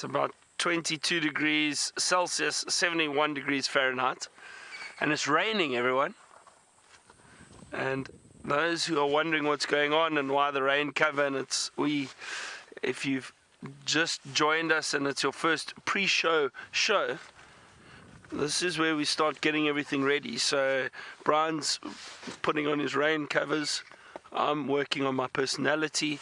about 22 degrees Celsius, 71 degrees Fahrenheit, and it's raining, everyone. And those who are wondering what's going on and why the rain cover, and if you've just joined us and it's your first pre-show show, this is where we start getting everything ready. So Brian's putting on his rain covers, I'm working on my personality.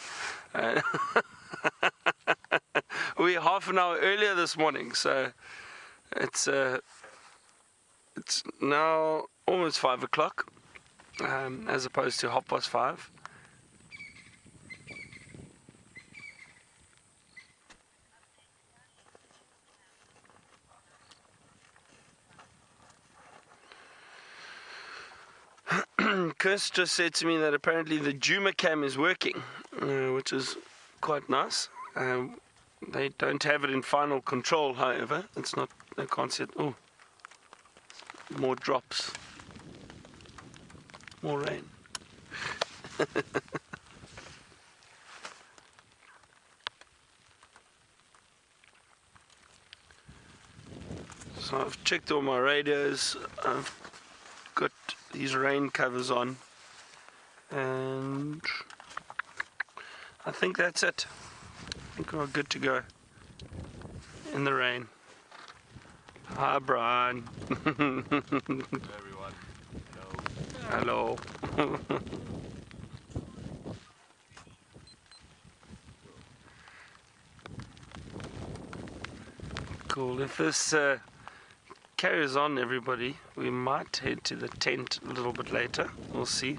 We're half an hour earlier this morning, so it's now almost 5 o'clock, as opposed to 5:30. Chris just said to me that apparently the Djuma cam is working, which is quite nice. They don't have it in final control, however. It's not, I can't see it. Oh, more drops. More rain. So I've checked all my radios. I've got these rain covers on, and I think that's it. I think we're good to go in the rain. Hi, Brian. Hello, everyone. Hello. Cool. If this carries on, everybody, we might head to the tent a little bit later. We'll see.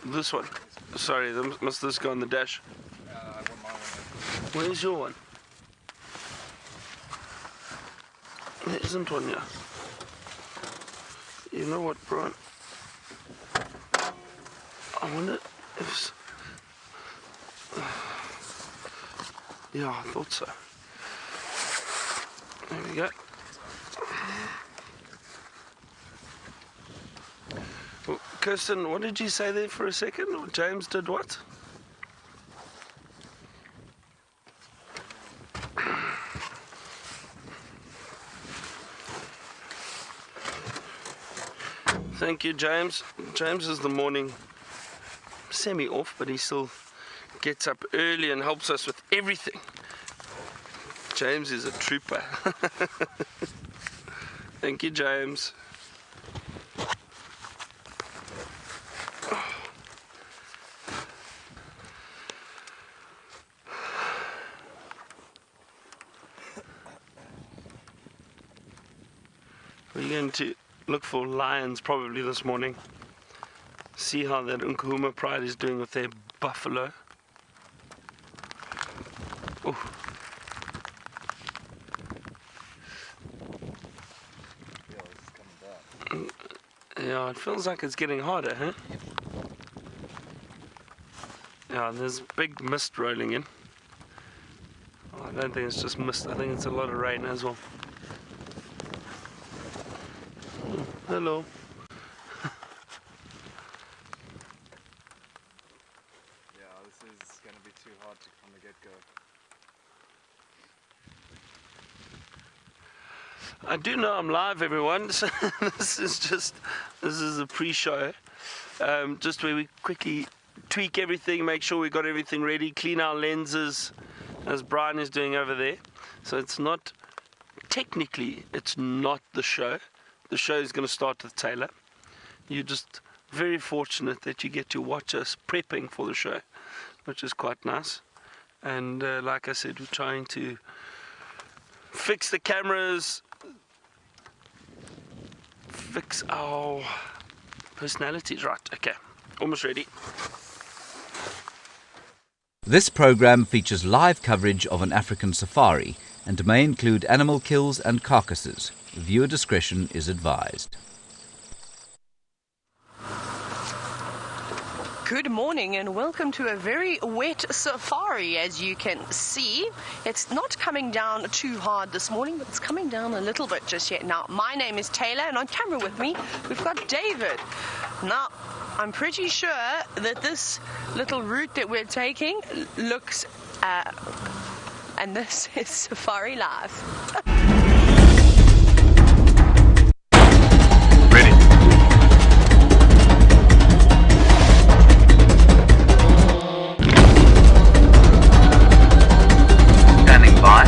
This one. Sorry, must this go on the dash? I want my one. Where's your one? There isn't one here. You know what, Brian? I wonder if... Yeah, I thought so. There we go. Well, Kirsten, what did you say there for a second? James did what? Thank you, James. James is the morning semi-off, but he still gets up early and helps us with everything. James is a trooper. Thank you, James. We're going to look for lions probably this morning. See how that Nkuhuma pride is doing with their buffalo. Oh. Yeah, it feels like it's getting harder, huh? Yeah, there's big mist rolling in. Oh, I don't think it's just mist, I think it's a lot of rain as well. Oh, hello. Yeah, this is going to be too hard from the get-go. I do know I'm live, everyone. So this is a pre-show, just where we quickly tweak everything, make sure we got everything ready, clean our lenses, as Brian is doing over there. So it's not, technically, it's not the show. The show is going to start with Tayla. You're just very fortunate that you get to watch us prepping for the show, which is quite nice. And like I said, we're trying to fix the cameras, fix our personalities. Right, okay, almost ready. This program features live coverage of an African safari and may include animal kills and carcasses. Viewer discretion is advised. Good morning and welcome to a very wet safari. As you can see, it's not coming down too hard this morning, but it's coming down a little bit just yet. Now, my name is Tayla, and on camera with me, we've got David. Now, I'm pretty sure that this little route that we're taking looks, and this is Safari Live. Ready. Standing by.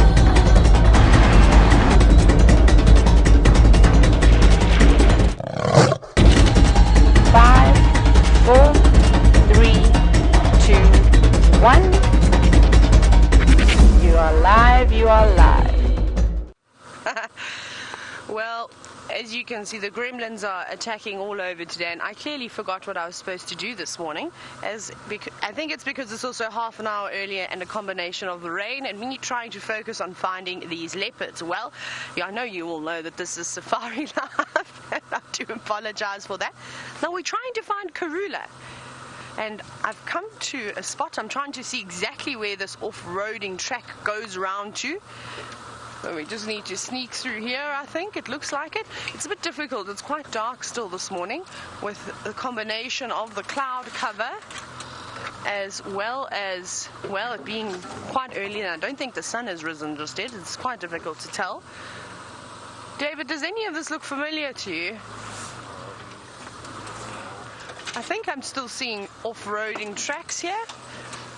Five, 4, 3, 2, 1. You are live, you are live. Well, as you can see, the gremlins are attacking all over today, and I clearly forgot what I was supposed to do this morning. I think it's because it's also half an hour earlier and a combination of the rain and me trying to focus on finding these leopards. Well, yeah, I know you all know that this is Safari Live, and I do apologize for that. Now we're trying to find Karula, and I've come to a spot. I'm trying to see exactly where this off-roading track goes around to. So we just need to sneak through here, I think. It looks like it. It's a bit difficult. It's quite dark still this morning with the combination of the cloud cover as well as, well, it being quite early, and I don't think the sun has risen just yet. It's quite difficult to tell. David, does any of this look familiar to you? I think I'm still seeing off-roading tracks here.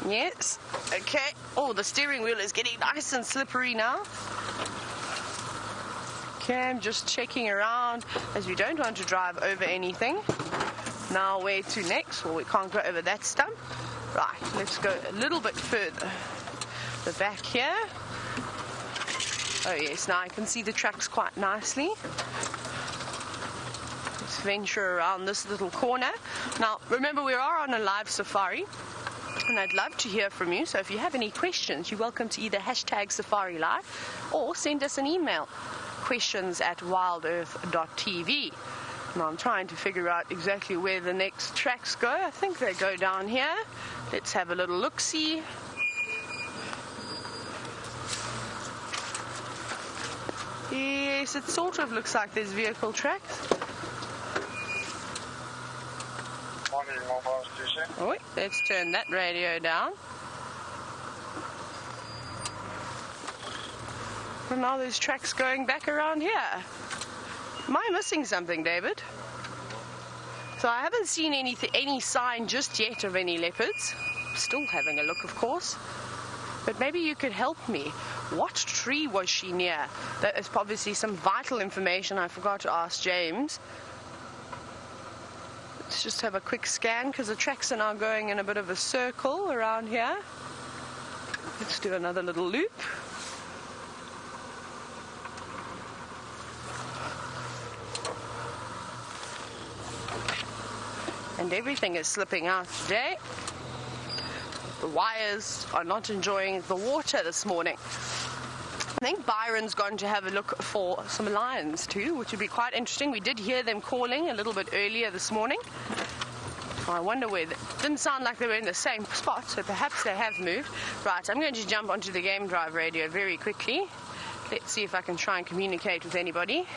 Yes. Okay. Oh, the steering wheel is getting nice and slippery now. Okay, I'm just checking around as we don't want to drive over anything. Now where to next? Well, we can't go over that stump. Right, let's go a little bit further. The back here. Oh yes, now I can see the tracks quite nicely. Let's venture around this little corner. Now, remember, we are on a live safari, and I'd love to hear from you. So if you have any questions, you're welcome to either hashtag Safari Live or send us an email, questions@wildearth.tv. Now I'm trying to figure out exactly where the next tracks go. I think they go down here. Let's have a little look-see. Yes, it sort of looks like there's vehicle tracks. Morning, mobile station. Oh, wait, let's turn that radio down. And now there's tracks going back around here. Am I missing something, David? So I haven't seen any sign just yet of any leopards. Still having a look, of course. But maybe you could help me. What tree was she near? That is obviously some vital information I forgot to ask James. Let's just have a quick scan because the tracks are now going in a bit of a circle around here. Let's do another little loop. And everything is slipping out today. The wires are not enjoying the water this morning. I think Byron's going to have a look for some lions too, which would be quite interesting. We did hear them calling a little bit earlier this morning. I wonder where. Didn't sound like they were in the same spot, so perhaps they have moved. Right, I'm going to jump onto the game drive radio very quickly. Let's see if I can try and communicate with anybody.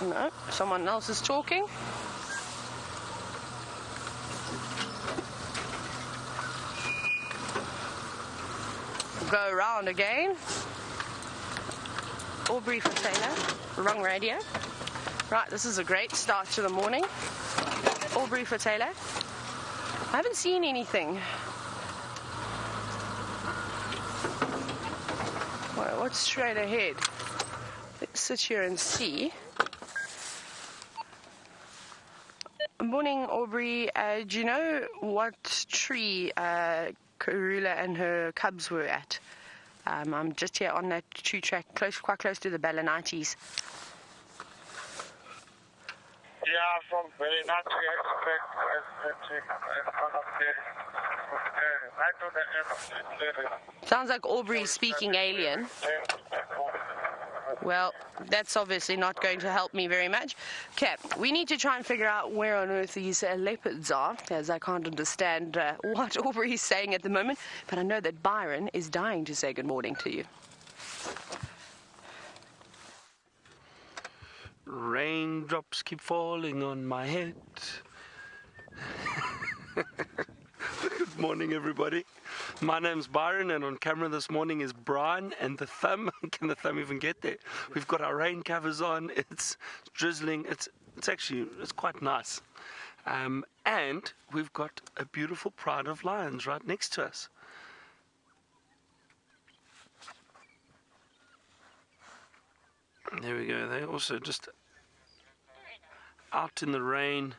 No, someone else is talking. Go around again. Aubrey for Tayla. Wrong radio. Right, this is a great start to the morning. Aubrey for Tayla. I haven't seen anything. Well, what's straight ahead? Let's sit here and see. Morning, Aubrey. Do you know what tree Karula and her cubs were at? I'm just here on that tree track, quite close to the Balanites. Yeah, from very not to expect Sounds like Aubrey's speaking alien. Well, that's obviously not going to help me very much. Okay, we need to try and figure out where on earth these leopards are, as I can't understand what Aubrey is saying at the moment, but I know that Byron is dying to say good morning to you. Raindrops keep falling on my head. Good morning, everybody. My name's Byron, and on camera this morning is Brian and the thumb. Can the thumb even get there? We've got our rain covers on. It's drizzling. It's quite nice. And we've got a beautiful pride of lions right next to us. There we go. They're also just out in the rain.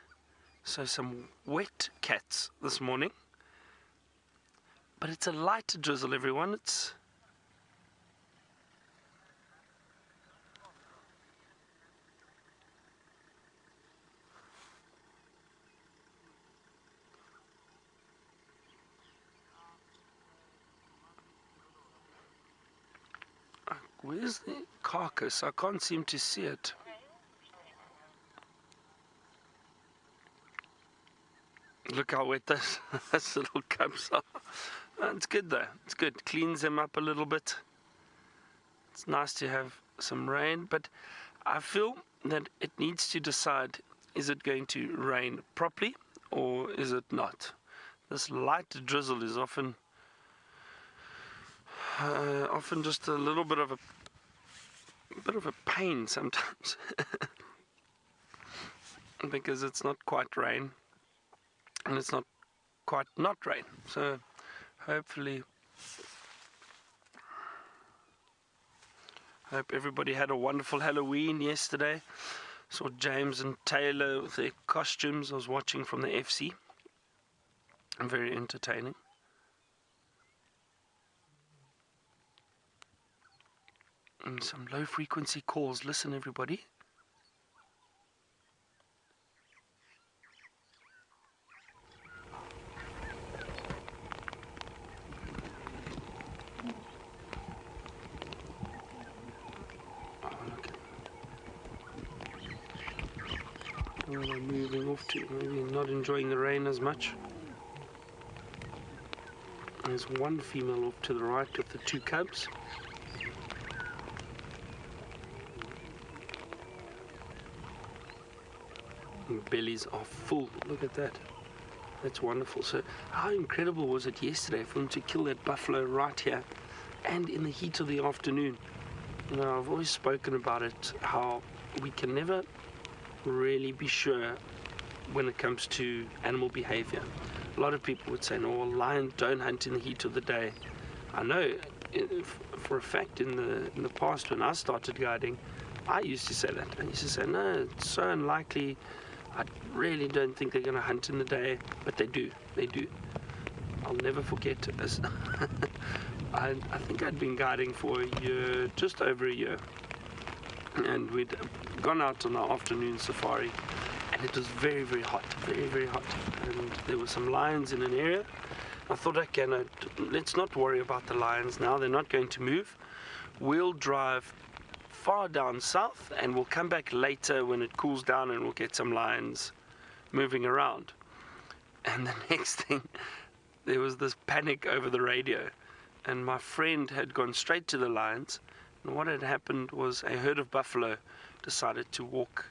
So some wet cats this morning. But it's a light drizzle, everyone. It's where's the carcass? I can't seem to see it. Look how wet those little cubs are. It's good though. It's good. Cleans them up a little bit. It's nice to have some rain, but I feel that it needs to decide, is it going to rain properly or is it not? This light drizzle is often just a little bit of a pain sometimes because it's not quite rain and it's not quite not rain. So hopefully, hope everybody had a wonderful Halloween yesterday. Saw James and Tayla with their costumes. I was watching from the FC. Very entertaining. And some low frequency calls. Listen, everybody. Where are they moving off to? Maybe not enjoying the rain as much. There's one female off to the right with the two cubs. And bellies are full. Look at that. That's wonderful. So how incredible was it yesterday for them to kill that buffalo right here and in the heat of the afternoon? You know, I've always spoken about it, how we can never really be sure when it comes to animal behavior. A lot of people would say, no, well, lions don't hunt in the heat of the day. I know for a fact in the past when I started guiding, I used to say that. I used to say, no, it's so unlikely. I really don't think they're going to hunt in the day, but they do. I'll never forget this. I think I'd been guiding for a year, just over a year, and we'd gone out on our afternoon safari, and it was very, very hot, very hot, and there were some lions in an area. I thought, okay, no, let's not worry about the lions now. They're not going to move. We'll drive far down south, and we'll come back later when it cools down, and we'll get some lions moving around. And the next thing, there was this panic over the radio, and my friend had gone straight to the lions, and what had happened was a herd of buffalo decided to walk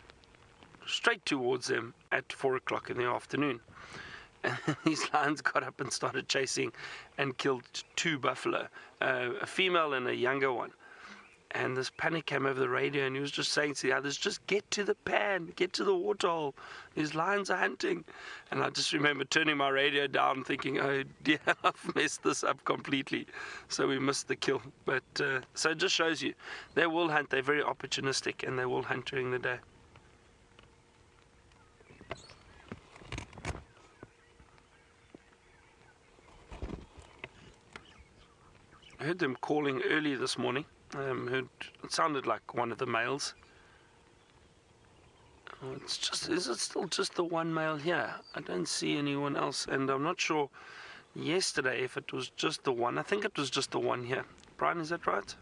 straight towards them at 4 o'clock in the afternoon. And these lions got up and started chasing and killed two buffalo, a female and a younger one. And this panic came over the radio, and he was just saying to the others, just get to the pan, get to the waterhole. These lions are hunting. And I just remember turning my radio down thinking, oh dear, I've messed this up completely. So we missed the kill. But so it just shows you, they will hunt. They're very opportunistic, and they will hunt during the day. I heard them calling early this morning. It sounded like one of the males. Oh, is it still just the one male here? I don't see anyone else, and I'm not sure yesterday if it was just the one. I think it was just the one here. Brian, is that right?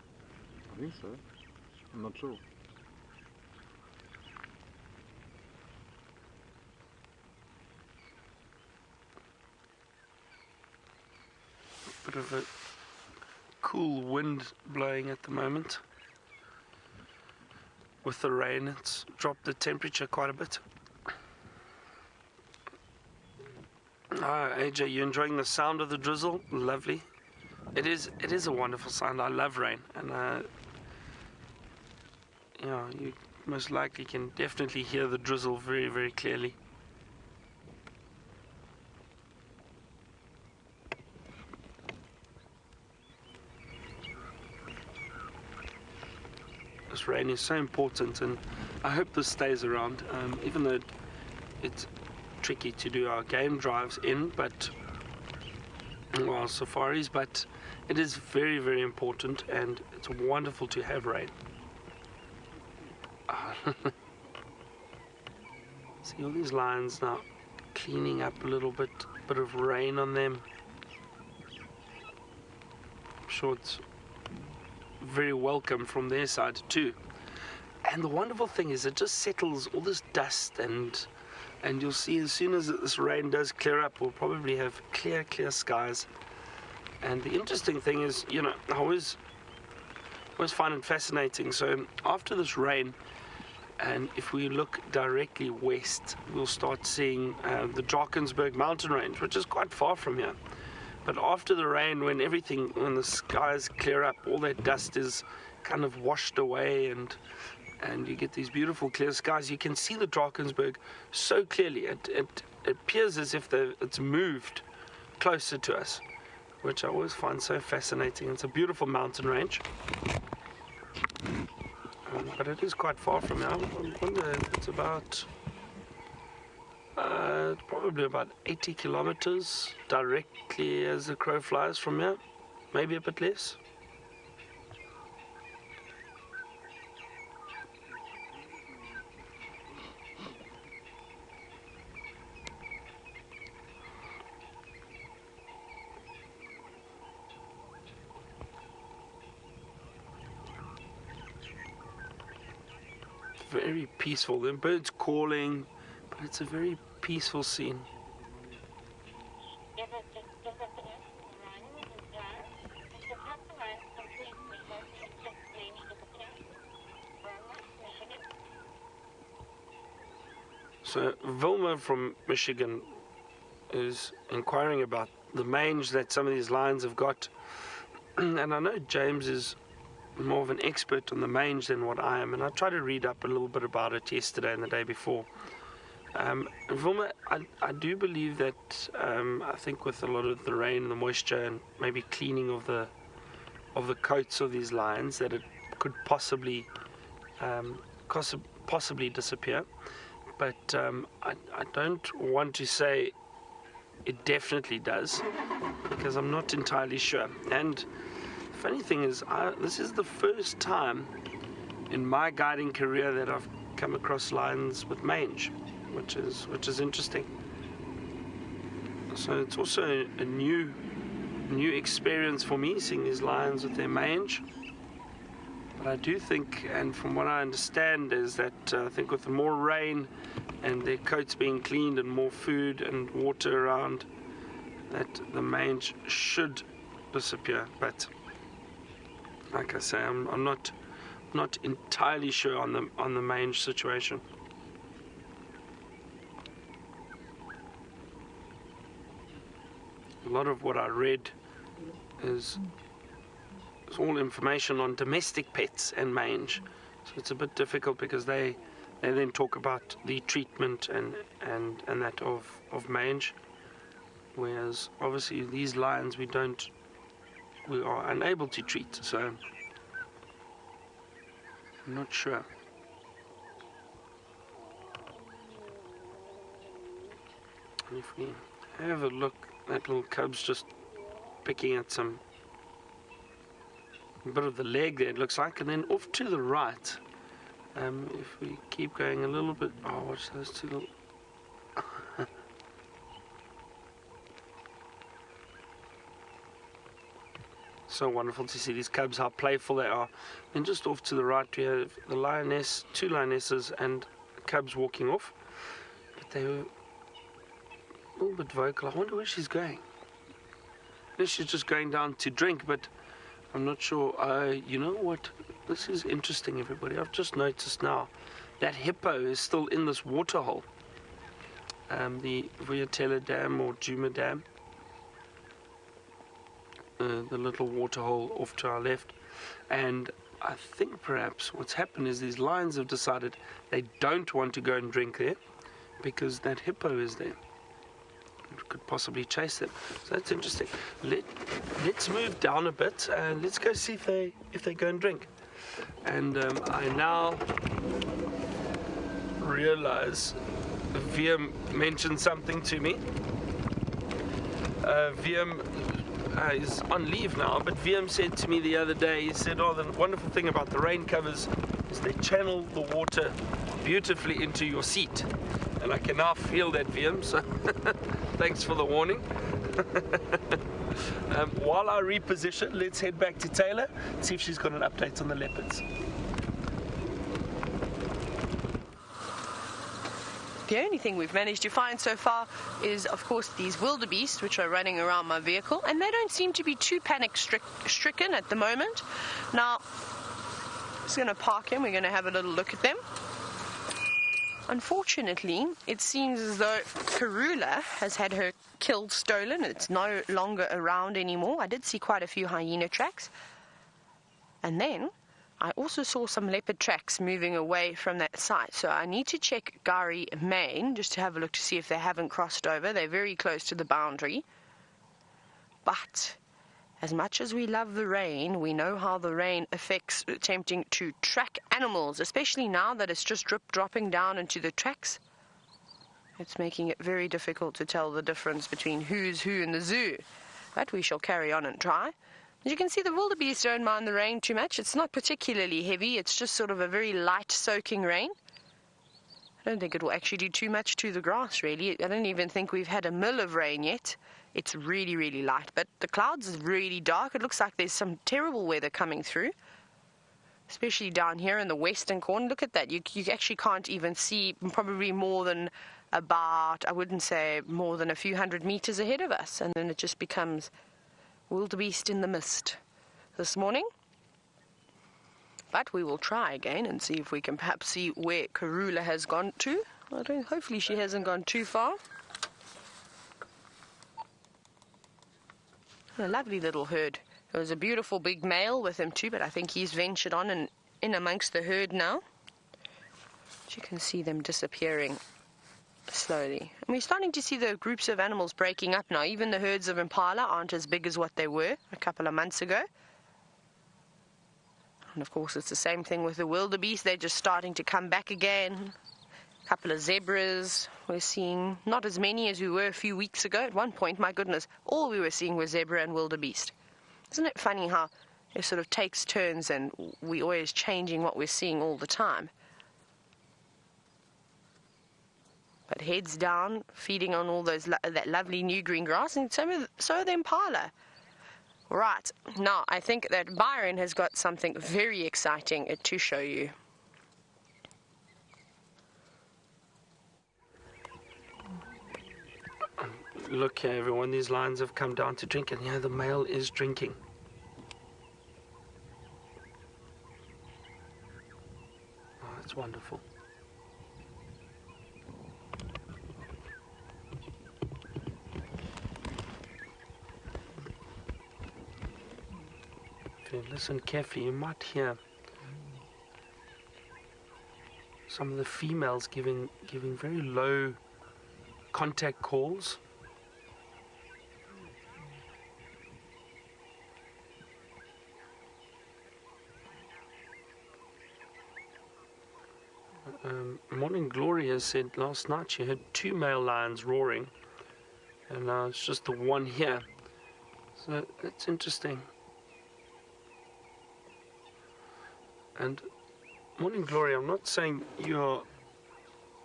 I think so. I'm not sure. Bit of a cool wind blowing at the moment. with the rain. It's dropped the temperature quite a bit. Ah, AJ, you enjoying the sound of the drizzle? Lovely. It is a wonderful sound. I love rain, and you most likely can definitely hear the drizzle very, very clearly. This rain is so important, and I hope this stays around, even though it's tricky to do our game drives in, but well, safaris, but it is very, very important, and it's wonderful to have rain. See all these lines now cleaning up a little bit of rain on them. I'm sure it's very welcome from their side too. And the wonderful thing is it just settles all this dust, and you'll see as soon as this rain does clear up, we'll probably have clear skies. And the interesting thing is, I always find it fascinating. So after this rain, and if we look directly west, we'll start seeing the Drakensberg mountain range, which is quite far from here. But after the rain, when the skies clear up, all that dust is kind of washed away, and you get these beautiful clear skies. You can see the Drakensberg so clearly. It appears as if it's moved closer to us, which I always find so fascinating. It's a beautiful mountain range, but it is quite far from here. I wonder if it's about probably about 80 kilometers directly as the crow flies from here, maybe a bit less. Very peaceful. The birds calling, but it's a very peaceful scene. So Vilma from Michigan is inquiring about the mange that some of these lions have got, and I know James is more of an expert on the mange than what I am, and I tried to read up a little bit about it yesterday and the day before. Vilma, I do believe that I think with a lot of the rain and the moisture and maybe cleaning of the coats of these lions, that it could possibly disappear. But I don't want to say it definitely does, because I'm not entirely sure. And the funny thing is, this is the first time in my guiding career that I've come across lions with mange, which is interesting. So it's also a new experience for me, seeing these lions with their mange. But I do think, and from what I understand, is that I think with more rain and their coats being cleaned and more food and water around, that the mange should disappear. But like I say, I'm not entirely sure on the mange situation. A lot of what I read is all information on domestic pets and mange, so it's a bit difficult because they then talk about the treatment and that of mange, whereas obviously these lions we are unable to treat, so I'm not sure. And if we have a look, that little cub's just picking at a bit of the leg there, it looks like, and then off to the right, if we keep going a little bit, watch those two little so wonderful to see these cubs, how playful they are. And just off to the right we have the lioness, two lionesses and cubs walking off, but they were a little bit vocal. I wonder where she's going. Maybe she's just going down to drink, but I'm not sure. You know what this is interesting, everybody. I've just noticed now that hippo is still in this water hole. The Tayla Dam or Djuma Dam. The little water hole off to our left. And I think perhaps what's happened is these lions have decided they don't want to go and drink there because that hippo is there. It could possibly chase them. So that's interesting. Let's move down a bit and let's go see if they go and drink. And I now realize VM mentioned something to me. VM is on leave now, but VM said to me the other day, he said, oh, the wonderful thing about the rain covers is they channel the water beautifully into your seat. And I can now feel that, VM, so thanks for the warning. While I reposition, let's head back to Tayla, see if she's got an update on the leopards. The only thing we've managed to find so far is, of course, these wildebeest, which are running around my vehicle, and they don't seem to be too panic-stricken at the moment. Now, I'm just going to park him. We're going to have a little look at them. Unfortunately, it seems as though Karula has had her kill stolen. It's no longer around anymore. I did see quite a few hyena tracks. And then I also saw some leopard tracks moving away from that site. So I need to check Gari Main just to have a look to see if they haven't crossed over. They're very close to the boundary. But as much as we love the rain, we know how the rain affects attempting to track animals, especially now that it's just dropping down into the tracks. It's making it very difficult to tell the difference between who's who in the zoo. But we shall carry on and try. As you can see, the wildebeest don't mind the rain too much. It's not particularly heavy. It's just sort of a very light soaking rain. I don't think it will actually do too much to the grass, really. I don't even think we've had a mill of rain yet. It's really, really light. But the clouds are really dark. It looks like there's some terrible weather coming through, especially down here in the western corner. Look at that. You actually can't even see probably more than about, I wouldn't say more than a few hundred meters ahead of us. And then it just becomes wildebeest in the mist this morning. But we will try again and see if we can perhaps see where Karula has gone to. Hopefully she hasn't gone too far. A lovely little herd. There was a beautiful big male with him too, but I think he's ventured on and in amongst the herd now. But you can see them disappearing slowly. And we're starting to see the groups of animals breaking up now. Even the herds of impala aren't as big as what they were a couple of months ago. And of course it's the same thing with the wildebeest. They're just starting to come back again. A couple of zebras we're seeing. Not as many as we were a few weeks ago. At one point, my goodness, all we were seeing was zebra and wildebeest. Isn't it funny how it sort of takes turns and we're always changing what we're seeing all the time? But heads down, feeding on all those that lovely new green grass, and so are the impala. Right, now I think that Byron has got something very exciting to show you. Look here, everyone, these lions have come down to drink, and here the male is drinking. Oh, that's wonderful. If you listen carefully, you might hear some of the females giving very low contact calls. Morning Glory has said last night she heard 2 male lions roaring, and now it's just the one here. So that's interesting. And Morning Glory, I'm not saying you're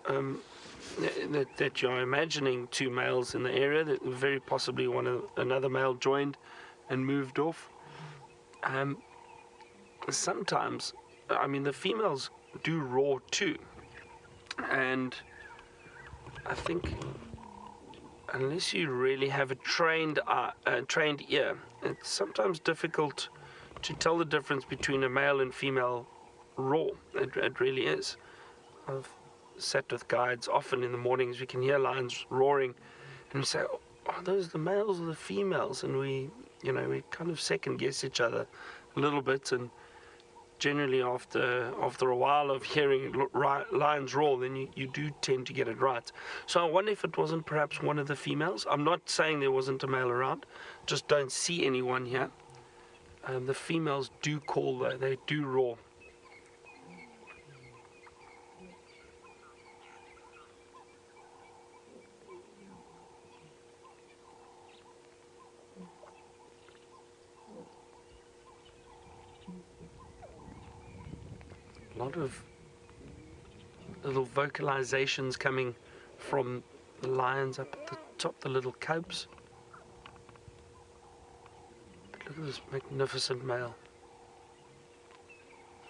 that you're imagining 2 males in the area. That very possibly another male joined and moved off. Sometimes, I mean, the females do roar too, and I think unless you really have a trained ear, it's sometimes difficult to tell the difference between a male and female roar. It really is. I've sat with guides often in the mornings. We can hear lions roaring, and we say, "Oh, are those the males or the females?" And we kind of second guess each other a little bit. And generally, after a while of hearing lions roar, then you do tend to get it right. So I wonder if it wasn't perhaps one of the females. I'm not saying there wasn't a male around, just don't see anyone here. The females do call though, they do roar. A lot of little vocalizations coming from the lions up at the top, the little cubs. But look at this magnificent male.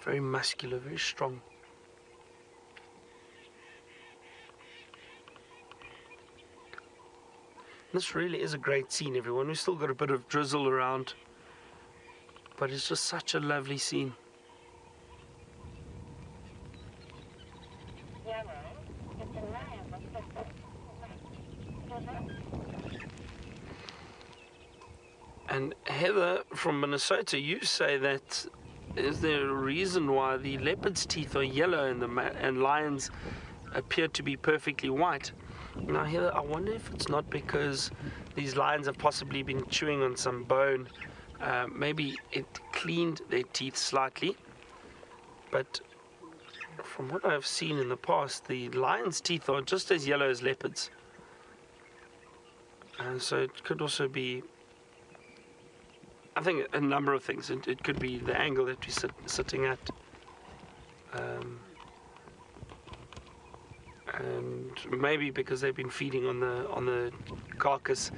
Very muscular, very strong. This really is a great scene, everyone. We've still got a bit of drizzle around, but it's just such a lovely scene. And Heather from Minnesota, you say that is there a reason why the leopard's teeth are yellow and lions appear to be perfectly white? Now Heather, I wonder if it's not because these lions have possibly been chewing on some bone. Maybe it cleaned their teeth slightly. But from what I've seen in the past, the lion's teeth are just as yellow as leopards. So it could also be, I think, a number of things. It could be the angle that we're sitting at, and maybe because they've been feeding on the carcass,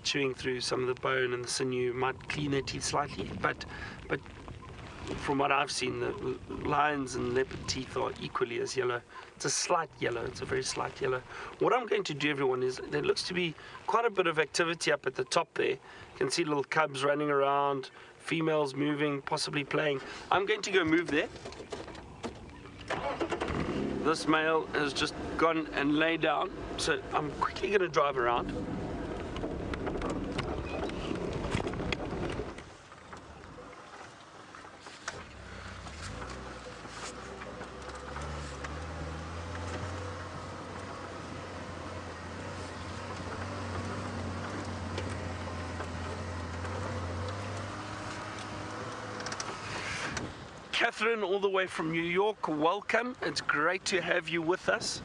chewing through some of the bone and the sinew, might clean their teeth slightly. But from what I've seen, the lions and leopard teeth are equally as yellow. It's a slight yellow. It's a very slight yellow. What I'm going to do, everyone, is there looks to be quite a bit of activity up at the top there. You can see little cubs running around, females moving, possibly playing. I'm going to go move there. This male has just gone and laid down, so I'm quickly going to drive around. Catherine, all the way from New York, welcome. It's great to have you with us,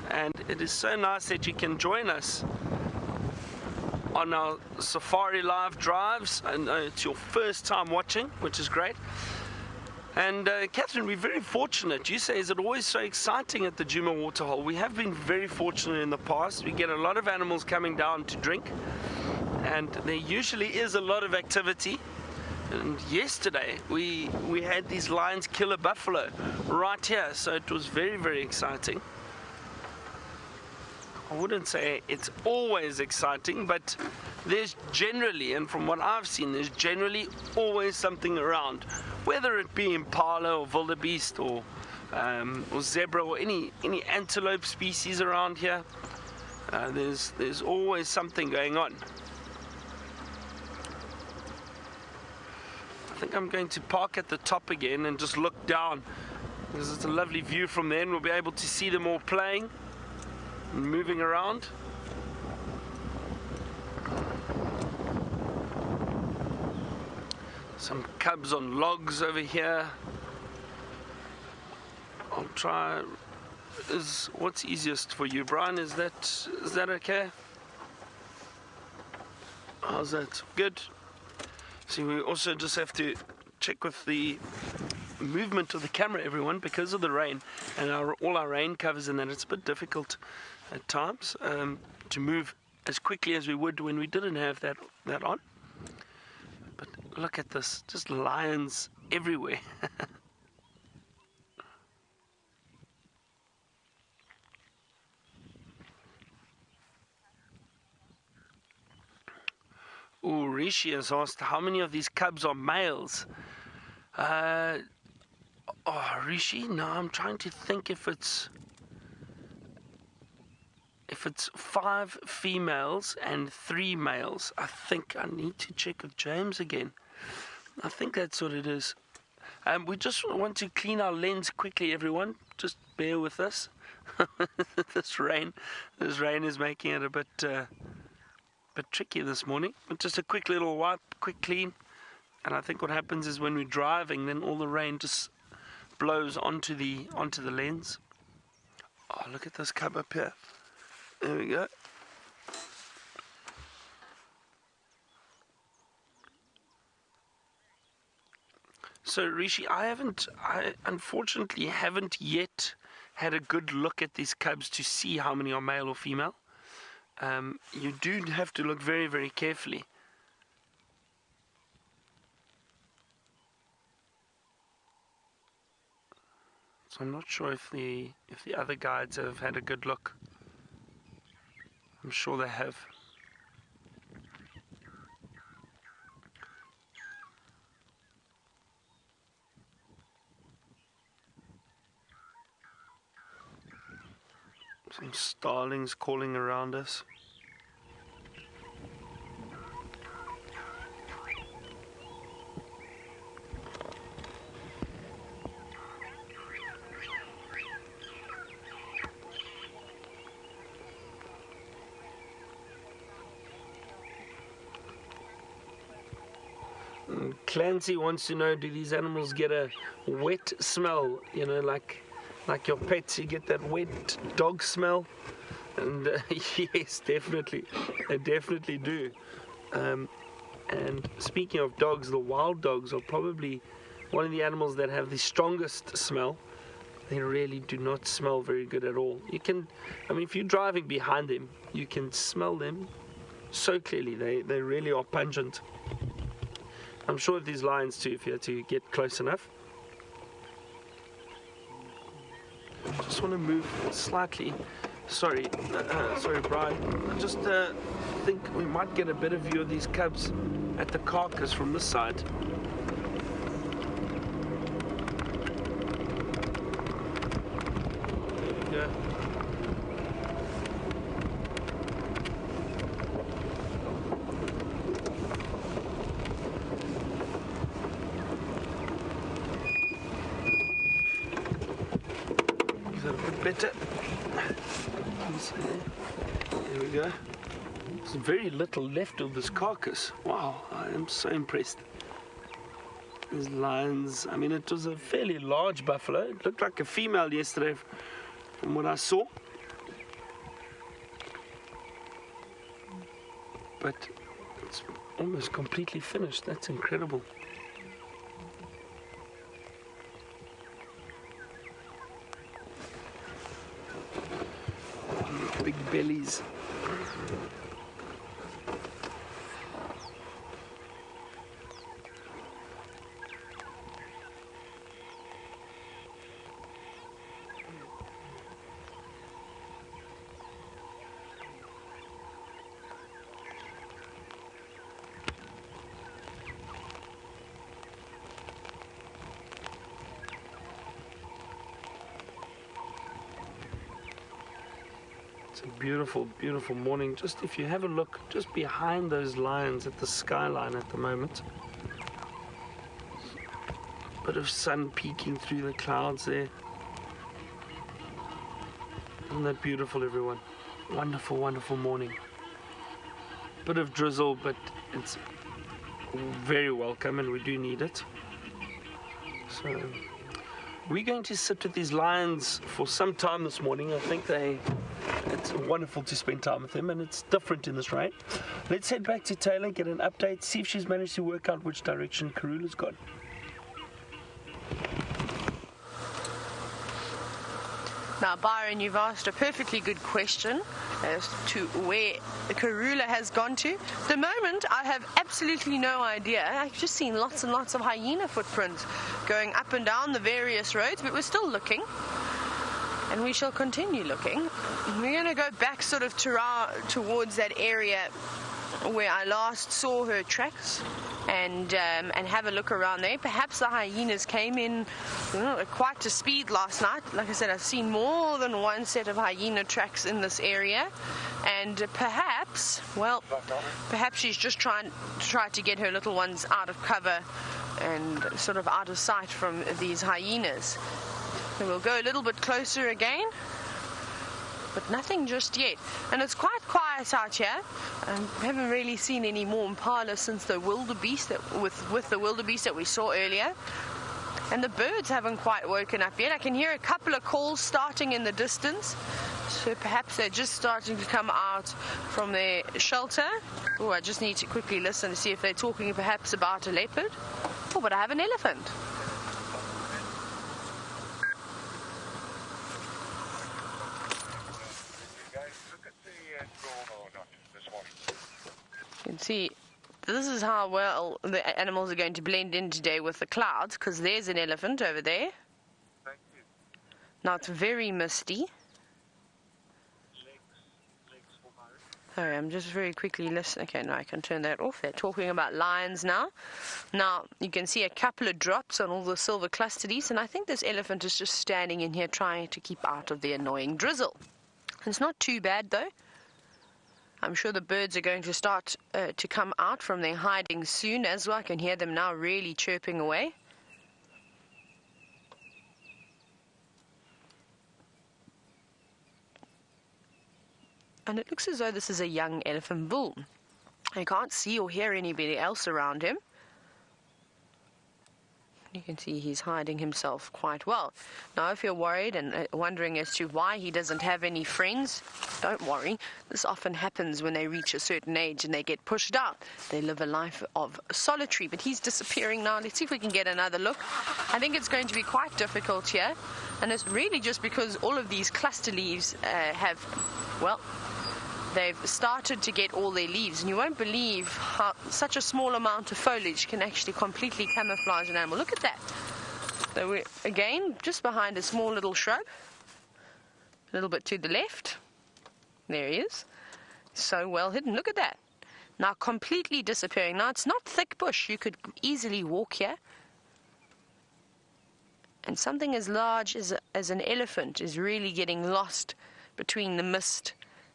and it is so nice that you can join us on our safari live drives. And it's your first time watching, which is great. And Catherine, we're very fortunate. You say, is it always so exciting at the Djuma waterhole? We have been very fortunate in the past. We get a lot of animals coming down to drink, and there usually is a lot of activity. And yesterday we had these lions kill a buffalo right here, so it was very, very exciting. I wouldn't say it's always exciting, but there's generally, and from what I've seen, there's generally always something around, whether it be impala or wildebeest or zebra or any antelope species around here. There's always something going on. I think I'm going to park at the top again and just look down, because it's a lovely view from there, and we'll be able to see them all playing and moving around. Some cubs on logs over here. I'll try. What's easiest for you, Brian? Is that okay? How's that? Good. See, we also just have to check with the movement of the camera, everyone, because of the rain and all our rain covers, and that it's a bit difficult at times to move as quickly as we would when we didn't have that on. But look at this, just lions everywhere. Ooh, Rishi has asked how many of these cubs are males. Rishi, no, I'm trying to think if it's 5 females and 3 males. I think I need to check with James again. I think that's what it is. We just want to clean our lens quickly, everyone. Just bear with us. This rain is making it a bit tricky this morning. But just a quick little wipe, quick clean. And I think what happens is when we're driving, then all the rain just blows onto the lens. Oh, look at this cub up here. There we go. So Rishi, I unfortunately haven't yet had a good look at these cubs to see how many are male or female. You do have to look very, very carefully. So I'm not sure if the other guides have had a good look. I'm sure they have. Some starlings calling around us. Clancy wants to know, do these animals get a wet smell? You know, like your pets, you get that wet dog smell? And yes, definitely. They definitely do. And speaking of dogs, the wild dogs are probably one of the animals that have the strongest smell. They really do not smell very good at all. You can, I mean, if you're driving behind them, you can smell them so clearly. They really are pungent. I'm sure of these lions too, if you had to get close enough. Just want to move slightly. Sorry, Brian. I just think we might get a better view of these cubs at the carcass from this side. There we go. Better. There we go. There's very little left of this carcass. Wow, I am so impressed. These lions, I mean, it was a fairly large buffalo. It looked like a female yesterday from what I saw. But it's almost completely finished. That's incredible. Big bellies. It's a beautiful, beautiful morning. Just if you have a look, just behind those lions at the skyline at the moment. Bit of sun peeking through the clouds there. Isn't that beautiful, everyone? Wonderful, wonderful morning. Bit of drizzle, but it's very welcome and we do need it. So we're going to sit with these lions for some time this morning. I think it's wonderful to spend time with them, and it's different in this rain. Let's head back to Tayla, get an update, see if she's managed to work out which direction Karula's gone. Now, Byron, you've asked a perfectly good question as to where Karula has gone to. At the moment, I have absolutely no idea. I've just seen lots and lots of hyena footprints going up and down the various roads, but we're still looking. And we shall continue looking. We're going to go back sort of towards that area where I last saw her tracks. and have a look around there. Perhaps the hyenas came in at quite a speed last night. Like I said, I've seen more than one set of hyena tracks in this area, and perhaps she's just try to get her little ones out of cover and sort of out of sight from these hyenas. So we'll go a little bit closer again, but nothing just yet. And it's quite quiet out here. We haven't really seen any more impala since the wildebeest with the wildebeest that we saw earlier. And the birds haven't quite woken up yet. I can hear a couple of calls starting in the distance. So perhaps they're just starting to come out from their shelter. Oh, I just need to quickly listen to see if they're talking perhaps about a leopard. Oh, but I have an elephant. You can see this is how well the animals are going to blend in today with the clouds, because there's an elephant over there. Thank you. Now it's very misty. Legs for Byron. Sorry, I'm just very quickly listening. Okay, now I can turn that off. They're talking about lions now. Now, you can see a couple of drops on all the silver clusters, and I think this elephant is just standing in here trying to keep out of the annoying drizzle. It's not too bad, though. I'm sure the birds are going to start to come out from their hiding soon as well. I can hear them now really chirping away. And it looks as though this is a young elephant bull. I can't see or hear anybody else around him. You can see he's hiding himself quite well. Now, if you're worried and wondering as to why he doesn't have any friends, don't worry. This often happens when they reach a certain age and they get pushed out. They live a life of solitary, but he's disappearing now. Let's see if we can get another look. I think it's going to be quite difficult here, and it's really just because all of these cluster leaves they've started to get all their leaves, and you won't believe how such a small amount of foliage can actually completely camouflage an animal. Look at that. So we're again just behind a small little shrub, a little bit to the left. There he is. So well hidden. Look at that. Now completely disappearing. Now it's not thick bush. You could easily walk here. And something as large as an elephant is really getting lost between the mist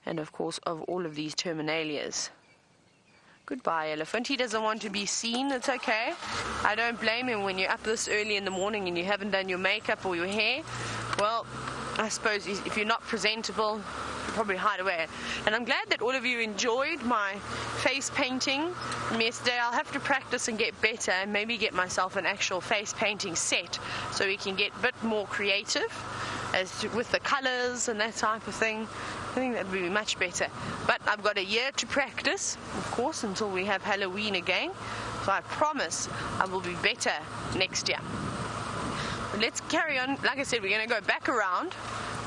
and, of course, of all of these terminalias. Goodbye, elephant. He doesn't want to be seen. It's okay. I don't blame him when you're up this early in the morning and you haven't done your makeup or your hair. Well, I suppose if you're not presentable, you probably hide away. And I'm glad that all of you enjoyed my face painting from yesterday. I'll have to practice and get better and maybe get myself an actual face painting set so we can get a bit more creative with the colors and that type of thing. I think that would be much better. But I've got a year to practice, of course, until we have Halloween again. So I promise I will be better next year. But let's carry on. Like I said, we're going to go back around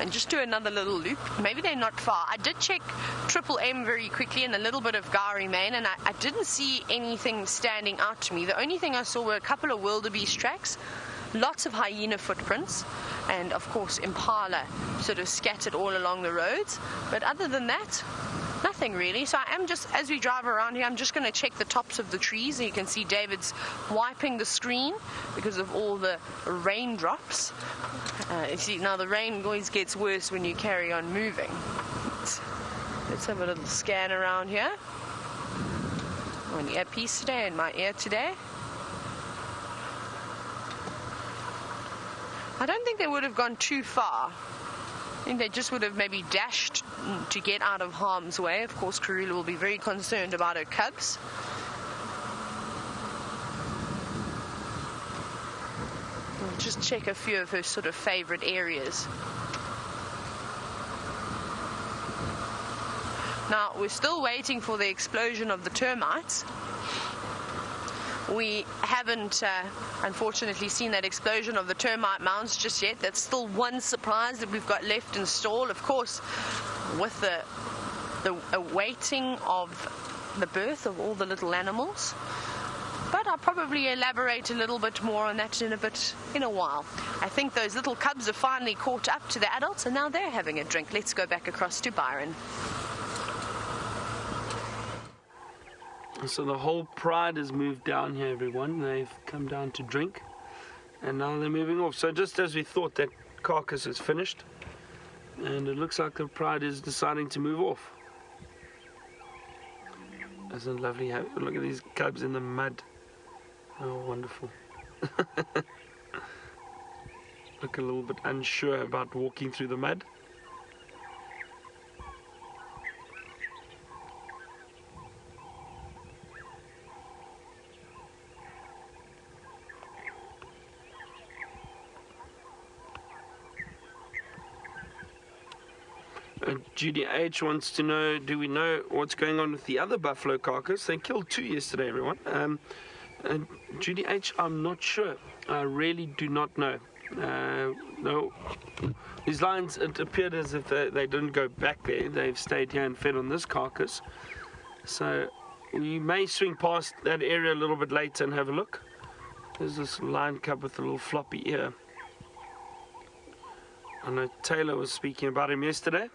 and just do another little loop. Maybe they're not far. I did check Triple M very quickly and a little bit of Gary Main, and I didn't see anything standing out to me. The only thing I saw were a couple of wildebeest tracks, lots of hyena footprints, and of course impala sort of scattered all along the roads. But other than that, nothing really. So I am just, as we drive around here, I'm just going to check the tops of the trees. And you can see David's wiping the screen because of all the raindrops. You see, now the rain always gets worse when you carry on moving. Let's have a little scan around here. On the earpiece today, in my ear today. I don't think they would have gone too far. I think they just would have maybe dashed to get out of harm's way. Of course, Karula will be very concerned about her cubs. We'll just check a few of her sort of favorite areas. Now, we're still waiting for the explosion of the termites. We haven't, unfortunately, seen that explosion of the termite mounds just yet. That's still one surprise that we've got left in stall. Of course, with the awaiting of the birth of all the little animals. But I'll probably elaborate a little bit more on that in a while. I think those little cubs have finally caught up to the adults, and now they're having a drink. Let's go back across to Byron. So the whole pride has moved down here, everyone. They've come down to drink, and now they're moving off. So just as we thought, that carcass is finished, and it looks like the pride is deciding to move off. Isn't it lovely? Look at these cubs in the mud. Oh, wonderful. Look a little bit unsure about walking through the mud. Judy H wants to know, do we know what's going on with the other buffalo carcass? They killed 2 yesterday, everyone. Judy H, I'm not sure. I really do not know. No, these lions, it appeared as if they didn't go back there. They've stayed here and fed on this carcass. So we may swing past that area a little bit later and have a look. There's this lion cub with a little floppy ear. I know Tayla was speaking about him yesterday.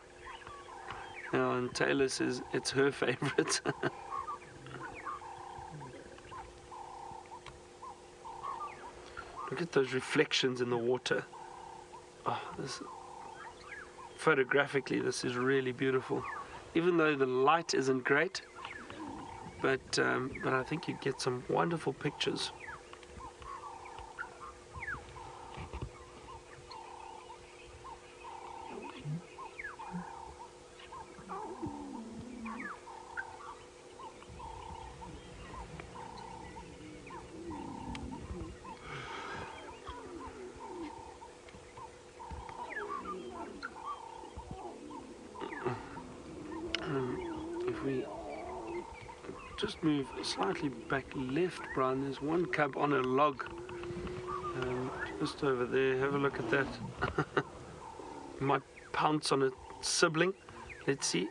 And Tayla says it's her favorite. Look at those reflections in the water. Oh, photographically, this is really beautiful. Even though the light isn't great, but I think you get some wonderful pictures. If we just move slightly back left, Brian, there's one cub on a log just over there. Have a look at that. Might pounce on a sibling. Let's see.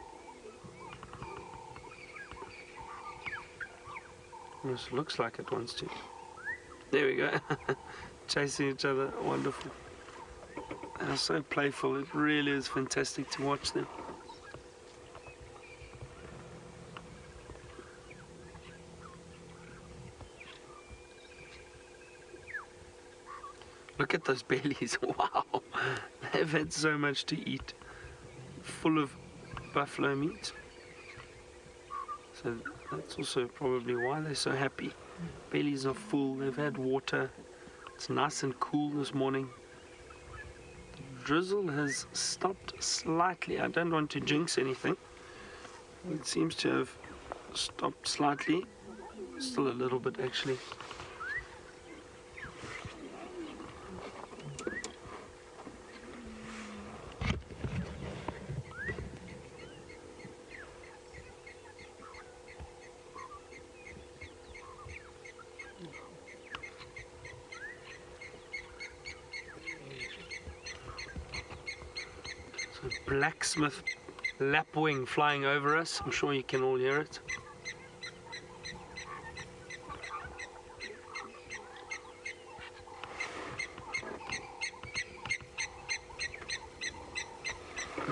This looks like it wants to. There we go. Chasing each other. Wonderful. They're so playful. It really is fantastic to watch them. Look at those bellies. Wow. They've had so much to eat. Full of buffalo meat. So that's also probably why they're so happy. Bellies are full. They've had water. It's nice and cool this morning. The drizzle has stopped slightly. I don't want to jinx anything. It seems to have stopped slightly. Still a little bit, actually. Blacksmith lapwing flying over us. I'm sure you can all hear it.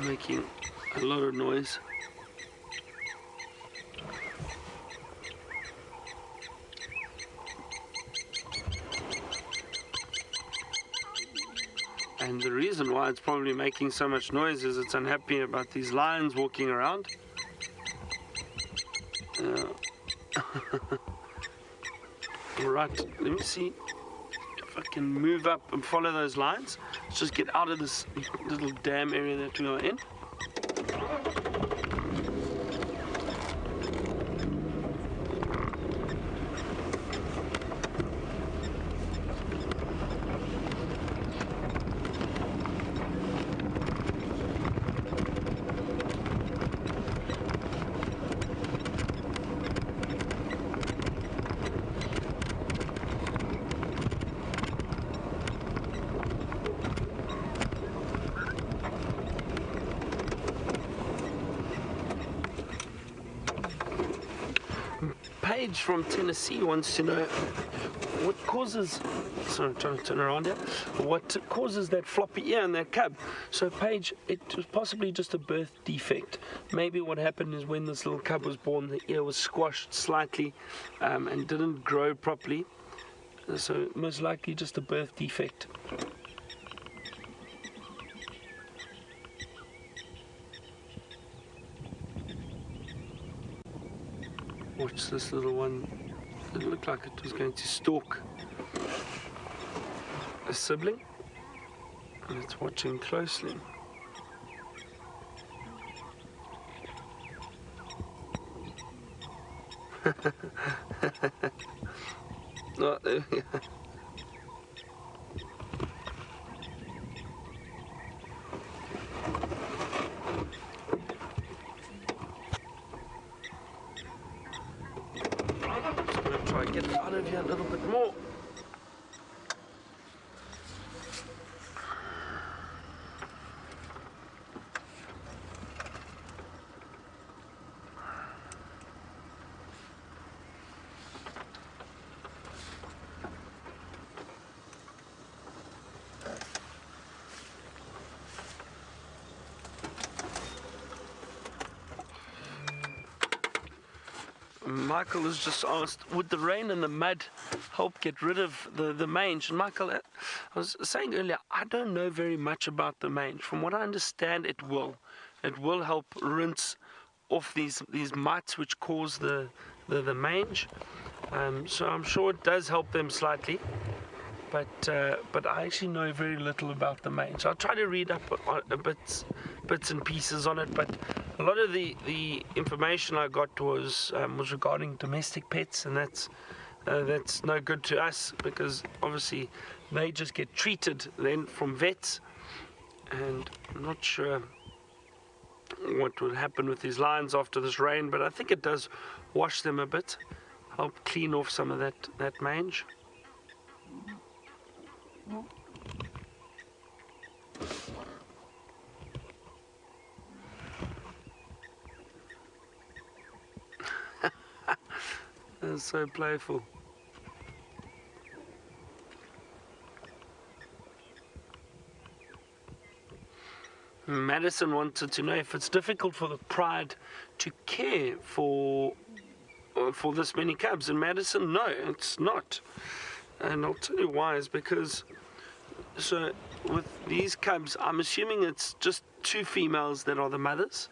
Making a lot of noise. And the reason why it's probably making so much noise is it's unhappy about these lions walking around. Right, let me see if I can move up and follow those lines. Let's just get out of this little dam area that we are in. Paige from Tennessee wants to know, what causes, sorry, I'm trying to turn around here, what causes that floppy ear in that cub. So Paige, it was possibly just a birth defect. Maybe what happened is when this little cub was born, the ear was squashed slightly and didn't grow properly. So most likely just a birth defect. Watch this little one. It looked like it was going to stalk a sibling, and it's watching closely. Oh, there we go. Just going to try and get it out of here a little bit more. Michael has just asked, would the rain and the mud help get rid of the mange? And Michael, I was saying earlier, I don't know very much about the mange. From what I understand, it will. It will help rinse off these mites which cause the mange. So I'm sure it does help them slightly. But I actually know very little about the mange. I'll try to read up on bits and pieces on it, but a lot of the information I got was regarding domestic pets, and that's no good to us because obviously they just get treated then from vets, and I'm not sure what would happen with these lions after this rain, but I think it does wash them a bit, help clean off some of that mange. That's so playful. Madison wanted to know if it's difficult for the pride to care for this many cubs. And Madison, no, it's not. And I'll tell you why. Is because so with these cubs, I'm assuming it's just 2 females that are the mothers.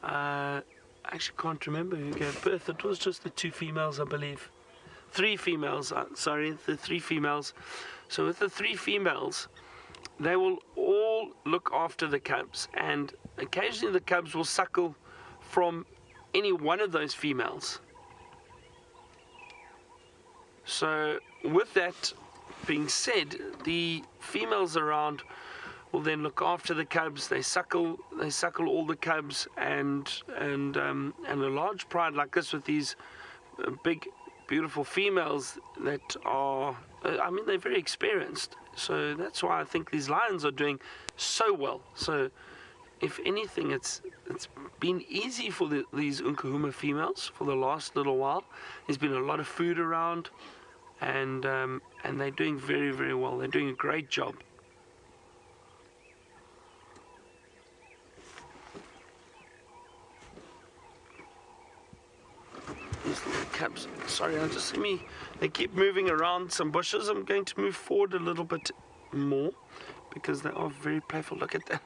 I actually can't remember who gave birth. It was just the 2 females, I believe. 3 females, sorry, the 3 females. So with the 3 females, they will all look after the cubs, and occasionally the cubs will suckle from any one of those females. So with that being said, the females around will then look after the cubs. They suckle all the cubs, and a large pride like this with these big, beautiful females that are, I mean, they're very experienced. So that's why I think these lions are doing so well. So if anything, it's been easy for these Nkuhuma females for the last little while. There's been a lot of food around, and they're doing very, very well. They're doing a great job. These little cubs, sorry, they keep moving around some bushes. I'm going to move forward a little bit more because they are very playful. Look at that.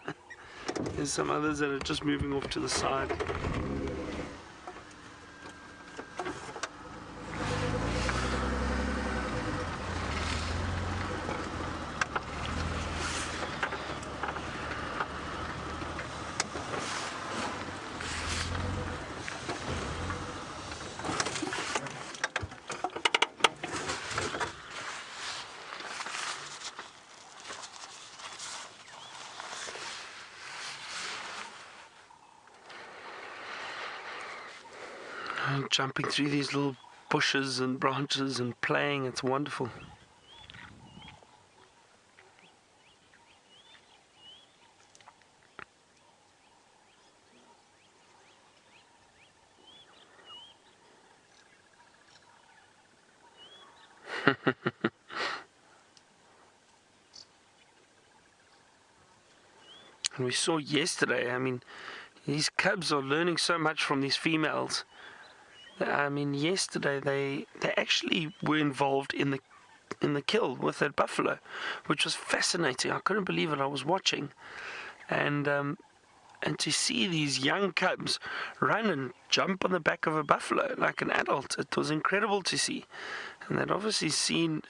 There's some others that are just moving off to the side. Jumping through these little bushes and branches and playing, it's wonderful. And we saw yesterday, I mean, these cubs are learning so much from these females. I mean, yesterday they actually were involved in the kill with that buffalo, which was fascinating. I couldn't believe it. I was watching, and to see these young cubs run and jump on the back of a buffalo like an adult, it was incredible to see. And they'd obviously seen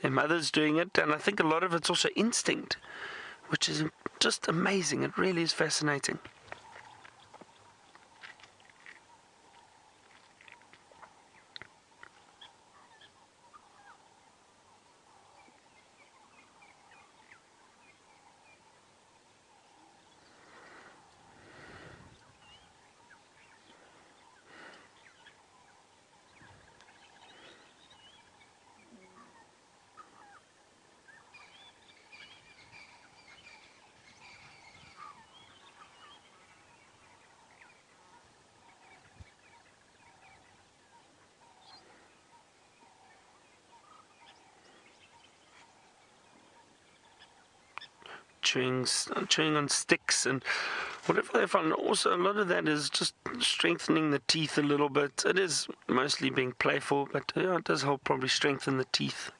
their mothers doing it, and I think a lot of it's also instinct, which is just amazing. It really is fascinating. Chewing on sticks and whatever they find. Also, a lot of that is just strengthening the teeth a little bit. It is mostly being playful, but yeah, it does help probably strengthen the teeth.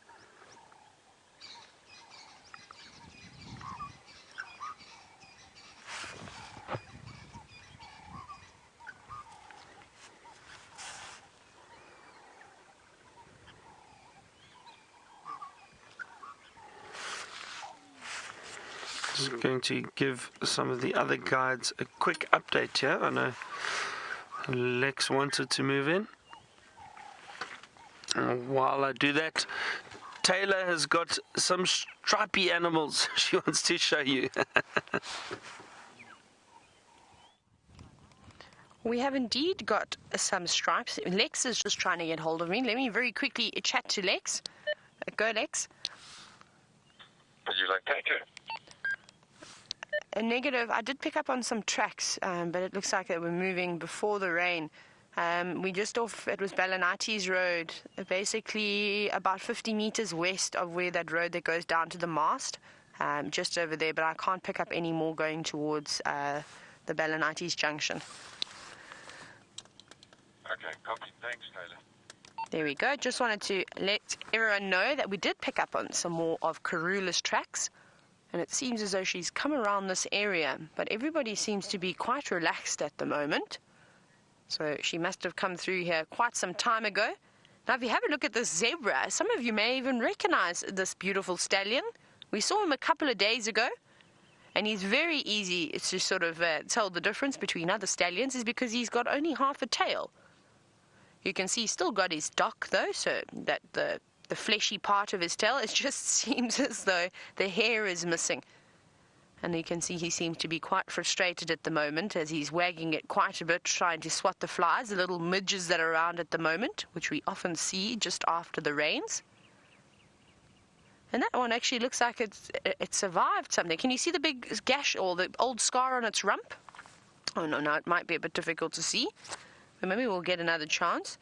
Just going to give some of the other guides a quick update here. I know Lex wanted to move in. While I do that, Tayla has got some stripy animals she wants to show you. We have indeed got some stripes. Lex is just trying to get hold of me. Let me very quickly chat to Lex. Go, Lex. Would you like that too? A negative. I did pick up on some tracks, but it looks like they were moving before the rain. We just off, it was Balanites Road, basically about 50 meters west of where that road that goes down to the mast, just over there, but I can't pick up any more going towards the Balanites junction. Okay, copy. Thanks, Taylor. There we go. Just wanted to let everyone know that we did pick up on some more of Karula's tracks. And it seems as though she's come around this area, but everybody seems to be quite relaxed at the moment. So she must have come through here quite some time ago. Now, if you have a look at this zebra, some of you may even recognize this beautiful stallion. We saw him a couple of days ago, and he's very easy to sort of tell the difference between other stallions is because he's got only half a tail. You can see he's still got his dock, though, so that the fleshy part of his tail, it just seems as though the hair is missing. And you can see he seems to be quite frustrated at the moment as he's wagging it quite a bit, trying to swat the flies, the little midges that are around at the moment, which we often see just after the rains. And that one actually looks like it survived something. Can you see the big gash or the old scar on its rump? Oh, no, it might be a bit difficult to see, but maybe we'll get another chance.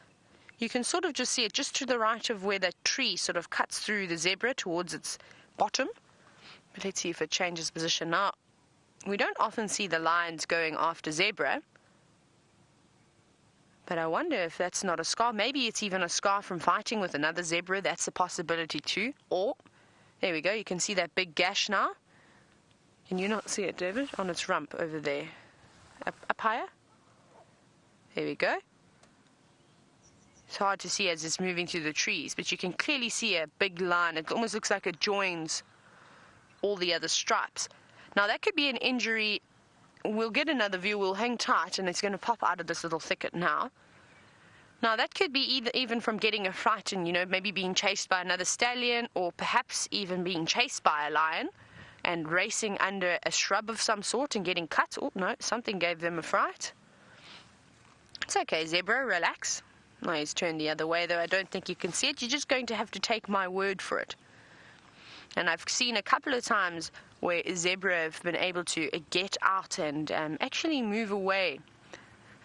You can sort of just see it just to the right of where that tree sort of cuts through the zebra towards its bottom. But let's see if it changes position. Now, we don't often see the lions going after zebra, but I wonder if that's not a scar. Maybe it's even a scar from fighting with another zebra. That's a possibility too. Or, there we go, you can see that big gash now. Can you not see it, David? On its rump over there. Up higher. There we go. It's hard to see as it's moving through the trees, but you can clearly see a big line. It almost looks like it joins all the other stripes. Now, that could be an injury. We'll get another view. We'll hang tight, and it's going to pop out of this little thicket now. Now, that could be even from getting a fright and, maybe being chased by another stallion, or perhaps even being chased by a lion and racing under a shrub of some sort and getting cut. Oh, no, something gave them a fright. It's okay, zebra, relax. No, he's turned the other way, though I don't think you can see it. You're just going to have to take my word for it. And I've seen a couple of times where zebra have been able to get out and actually move away.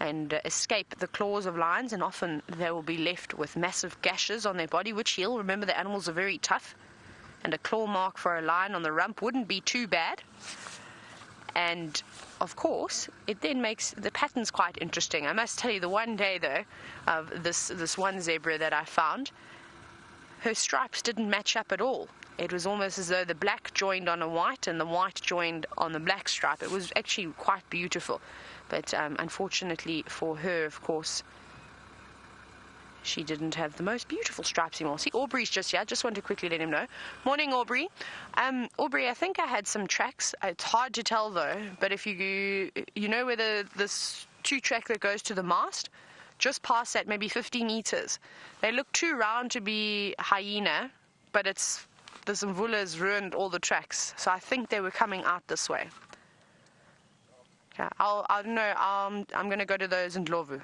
and escape the claws of lions, and often they will be left with massive gashes on their body which heal. Remember, the animals are very tough, and a claw mark for a lion on the rump wouldn't be too bad. And of course, it then makes the patterns quite interesting. I must tell you, the one day though, of this one zebra that I found, her stripes didn't match up at all. It was almost as though the black joined on a white and the white joined on the black stripe. It was actually quite beautiful. But unfortunately for her, of course, she didn't have the most beautiful stripes anymore. See, Aubrey's just here. I just want to quickly let him know. Morning, Aubrey. Aubrey, I think I had some tracks. It's hard to tell, though. But if you know where this 2-track that goes to the mast, just past that, maybe 50 meters. They look too round to be hyena, but the Mvula's ruined all the tracks. So I think they were coming out this way. Okay, I'm going to go to those in Ndlovu.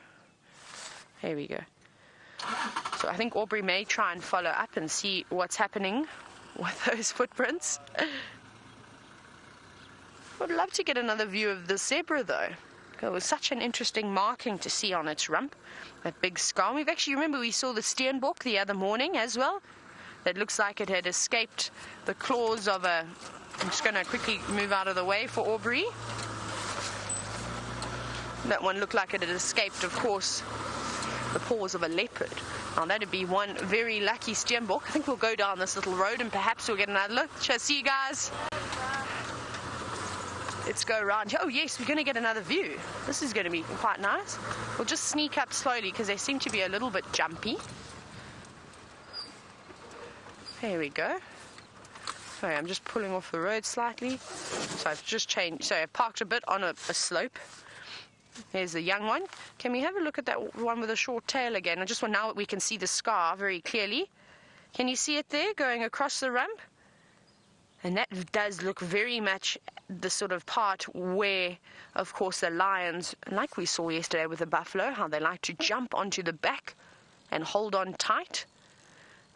Here we go. So I think Aubrey may try and follow up and see what's happening with those footprints. I'd love to get another view of the zebra, though. It was such an interesting marking to see on its rump, that big scar. We've actually, remember, we saw the steenbok the other morning as well. That looks like it had escaped the claws of a... I'm just going to quickly move out of the way for Aubrey. That one looked like it had escaped, of course, the paws of a leopard. Now that'd be one very lucky steenbok. I think we'll go down this little road and perhaps we'll get another look. Shall I see you guys? Let's go around. Oh yes, we're going to get another view. This is going to be quite nice. We'll just sneak up slowly because they seem to be a little bit jumpy. There we go. Sorry, I'm just pulling off the road slightly. So I've just changed. So I've parked a bit on a slope. There's the young one. Can we have a look at that one with a short tail again? I just want, now that we can see the scar very clearly. Can you see it there going across the rump? And that does look very much the sort of part where, of course, the lions, like we saw yesterday with the buffalo, how they like to jump onto the back and hold on tight.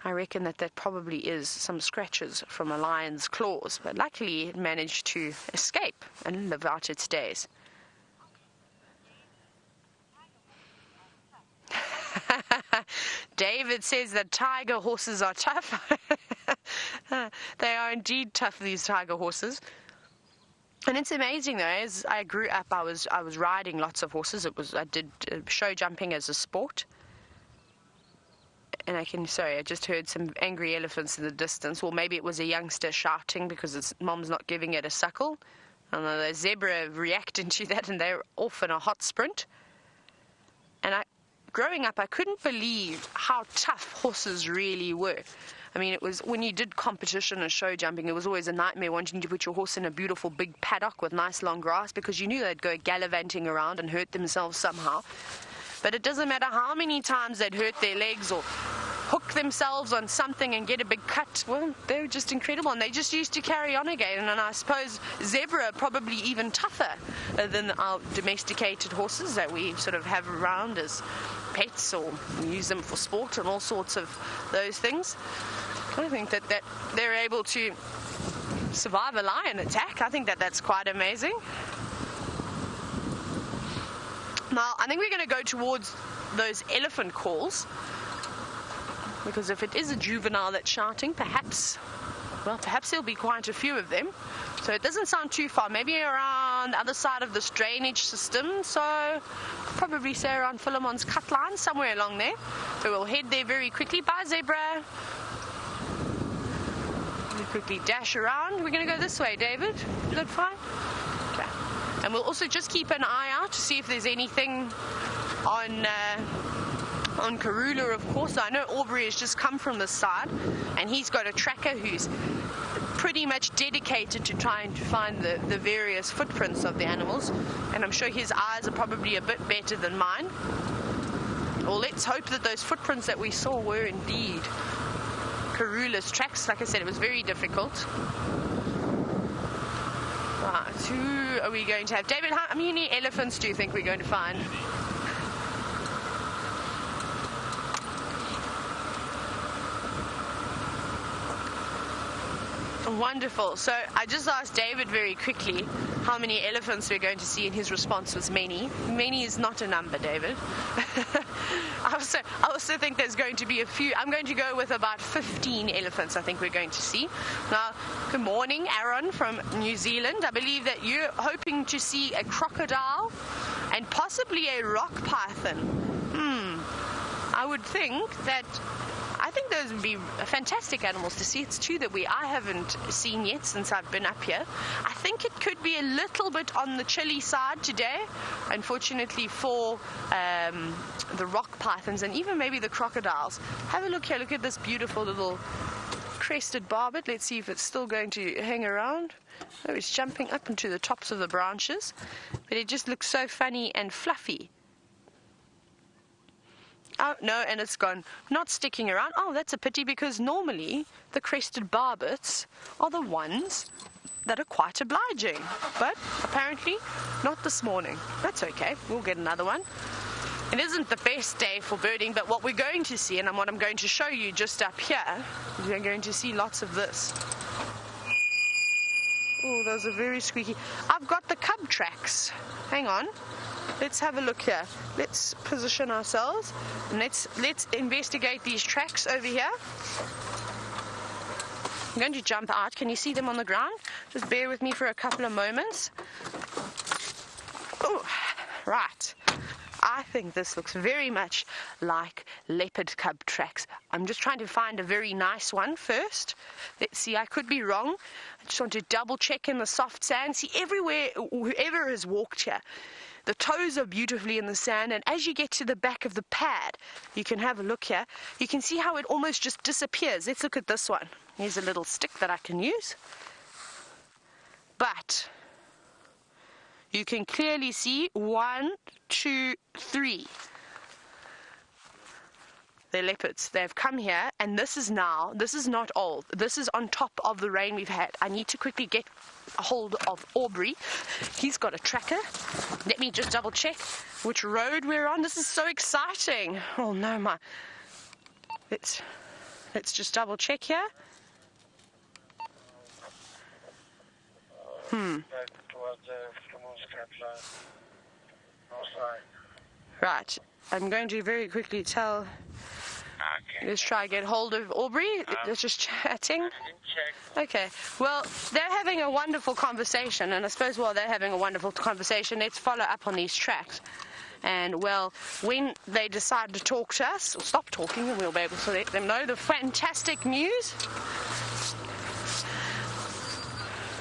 I reckon that probably is some scratches from a lion's claws, but luckily it managed to escape and live out its days. David says that tiger horses are tough. They are indeed tough, these tiger horses. And it's amazing though, as I grew up, I was riding lots of horses. I did show jumping as a sport. And I just heard some angry elephants in the distance. Well, maybe it was a youngster shouting because its mom's not giving it a suckle. And the zebra reacting to that, and they're off in a hot sprint. And growing up, I couldn't believe how tough horses really were. I mean, it was when you did competition and show jumping, it was always a nightmare wanting to put your horse in a beautiful big paddock with nice long grass because you knew they'd go gallivanting around and hurt themselves somehow. But it doesn't matter how many times they'd hurt their legs or hook themselves on something and get a big cut. Well, they were just incredible, and they just used to carry on again. And I suppose zebra are probably even tougher than our domesticated horses that we sort of have around as pets or use them for sport and all sorts of those things. I think that they're able to survive a lion attack. I think that's quite amazing. Now, I think we're going to go towards those elephant calls, because if it is a juvenile that's shouting, perhaps there'll be quite a few of them. So it doesn't sound too far, maybe around the other side of this drainage system, so probably say around Philemon's cut line, somewhere along there. So we'll head there very quickly. Bye, zebra. We'll quickly dash around. We're going to go this way, David. Is that fine? Okay. And we'll also just keep an eye out to see if there's anything on Karula, of course. I know Aubrey has just come from this side, and he's got a tracker who's pretty much dedicated to trying to find the various footprints of the animals, and I'm sure his eyes are probably a bit better than mine. Well, let's hope that those footprints that we saw were indeed Karula's tracks. Like I said, it was very difficult. Right, who are we going to have? David, how many elephants do you think we're going to find? Wonderful. So I just asked David very quickly how many elephants we're going to see, and his response was many. Many is not a number, David. I also think there's going to be a few. I'm going to go with about 15 elephants I think we're going to see. Now, good morning, Aaron from New Zealand. I believe that you're hoping to see a crocodile and possibly a rock python. I would think that I think those would be fantastic animals to see. It's two that I haven't seen yet since I've been up here. I think it could be a little bit on the chilly side today, unfortunately for the rock pythons and even maybe the crocodiles. Have a look here. Look at this beautiful little crested barbet. Let's see if it's still going to hang around. Oh, it's jumping up into the tops of the branches, but it just looks so funny and fluffy. Oh, no, and it's gone. Not sticking around. Oh, that's a pity, because normally the crested barbets are the ones that are quite obliging. But apparently not this morning. That's okay. We'll get another one. It isn't the best day for birding, but what we're going to see, and what I'm going to show you just up here, is we're going to see lots of this. Oh, those are very squeaky. I've got the cub tracks. Hang on. Let's have a look here. Let's position ourselves and let's investigate these tracks over here. I'm going to jump out. Can you see them on the ground? Just bear with me for a couple of moments. Oh, right. I think this looks very much like leopard cub tracks. I'm just trying to find a very nice one first. Let's see, I could be wrong. I just want to double check in the soft sand. See, everywhere, whoever has walked here, the toes are beautifully in the sand, and as you get to the back of the pad, you can have a look here. You can see how it almost just disappears. Let's look at this one. Here's a little stick that I can use. But you can clearly see 1, 2, 3. They're leopards. They've come here, and this is not old. This is on top of the rain we've had. I need to quickly get a hold of Aubrey. He's got a tracker. Let me just double check which road we're on. This is so exciting. Oh no, let's just double check here. Right. I'm going to very quickly tell. Okay. Let's try and get hold of Aubrey. Let's just chatting. Okay. Well, they're having a wonderful conversation, and I suppose while they're having a wonderful conversation, let's follow up on these tracks. And, well, when they decide to talk to us, or stop talking, and we'll be able to let them know the fantastic news.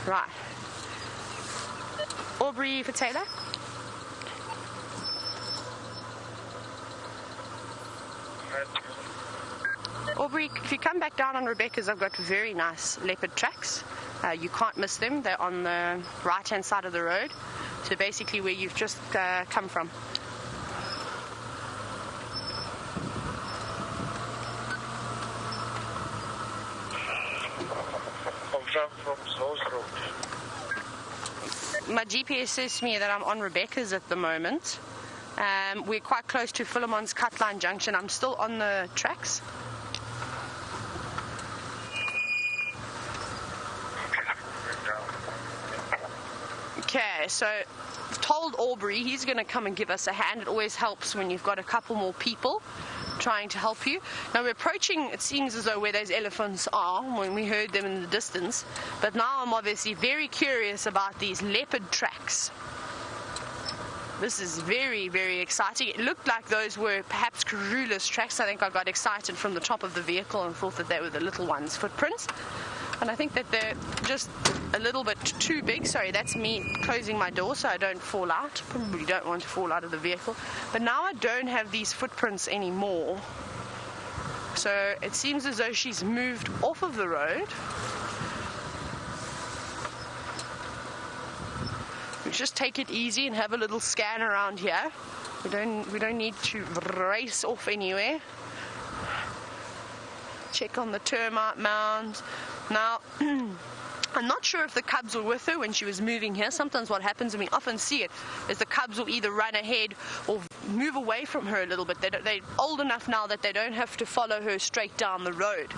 Right. Aubrey for Tayla. Aubrey, if you come back down on Rebecca's, I've got very nice leopard tracks. You can't miss them. They're on the right-hand side of the road. So basically where you've just come from. My GPS says to me that I'm on Rebecca's at the moment. We're quite close to Philemon's Cutline Junction. I'm still on the tracks. Okay, so I've told Aubrey he's going to come and give us a hand. It always helps when you've got a couple more people trying to help you. Now we're approaching, it seems as though, where those elephants are when we heard them in the distance. But now I'm obviously very curious about these leopard tracks. This is very, very exciting. It looked like those were perhaps Karula's tracks. I think I got excited from the top of the vehicle and thought that they were the little ones' footprints. And I think that they're just a little bit too big. Sorry, that's me closing my door so I don't fall out. Probably don't want to fall out of the vehicle. But now I don't have these footprints anymore. So it seems as though she's moved off of the road. We just take it easy and have a little scan around here. We don't need to race off anywhere. Check on the termite mound. Now, I'm not sure if the cubs were with her when she was moving here. Sometimes what happens, and we often see it, is the cubs will either run ahead or move away from her a little bit. They're old enough now that they don't have to follow her straight down the road.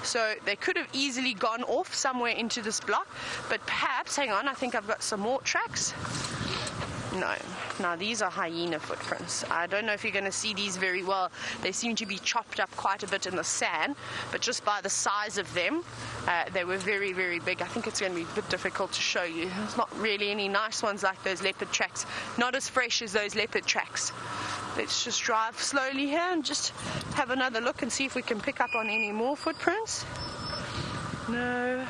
So they could have easily gone off somewhere into this block, but perhaps, hang on, I think I've got some more tracks. No. Now these are hyena footprints. I don't know if you're going to see these very well. They seem to be chopped up quite a bit in the sand, but just by the size of them, they were very, very big. I think it's going to be a bit difficult to show you. There's not really any nice ones like those leopard tracks. Not as fresh as those leopard tracks. Let's just drive slowly here and just have another look and see if we can pick up on any more footprints. No.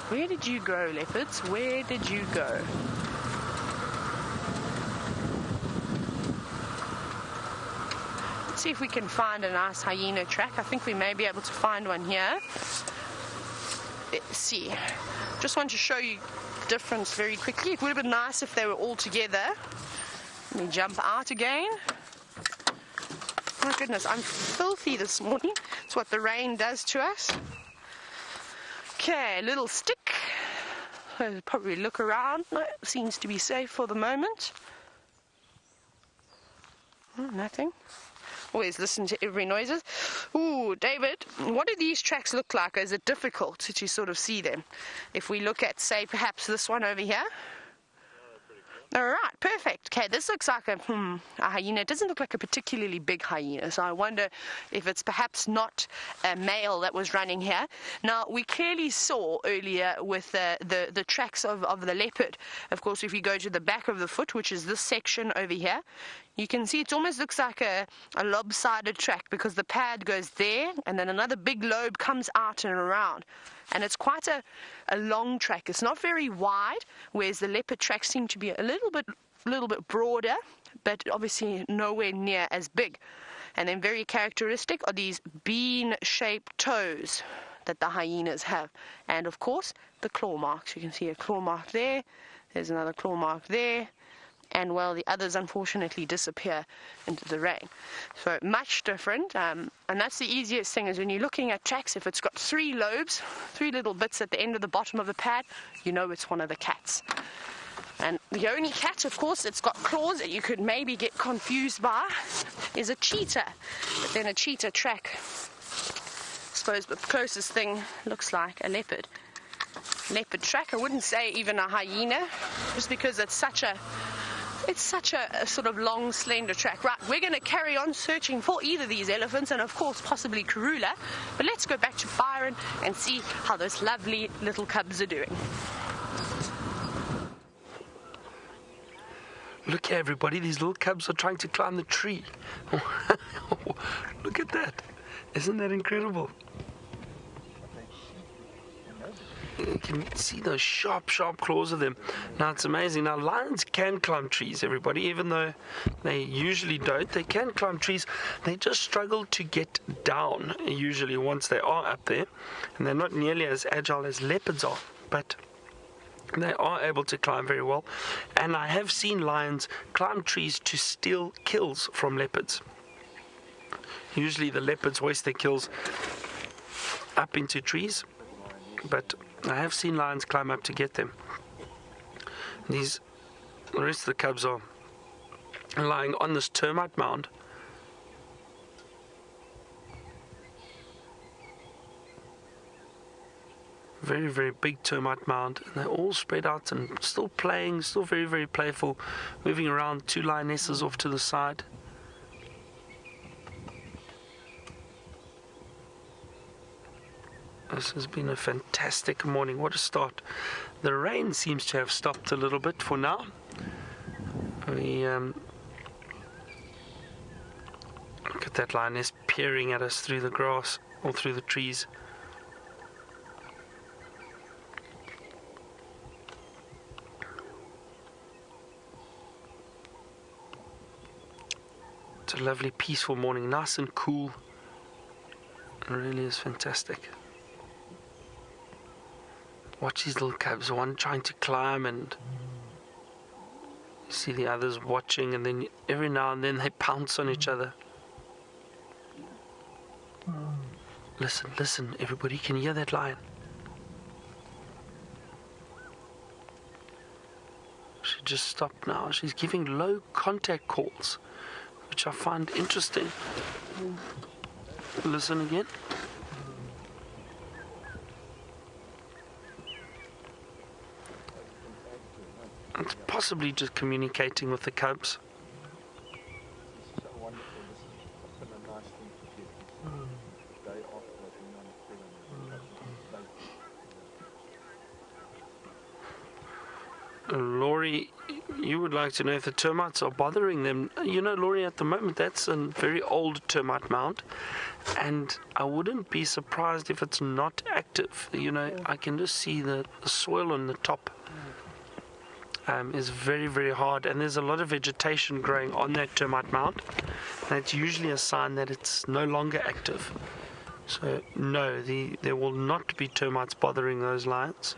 Where did you go, leopards? Where did you go? Let's see if we can find a nice hyena track. I think we may be able to find one here. Let's see. Just want to show you the difference very quickly. It would have been nice if they were all together. Let me jump out again. My goodness, I'm filthy this morning. It's what the rain does to us. Okay, little stick. I'll probably look around. No, seems to be safe for the moment. Oh, nothing. Always listen to every noises. Ooh, David, what do these tracks look like? Is it difficult to sort of see them? If we look at, say, perhaps this one over here. All right, perfect. Okay, this looks like a hyena. It doesn't look like a particularly big hyena, so I wonder if it's perhaps not a male that was running here. Now, we clearly saw earlier with the tracks of the leopard. Of course, if you go to the back of the foot, which is this section over here, you can see it almost looks like a lopsided track because the pad goes there and then another big lobe comes out and around. And it's quite a long track. It's not very wide, whereas the leopard tracks seem to be a little bit broader, but obviously nowhere near as big. And then very characteristic are these bean-shaped toes that the hyenas have. And of course, the claw marks. You can see a claw mark there. There's another claw mark there. And well, the others unfortunately disappear into the rain. So much different, and that's the easiest thing is when you're looking at tracks, if it's got three lobes, three little bits at the end of the bottom of the pad, you know it's one of the cats. And the only cat, of course, that's got claws that you could maybe get confused by is a cheetah. But then a cheetah track, I suppose the closest thing looks like a leopard. Leopard track, I wouldn't say even a hyena, just because it's such a sort of long, slender track. Right, we're going to carry on searching for either these elephants and, of course, possibly Karula. But let's go back to Byron and see how those lovely little cubs are doing. Look here, everybody. These little cubs are trying to climb the tree. Look at that. Isn't that incredible? You can see those sharp claws of them. Now it's amazing. Now lions can climb trees, everybody, even though they usually don't. They can climb trees. They just struggle to get down usually once they are up there, and they're not nearly as agile as leopards are, but they are able to climb very well. And I have seen lions climb trees to steal kills from leopards. Usually the leopards hoist their kills up into trees, but I have seen lions climb up to get them. The rest of the cubs are lying on this termite mound. Very, very big termite mound. And they're all spread out and still playing, still very, very playful, moving around. Two lionesses off to the side. This has been a fantastic morning. What a start. The rain seems to have stopped a little bit for now. We look at that lioness peering at us through the grass or through the trees. It's a lovely peaceful morning, nice and cool. It really is fantastic. Watch these little cubs, one trying to climb, and you see the others watching, and then every now and then they pounce on each other. Listen, everybody, can you hear that lion? just stopped now. She's giving low contact calls, which I find interesting. Listen again. It's possibly just communicating with the cubs. This is so wonderful. This is often a nice thing to get. This day off, being on the film. Laurie, you would like to know if the termites are bothering them. You know, Laurie, at the moment, that's a very old termite mound, and I wouldn't be surprised if it's not active. You know, I can just see the soil on the top is very, very hard, and there's a lot of vegetation growing on that termite mound. That's usually a sign that it's no longer active. So, no, there will not be termites bothering those lions.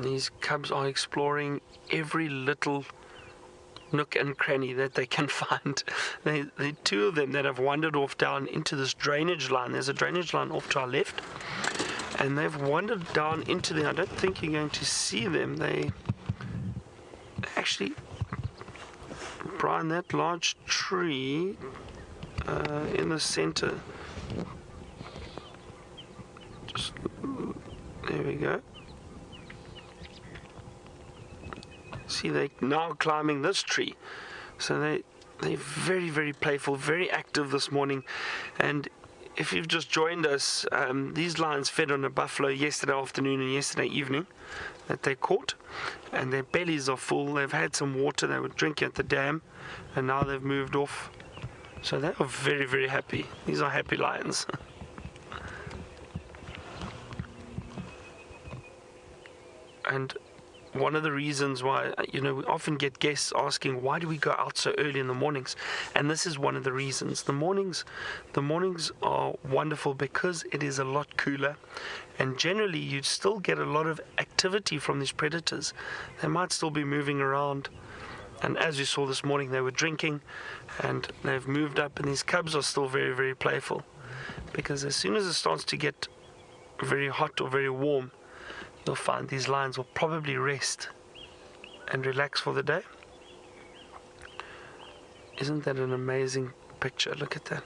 These cubs are exploring every little nook and cranny that they can find. There are two of them that have wandered off down into this drainage line. There's a drainage line off to our left, and they've wandered down into there. I don't think you're going to see them. They actually, Brian, that large tree in the center. Just, there we go. See, they're now climbing this tree. So they're very, very playful, very active this morning. And if you've just joined us, these lions fed on a buffalo yesterday afternoon and yesterday evening that they caught. And their bellies are full. They've had some water. They were drinking at the dam. And now they've moved off. So they are very, very happy. These are happy lions. And one of the reasons why, you know, we often get guests asking, why do we go out so early in the mornings? And this is one of the reasons. The mornings are wonderful because it is a lot cooler, and generally you still get a lot of activity from these predators. They might still be moving around, and as you saw this morning, they were drinking, and they've moved up, and these cubs are still very, very playful, because as soon as it starts to get very hot or very warm, you'll find these lions will probably rest and relax for the day. Isn't that an amazing picture? Look at that.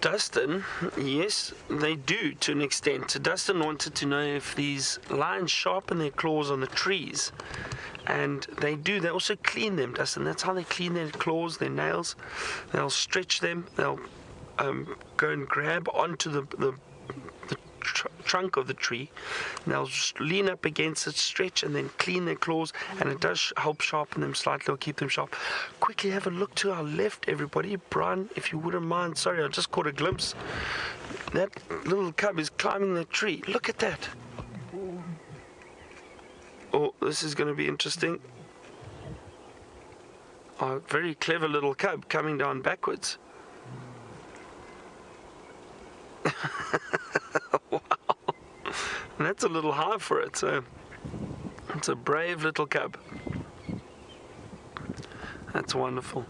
Dustin, yes, they do to an extent. Dustin wanted to know if these lions sharpen their claws on the trees. And they do. They also clean them, Dustin. That's how they clean their claws, their nails. They'll stretch them. They'll go and grab onto the trunk of the tree. And they'll just lean up against it, stretch, and then clean their claws. And it does help sharpen them slightly or keep them sharp. Quickly have a look to our left, everybody. Brian, if you wouldn't mind. Sorry, I just caught a glimpse. That little cub is climbing the tree. Look at that. Oh, this is going to be interesting. Oh, very clever little cub coming down backwards. Wow. And that's a little high for it, so it's a brave little cub. That's wonderful.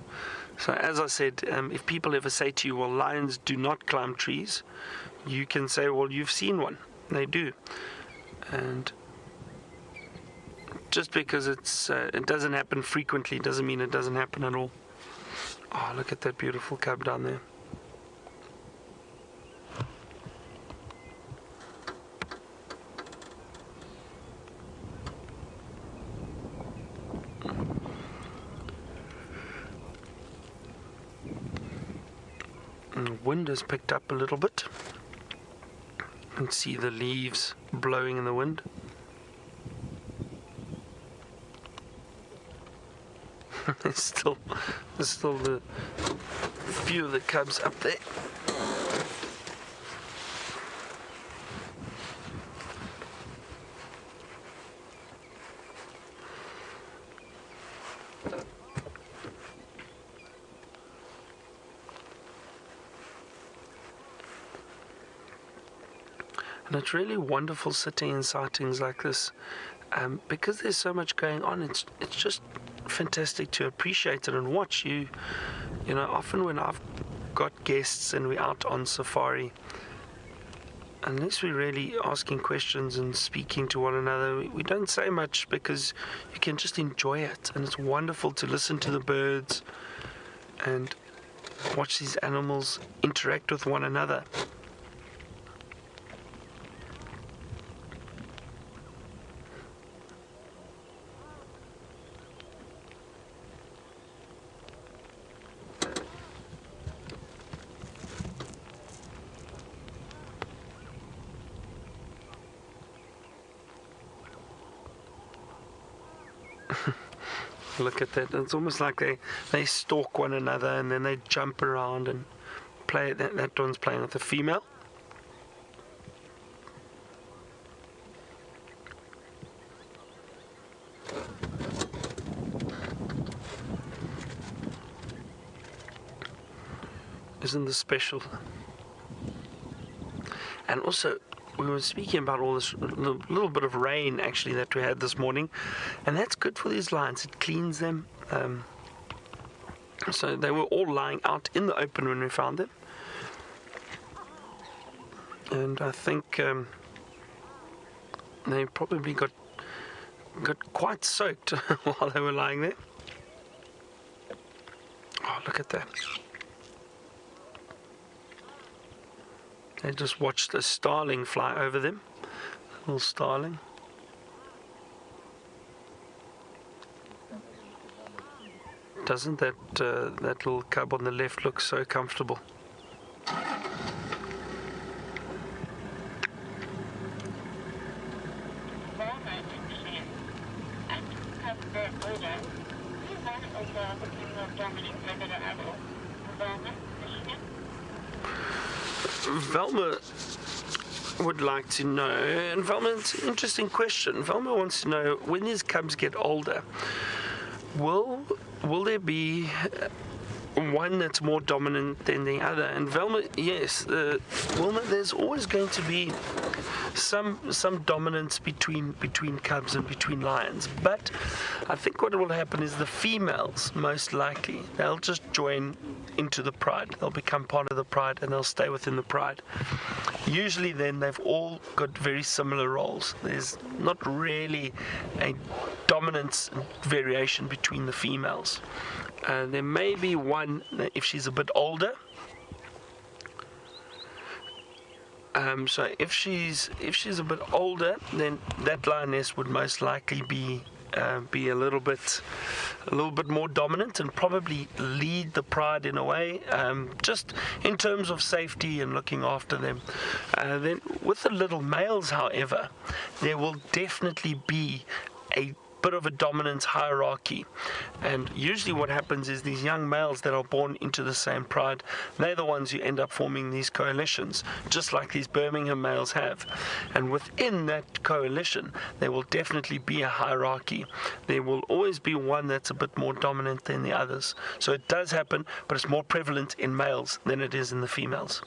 So as I said, if people ever say to you, well, lions do not climb trees, you can say, well, you've seen one. They do. And just because it doesn't happen frequently doesn't mean it doesn't happen at all. Oh, look at that beautiful cub down there. The wind has picked up a little bit. You can see the leaves blowing in the wind. there's still the few of the cubs up there. And it's really wonderful sitting in sightings like this, because there's so much going on. It's just fantastic to appreciate it and watch. You know, often when I've got guests and we're out on safari, unless we're really asking questions and speaking to one another, we don't say much, because you can just enjoy it. And it's wonderful to listen to the birds and watch these animals interact with one another. Look at that. It's almost like they stalk one another and then they jump around and play. That one's playing with the female. Isn't this special? And also, we were speaking about all this little bit of rain actually that we had this morning, and that's good for these lions. It cleans them. So they were all lying out in the open when we found them, and I think they probably got quite soaked while they were lying there. Oh, look at that. They just watched a starling fly over them. Little starling. Doesn't that little cub on the left look so comfortable? Velma would like to know, and Velma, it's an interesting question. Velma wants to know, when these cubs get older, will there be one that's more dominant than the other? And Velma, yes, Wilma, there's always going to be some dominance between cubs and between lions, but I think what will happen is the females, most likely, they'll just join into the pride. They'll become part of the pride and they'll stay within the pride. Usually then they've all got very similar roles. There's not really a dominance variation between the females. There may be one if she's a bit older. So if she's a bit older, then that lioness would most likely be a little bit more dominant and probably lead the pride in a way, just in terms of safety and looking after them. Then with the little males, however, there will definitely be a bit of a dominance hierarchy, and usually what happens is these young males that are born into the same pride, they're the ones who end up forming these coalitions, just like these Birmingham males have. And within that coalition there will definitely be a hierarchy. There will always be one that's a bit more dominant than the others. So it does happen, but it's more prevalent in males than it is in the females.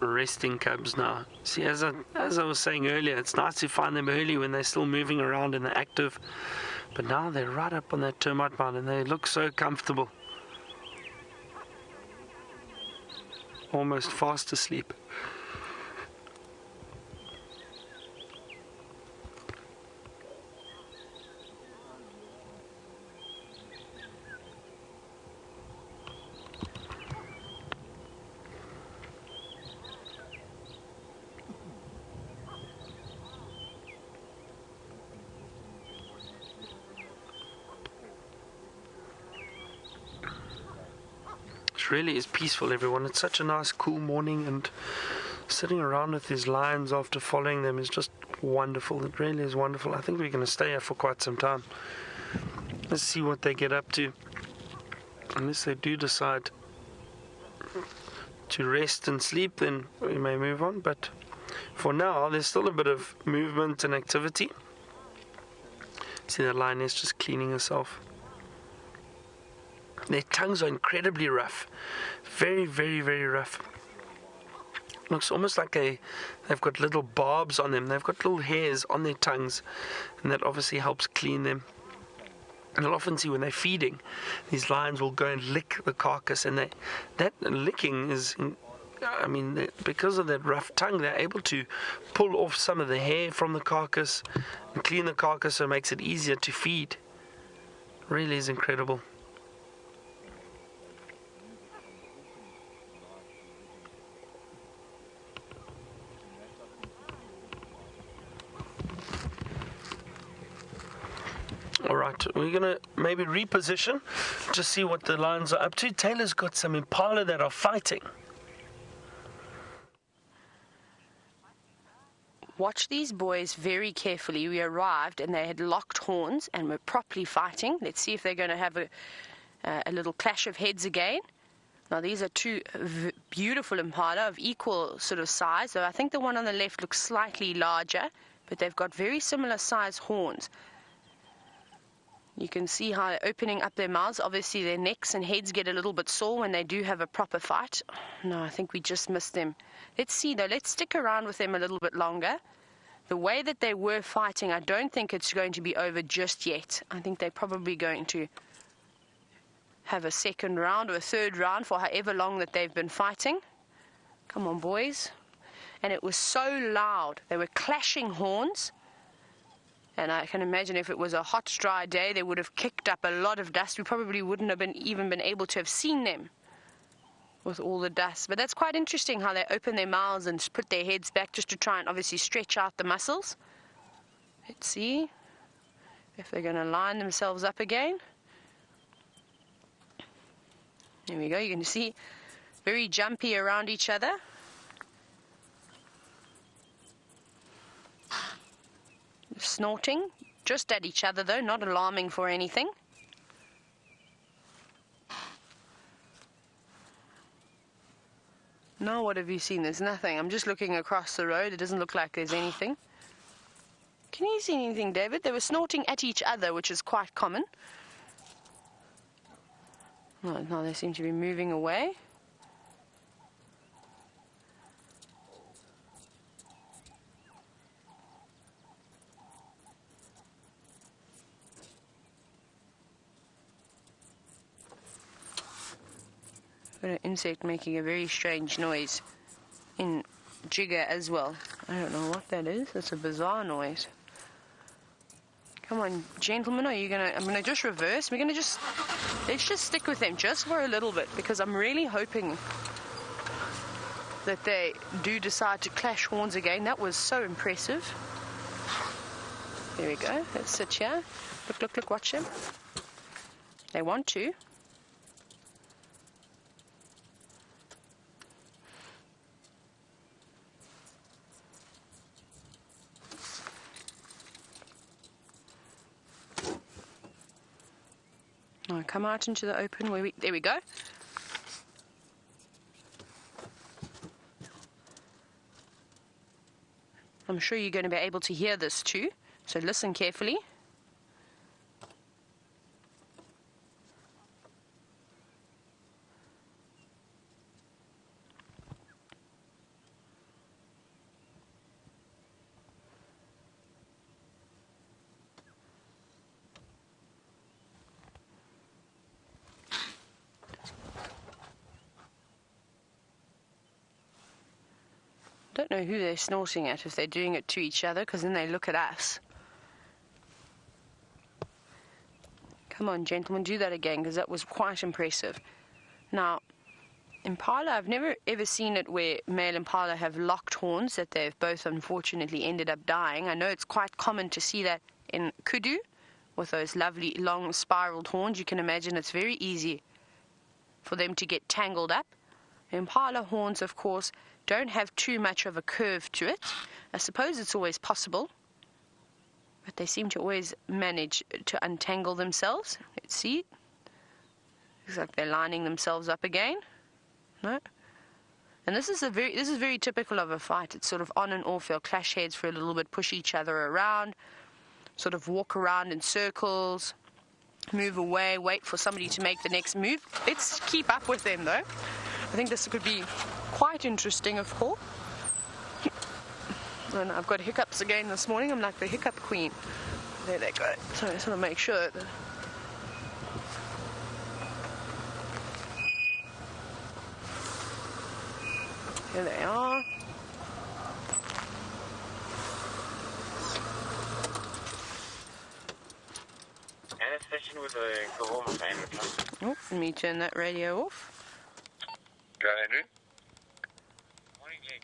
Resting cubs now. See, as I was saying earlier, it's nice to find them early when they're still moving around and they're active, but now they're right up on that termite mound and they look so comfortable, almost fast asleep. really is peaceful, everyone. It's such a nice, cool morning, and sitting around with these lions after following them is just wonderful. It really is wonderful. I think we're going to stay here for quite some time. Let's see what they get up to. Unless they do decide to rest and sleep, then we may move on. But for now, there's still a bit of movement and activity. See that lioness just cleaning herself. Their tongues are incredibly rough. Very, very, very rough. Looks almost like they've got little barbs on them. They've got little hairs on their tongues, and that obviously helps clean them. And you'll often see when they're feeding, these lions will go and lick the carcass, and that licking is, I mean, because of that rough tongue, they're able to pull off some of the hair from the carcass and clean the carcass, so it makes it easier to feed. Really is incredible. Alright, we're going to maybe reposition to see what the lions are up to. Taylor's got some impala that are fighting. Watch these boys very carefully. We arrived and they had locked horns and were properly fighting. Let's see if they're going to have a little clash of heads again. Now these are two beautiful impala of equal sort of size. So I think the one on the left looks slightly larger, but they've got very similar size horns. You can see how they're opening up their mouths. Obviously their necks and heads get a little bit sore when they do have a proper fight. No, I think we just missed them. Let's see though, let's stick around with them a little bit longer. The way that they were fighting, I don't think it's going to be over just yet. I think they're probably going to have a second round or a third round for however long that they've been fighting. Come on, boys. And it was so loud. They were clashing horns. And I can imagine if it was a hot, dry day, they would have kicked up a lot of dust. We probably wouldn't have even been able to have seen them with all the dust. But that's quite interesting how they open their mouths and put their heads back just to try and obviously stretch out the muscles. Let's see if they're going to line themselves up again. There we go. You can see very jumpy around each other. Snorting just at each other though, not alarming for anything. Now what have you seen? There's nothing. I'm just looking across the road. It doesn't look like there's anything. Can you see anything, David? They were snorting at each other, which is quite common. No, now they seem to be moving away. Got an insect making a very strange noise in Jigger as well. I don't know what that is. It's a bizarre noise. Come on, gentlemen, are you gonna... I'm gonna just reverse. Let's just stick with them just for a little bit, because I'm really hoping that they do decide to clash horns again. That was so impressive. There we go. Let's sit here. Look, watch them. They want to. Now come out into the open. There we go. I'm sure you're going to be able to hear this too, so listen carefully. Don't know who they're snorting at, if they're doing it to each other, because then they look at us. Come on, gentlemen, do that again, because that was quite impressive. Now, impala, I've never ever seen it where male impala have locked horns, that they've both unfortunately ended up dying. I know it's quite common to see that in kudu, with those lovely long spiraled horns. You can imagine it's very easy for them to get tangled up. Impala horns, of course, don't have too much of a curve to it. I suppose it's always possible, but they seem to always manage to untangle themselves. Let's see. Looks like they're lining themselves up again. No. And this is very typical of a fight. It's sort of on and off. They'll clash heads for a little bit, push each other around, sort of walk around in circles, move away, wait for somebody to make the next move. Let's keep up with them, though. I think this could be quite interesting, of course. And I've got hiccups again this morning. I'm like the hiccup queen. There they go. So I just want to make sure that... Here they are. Session with the Nkuhuma fan. Oh, let me turn that radio off. Go ahead, dude. Morning, Jake.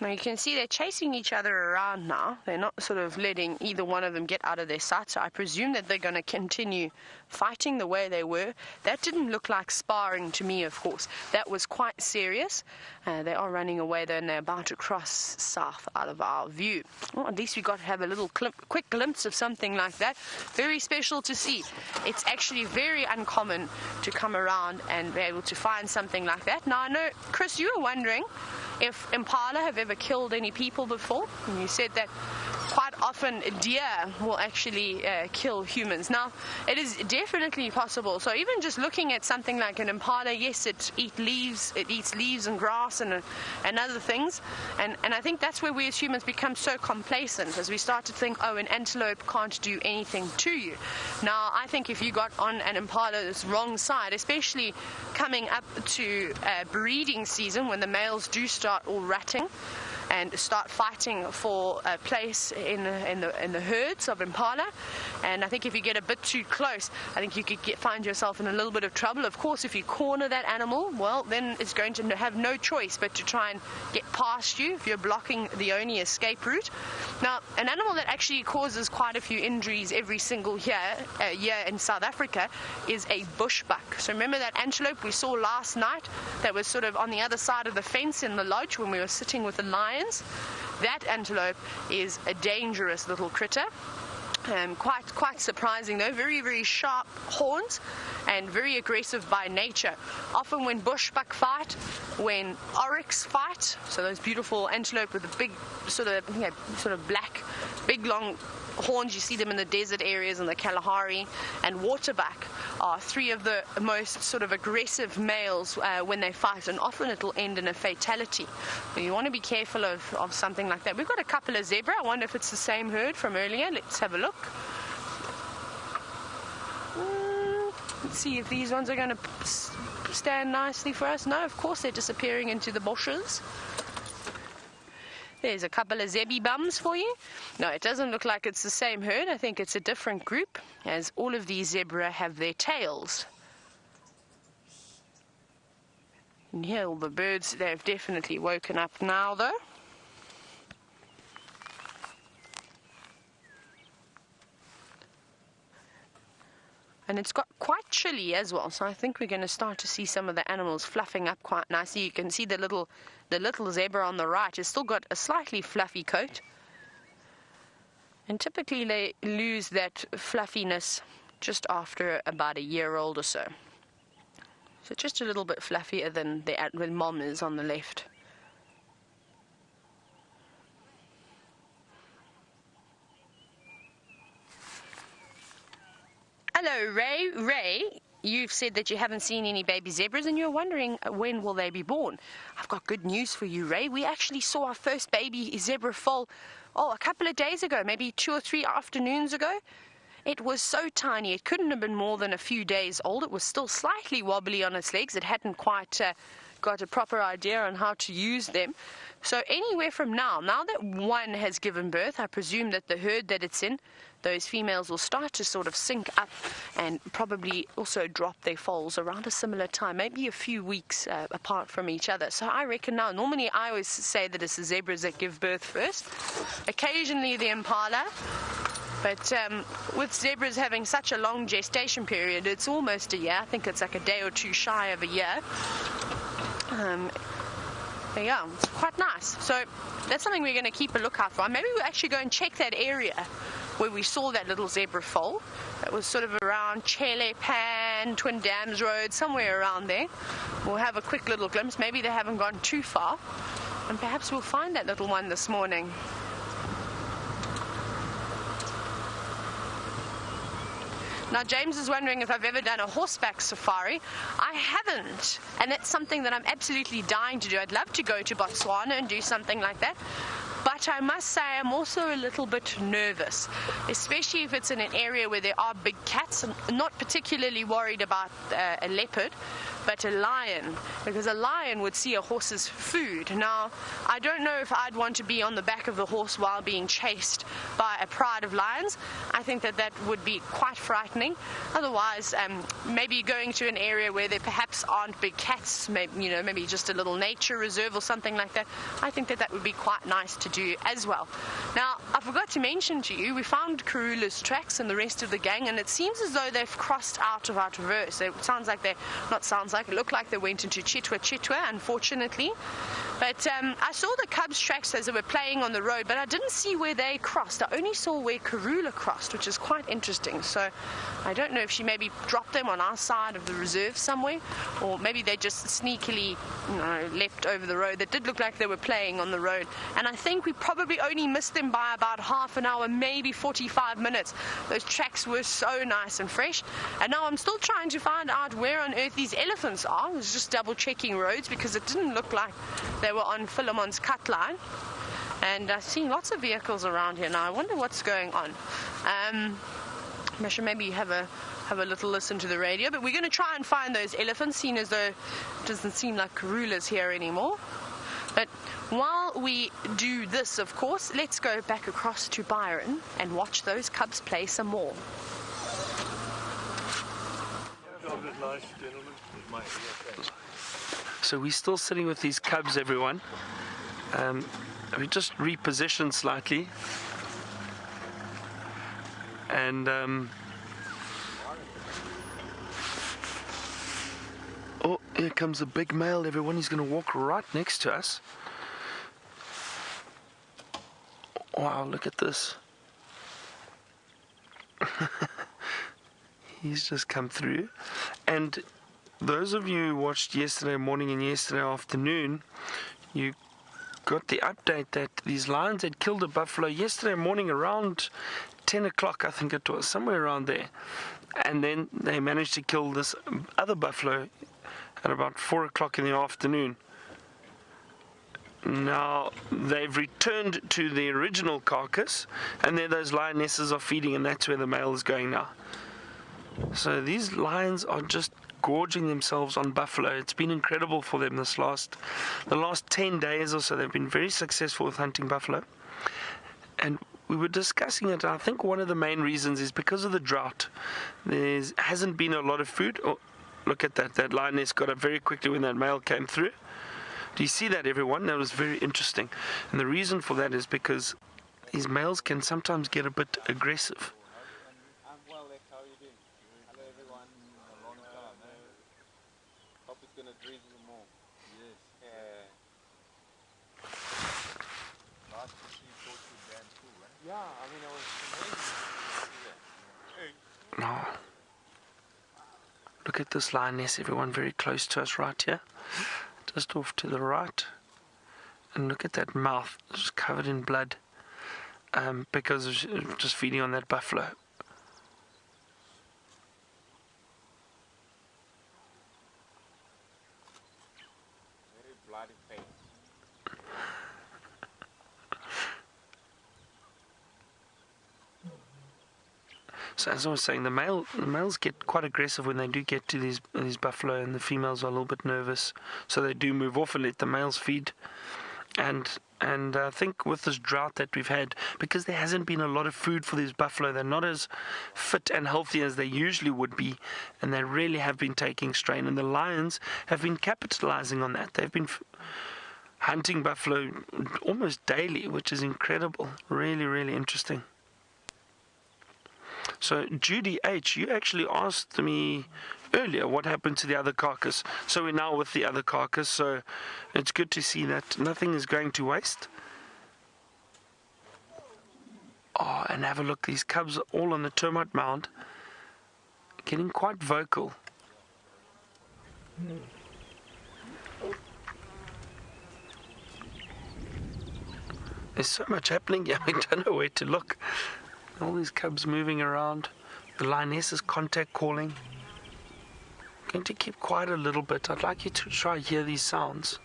Now you can see they're chasing each other around now. They're not sort of letting either one of them get out of their sight. So I presume that they're going to continue fighting the way they were. That didn't look like sparring to me, of course. That was quite serious. They are running away though, and they're about to cross south out of our view. Well, at least we got to have a little quick glimpse of something like that. Very special to see. It's actually very uncommon to come around and be able to find something like that. Now I know, Chris, you were wondering if impala have ever killed any people before, and you said that quite often deer will actually kill humans. Now, it is definitely possible. So even just looking at something like an impala, yes, it eats leaves and grass and other things, and I think that's where we as humans become so complacent, as we start to think, oh, an antelope can't do anything to you. Now, I think if you got on an impala's wrong side, especially coming up to breeding season when the males do start all ratting and start fighting for a place in the herds of impala, and I think if you get a bit too close, I think you could find yourself in a little bit of trouble. Of course, if you corner that animal, well, then it's going to have no choice but to try and get past you if you're blocking the only escape route. Now, an animal that actually causes quite a few injuries every single year in South Africa is a bushbuck. So remember that antelope we saw last night that was sort of on the other side of the fence in the lodge when we were sitting with the lions? That antelope is a dangerous little critter. Quite surprising though. Very, very sharp horns and very aggressive by nature. Often when bushbuck fight, when oryx fight, so those beautiful antelope with the big sort of black, big long horns, you see them in the desert areas in the Kalahari, and waterbuck are three of the most sort of aggressive males when they fight, and often it'll end in a fatality. So you want to be careful of something like that. We've got a couple of zebra. I wonder if it's the same herd from earlier. Let's have a look. Let's see if these ones are going to stand nicely for us. No, of course they're disappearing into the bushes. There's a couple of zebi bums for you. No, it doesn't look like it's the same herd. I think it's a different group, as all of these zebra have their tails. And here all the birds, they've definitely woken up now though. And it's got quite chilly as well, so I think we're going to start to see some of the animals fluffing up quite nicely. You can see the little zebra on the right has still got a slightly fluffy coat. And typically they lose that fluffiness just after about a year old or so. So just a little bit fluffier than when mom is on the left. Hello, Ray. Ray, you've said that you haven't seen any baby zebras and you're wondering when will they be born. I've got good news for you, Ray. We actually saw our first baby zebra foal, a couple of days ago, maybe 2 or 3 afternoons ago. It was so tiny, it couldn't have been more than a few days old. It was still slightly wobbly on its legs. It hadn't quite got a proper idea on how to use them. So anywhere from now that one has given birth, I presume that the herd that it's in, those females will start to sort of sync up and probably also drop their foals around a similar time, maybe a few weeks apart from each other. So I reckon now, normally I always say that it's the zebras that give birth first, occasionally the impala, but with zebras having such a long gestation period, it's almost a year. I think it's like a day or two shy of a year. Yeah, it's quite nice. So that's something we're going to keep a lookout for. Maybe we'll actually go and check that area where we saw that little zebra foal. That was sort of around Chele Pan, Twin Dams Road, somewhere around there. We'll have a quick little glimpse. Maybe they haven't gone too far, and perhaps we'll find that little one this morning. Now, James is wondering if I've ever done a horseback safari. I haven't, and that's something that I'm absolutely dying to do. I'd love to go to Botswana and do something like that. But I must say I'm also a little bit nervous, especially if it's in an area where there are big cats. I'm not particularly worried about a leopard, but a lion, because a lion would see a horse's food. Now, I don't know if I'd want to be on the back of the horse while being chased by a pride of lions. I think that that would be quite frightening. Otherwise, maybe going to an area where there perhaps aren't big cats, maybe just a little nature reserve or something like that. I think that that would be quite nice to do as well. Now, I forgot to mention to you, we found Karula's tracks and the rest of the gang, and it seems as though they've crossed out of our traverse. It looked like they went into Chitwa, unfortunately. But I saw the cubs' tracks as they were playing on the road, but I didn't see where they crossed. I only saw where Karula crossed, which is quite interesting. So I don't know if she maybe dropped them on our side of the reserve somewhere, or maybe they just sneakily leapt over the road. It did look like they were playing on the road, and I think we probably only missed them by about half an hour, maybe 45 minutes. Those tracks were so nice and fresh, and now I'm still trying to find out where on earth these elephants are. I was just double checking roads because it didn't look like they were on Philemon's cut line, and I've seen lots of vehicles around here now. I wonder what's going on. I should maybe have a little listen to the radio, but we're going to try and find those elephants, seeing as though it doesn't seem like Karula's here anymore. But while we do this, of course, let's go back across to Byron and watch those cubs play some more. So we're still sitting with these cubs, everyone. We just repositioned slightly, and oh, here comes a big male, everyone. He's going to walk right next to us. Wow, look at this. He's just come through, and those of you who watched yesterday morning and yesterday afternoon, you got the update that these lions had killed a buffalo yesterday morning around 10 o'clock, I think it was, somewhere around there. And then they managed to kill this other buffalo at about 4 o'clock in the afternoon. Now, they've returned to the original carcass, and there those lionesses are feeding, and that's where the male is going now. So these lions are just gorging themselves on buffalo. It's been incredible for them the last 10 days or so. They've been very successful with hunting buffalo. And we were discussing it. I think one of the main reasons is because of the drought. There hasn't been a lot of food. Oh, look at that. That lioness got up very quickly when that male came through. Do you see that, everyone? That was very interesting. And the reason for that is because these males can sometimes get a bit aggressive. Now, look at this lioness, everyone, very close to us right here, just off to the right. And look at that mouth, it's covered in blood, because of just feeding on that buffalo. Very bloody face. So as I was saying, the males get quite aggressive when they do get to these buffalo, and the females are a little bit nervous, so they do move off and let the males feed. And I think with this drought that we've had, because there hasn't been a lot of food for these buffalo, they're not as fit and healthy as they usually would be, and they really have been taking strain. And the lions have been capitalizing on that. They've been hunting buffalo almost daily, which is incredible. Really, really interesting. So Judy H, you actually asked me earlier what happened to the other carcass. So we're now with the other carcass, so it's good to see that nothing is going to waste. Oh, and have a look, these cubs are all on the termite mound, getting quite vocal. There's so much happening here, I don't know where to look. All these cubs moving around. The lioness is contact calling. I'm going to keep quiet a little bit. I'd like you to try and hear these sounds.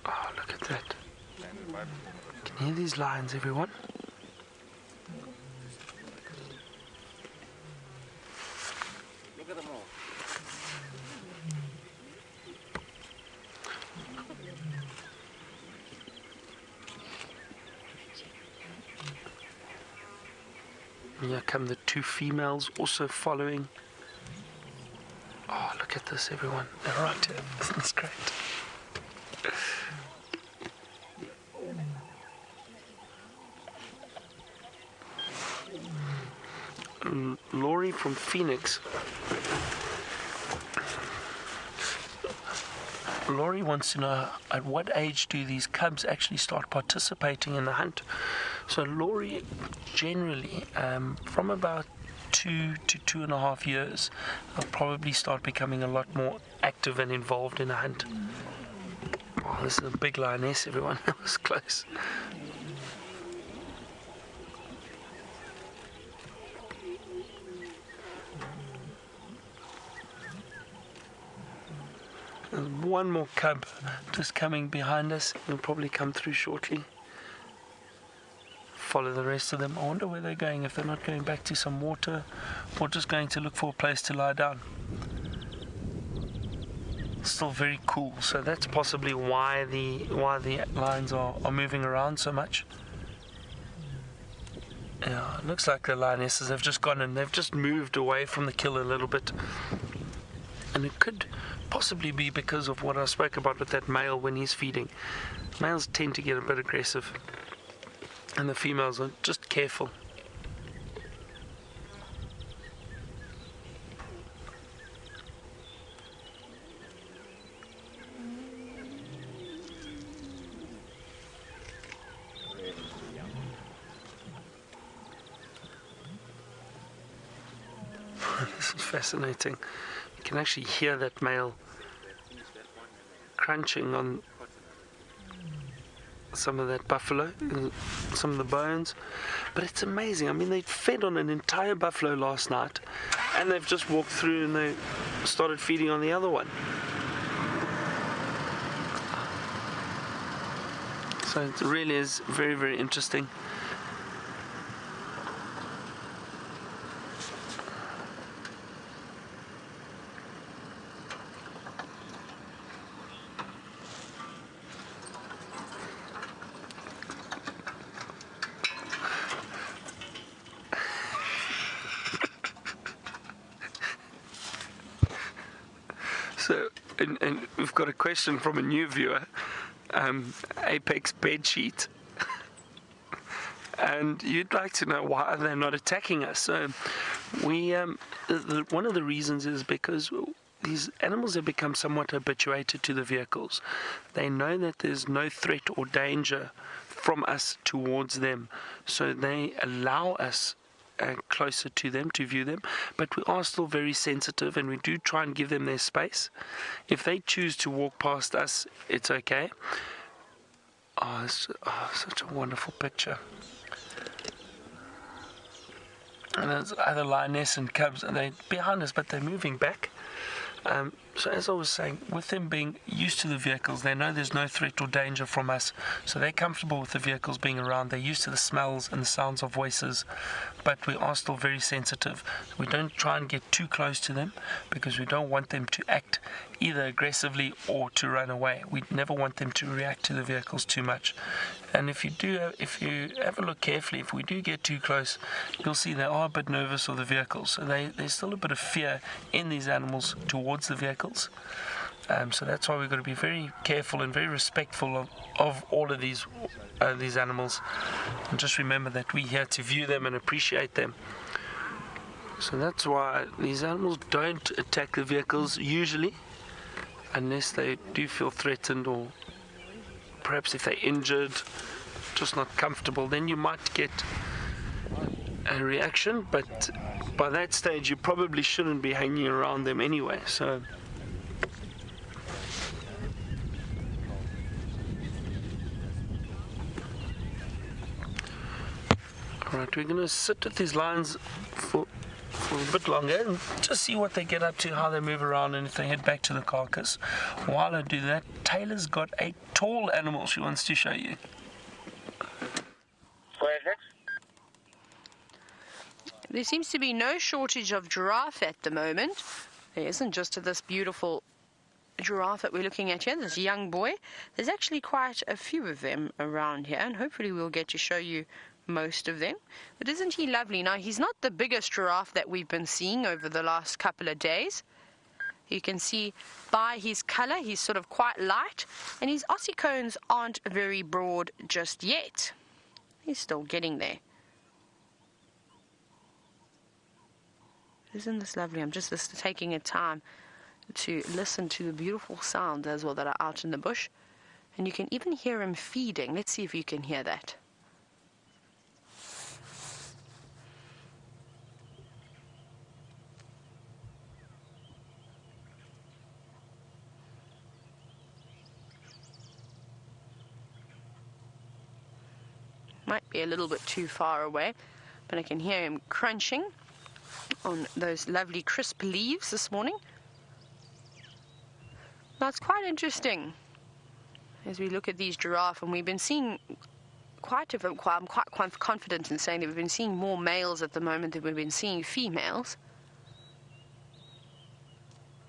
Oh, look at that. Can you hear these lions, everyone? Look at them all. And here come the two females also following. Oh, look at this, everyone. They're right here. Isn't this great? Laurie from Phoenix. Laurie wants to know at what age do these cubs actually start participating in the hunt. So Laurie, generally, from about 2 to 2.5 years, they'll probably start becoming a lot more active and involved in a hunt. Oh, this is a big lioness, everyone. That was close. There's one more cub just coming behind us. He'll probably come through shortly. Follow the rest of them. I wonder where they're going, if they're not going back to some water or just going to look for a place to lie down. Still very cool, so that's possibly why the lions are moving around so much. Yeah, it looks like the lionesses have just gone and they've just moved away from the kill a little bit. And it could possibly be because of what I spoke about with that male when he's feeding. Males tend to get a bit aggressive, and the females are just careful. This is fascinating. You can actually hear that male crunching on some of that buffalo, some of the bones. But it's amazing. I mean, they fed on an entire buffalo last night, and they've just walked through and they started feeding on the other one. So it really is very, very interesting. So, and we've got a question from a new viewer, Apex Bedsheet, and you'd like to know why they're not attacking us. So, we one of the reasons is because these animals have become somewhat habituated to the vehicles. They know that there's no threat or danger from us towards them, so they allow us closer to them to view them, but we are still very sensitive, and we do try and give them their space. If they choose to walk past us, it's okay. It's such a wonderful picture. And there's other lioness and cubs, and they're behind us, but they're moving back. So as I was saying, with them being used to the vehicles, they know there's no threat or danger from us, so they're comfortable with the vehicles being around. They're used to the smells and the sounds of voices, but we are still very sensitive. We don't try and get too close to them because we don't want them to act either aggressively or to run away. We never want them to react to the vehicles too much. And if you have a look carefully, if we do get too close, you'll see they are a bit nervous of the vehicles. So there's still a bit of fear in these animals towards the vehicles. So that's why we've got to be very careful and very respectful of all of these animals. And just remember that we're here to view them and appreciate them. So that's why these animals don't attack the vehicles usually, unless they do feel threatened, or perhaps if they're injured, just not comfortable, then you might get a reaction, but by that stage you probably shouldn't be hanging around them anyway. So alright, we're going to sit with these lions for a bit longer and just see what they get up to, how they move around, and if they head back to the carcass. While I do that, Tayla's got a tall animal she wants to show you. Where is it? There seems to be no shortage of giraffe at the moment. There isn't just this beautiful giraffe that we're looking at here, this young boy. There's actually quite a few of them around here, and hopefully we'll get to show you most of them. But isn't he lovely? Now, he's not the biggest giraffe that we've been seeing over the last couple of days. You can see by his color, he's sort of quite light, and his ossicones aren't very broad just yet. He's still getting there. Isn't this lovely? I'm just taking a time to listen to the beautiful sounds as well that are out in the bush. And you can even hear him feeding. Let's see if you can hear that. Might be a little bit too far away, but I can hear him crunching on those lovely crisp leaves this morning. Now, it's quite interesting as we look at these giraffe, and we've been seeing I'm quite confident in saying that we've been seeing more males at the moment than we've been seeing females.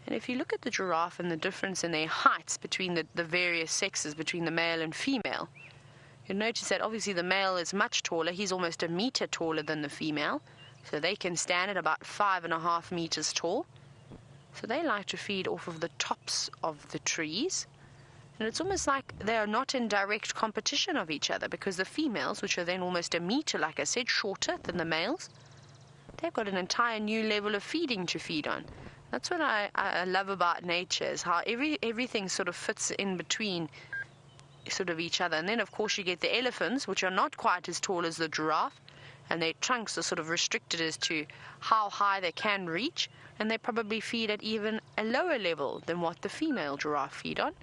And if you look at the giraffe and the difference in their heights between the various sexes, between the male and female, you'll notice that obviously the male is much taller. He's almost a meter taller than the female. So they can stand at about 5.5 meters tall. So they like to feed off of the tops of the trees. And it's almost like they are not in direct competition of each other, because the females, which are then almost a meter, like I said, shorter than the males, they've got an entire new level of feeding to feed on. That's what I love about nature, is how everything sort of fits in between sort of each other. And then of course you get the elephants, which are not quite as tall as the giraffe, and their trunks are sort of restricted as to how high they can reach, and they probably feed at even a lower level than what the female giraffe feed on.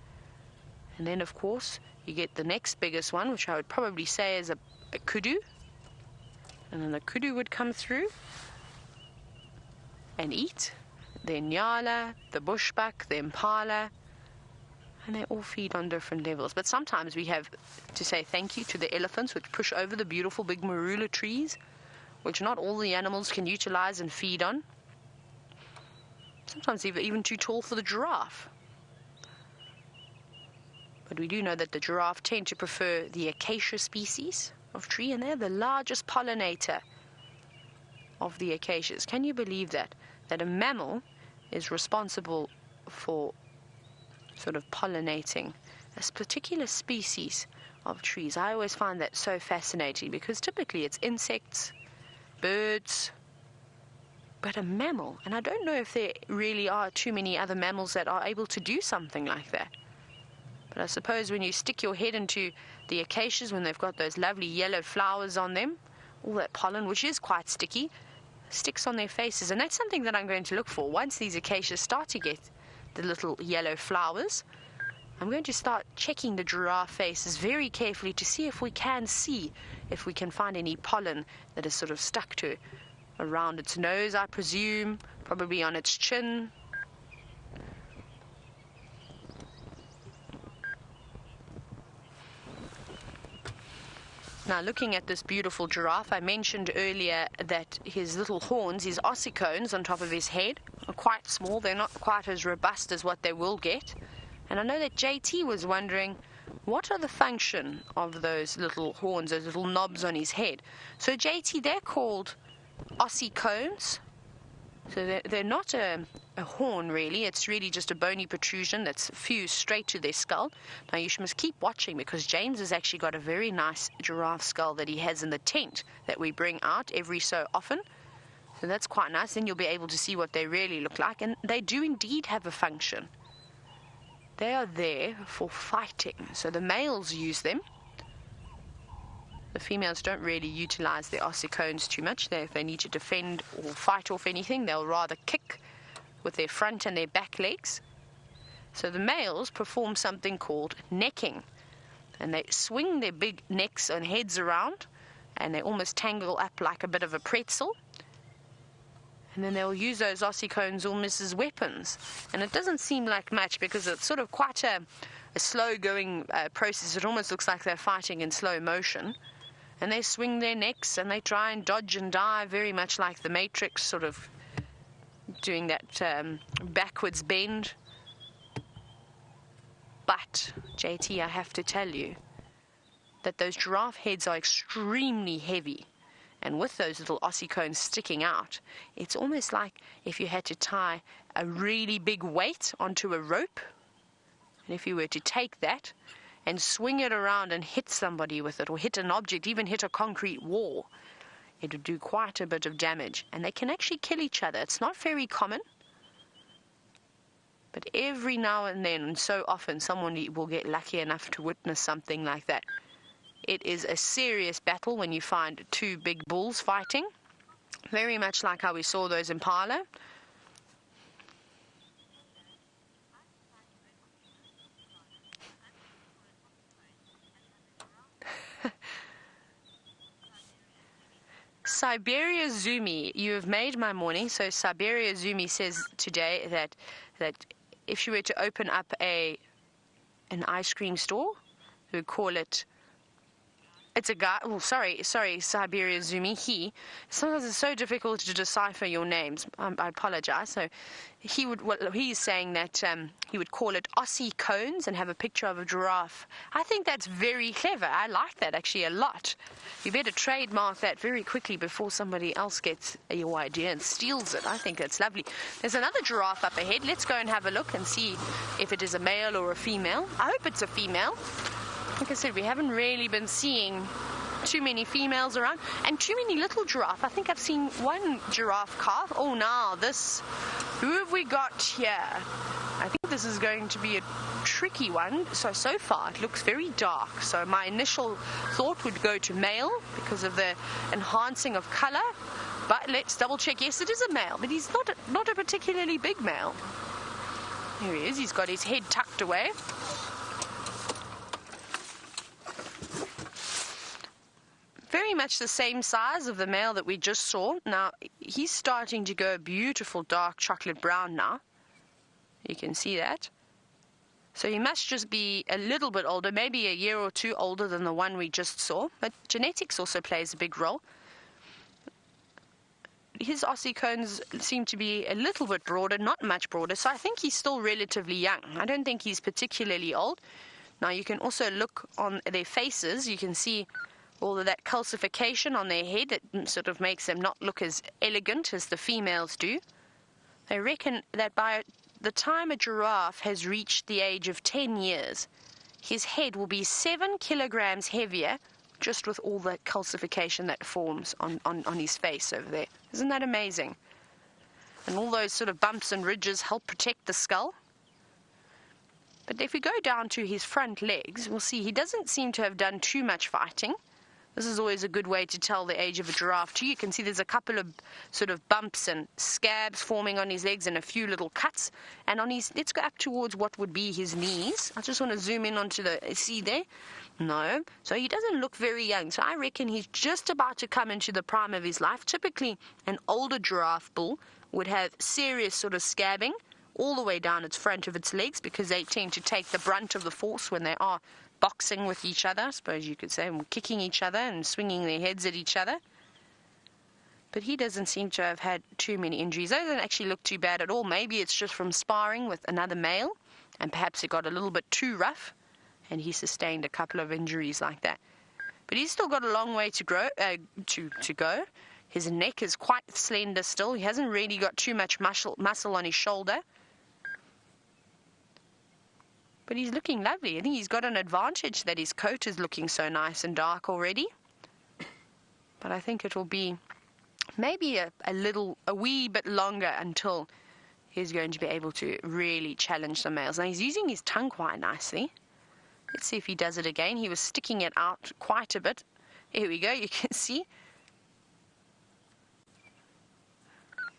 And then of course you get the next biggest one, which I would probably say is a kudu, and then the kudu would come through and eat. The nyala, the bushbuck, the impala, and they all feed on different levels. But sometimes we have to say thank you to the elephants, which push over the beautiful big marula trees, which not all the animals can utilize and feed on. Sometimes even too tall for the giraffe. But we do know that the giraffe tend to prefer the acacia species of tree, and they're the largest pollinator of the acacias. Can you believe that? That a mammal is responsible for sort of pollinating a particular species of trees. I always find that so fascinating, because typically it's insects, birds, but a mammal. And I don't know if there really are too many other mammals that are able to do something like that. But I suppose when you stick your head into the acacias, when they've got those lovely yellow flowers on them, all that pollen, which is quite sticky, sticks on their faces. And that's something that I'm going to look for. Once these acacias start to get the little yellow flowers, I'm going to start checking the giraffe faces very carefully to see if we can find any pollen that is sort of stuck to around its nose, I presume, probably on its chin. Now, looking at this beautiful giraffe, I mentioned earlier that his little horns, his ossicones on top of his head, are quite small. They're not quite as robust as what they will get. And I know that JT was wondering, what are the function of those little horns, those little knobs on his head? So JT, they're called ossicones. So they're not a horn, really. It's really just a bony protrusion that's fused straight to their skull. Now, you must keep watching, because James has actually got a very nice giraffe skull that he has in the tent that we bring out every so often. So that's quite nice. Then you'll be able to see what they really look like. And they do indeed have a function. They are there for fighting. So the males use them. The females don't really utilize their ossicones too much. If they need to defend or fight off anything, they'll rather kick with their front and their back legs. So the males perform something called necking. And they swing their big necks and heads around, and they almost tangle up like a bit of a pretzel. And then they'll use those ossicones almost as weapons. And it doesn't seem like much, because it's sort of quite a slow-going process. It almost looks like they're fighting in slow motion. And they swing their necks and they try and dodge and dive, very much like the Matrix, sort of doing that backwards bend. But, JT, I have to tell you that those giraffe heads are extremely heavy. And with those little ossicones sticking out, it's almost like if you had to tie a really big weight onto a rope. And if you were to take that and swing it around and hit somebody with it, or hit an object, even hit a concrete wall, it would do quite a bit of damage. And they can actually kill each other. It's not very common, but every now and then, and so often, someone will get lucky enough to witness something like that. It is a serious battle when you find two big bulls fighting, very much like how we saw those impala. Siberia Zumi, you have made my morning. So Siberia Zumi says today that if she were to open up an ice cream store, we would call it. It's a guy. Oh, sorry, Siberia Zumi. Sometimes it's so difficult to decipher your names. I apologize. So he's saying that he would call it Aussie cones and have a picture of a giraffe. I think that's very clever. I like that actually a lot. You better trademark that very quickly before somebody else gets your idea and steals it. I think that's lovely. There's another giraffe up ahead. Let's go and have a look and see if it is a male or a female. I hope it's a female. Like I said, we haven't really been seeing too many females around and too many little giraffe. I think I've seen one giraffe calf. Oh, now this. Who have we got here? I think this is going to be a tricky one. So far it looks very dark. So my initial thought would go to male because of the enhancing of color. But let's double check. Yes, it is a male, but he's not a particularly big male. Here he is. He's got his head tucked away. Very much the same size of the male that we just saw. Now, he's starting to go beautiful dark chocolate brown now. You can see that. So he must just be a little bit older, maybe a year or two older than the one we just saw. But genetics also plays a big role. His ossicones seem to be a little bit broader, not much broader. So I think he's still relatively young. I don't think he's particularly old. Now, you can also look on their faces. You can see all of that calcification on their head that sort of makes them not look as elegant as the females do. They reckon that by the time a giraffe has reached the age of 10 years, his head will be 7 kilograms heavier just with all that calcification that forms on his face over there. Isn't that amazing? And all those sort of bumps and ridges help protect the skull. But if we go down to his front legs, we'll see he doesn't seem to have done too much fighting. This is always a good way to tell the age of a giraffe too. You can see there's a couple of sort of bumps and scabs forming on his legs and a few little cuts. And on his, let's go up towards what would be his knees. I just want to zoom in onto the, see there? No. So he doesn't look very young. So I reckon he's just about to come into the prime of his life. Typically, an older giraffe bull would have serious sort of scabbing all the way down its front of its legs because they tend to take the brunt of the force when they are boxing with each other, I suppose you could say, and kicking each other and swinging their heads at each other. But he doesn't seem to have had too many injuries. They don't actually look too bad at all. Maybe it's just from sparring with another male, and perhaps it got a little bit too rough, and he sustained a couple of injuries like that. But he's still got a long way to grow, to go. His neck is quite slender still. He hasn't really got too much muscle on his shoulder. But he's looking lovely. I think he's got an advantage that his coat is looking so nice and dark already. But I think it will be maybe a wee bit longer until he's going to be able to really challenge the males. Now he's using his tongue quite nicely. Let's see if he does it again. He was sticking it out quite a bit. Here we go, you can see.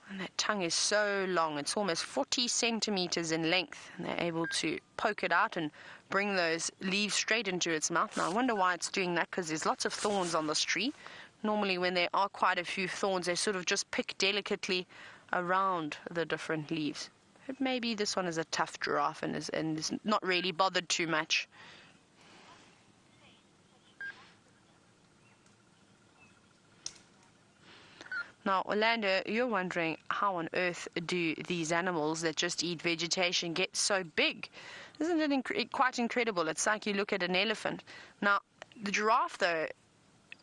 And that tongue is so long, it's almost 40 centimeters in length, and they're able to poke it out and bring those leaves straight into its mouth. Now I wonder why it's doing that, because there's lots of thorns on this tree. Normally when there are quite a few thorns, they sort of just pick delicately around the different leaves. But maybe this one is a tough giraffe and is not really bothered too much. Now, Orlando, you're wondering how on earth do these animals that just eat vegetation get so big? Isn't it quite incredible? It's like you look at an elephant. Now, the giraffe, though,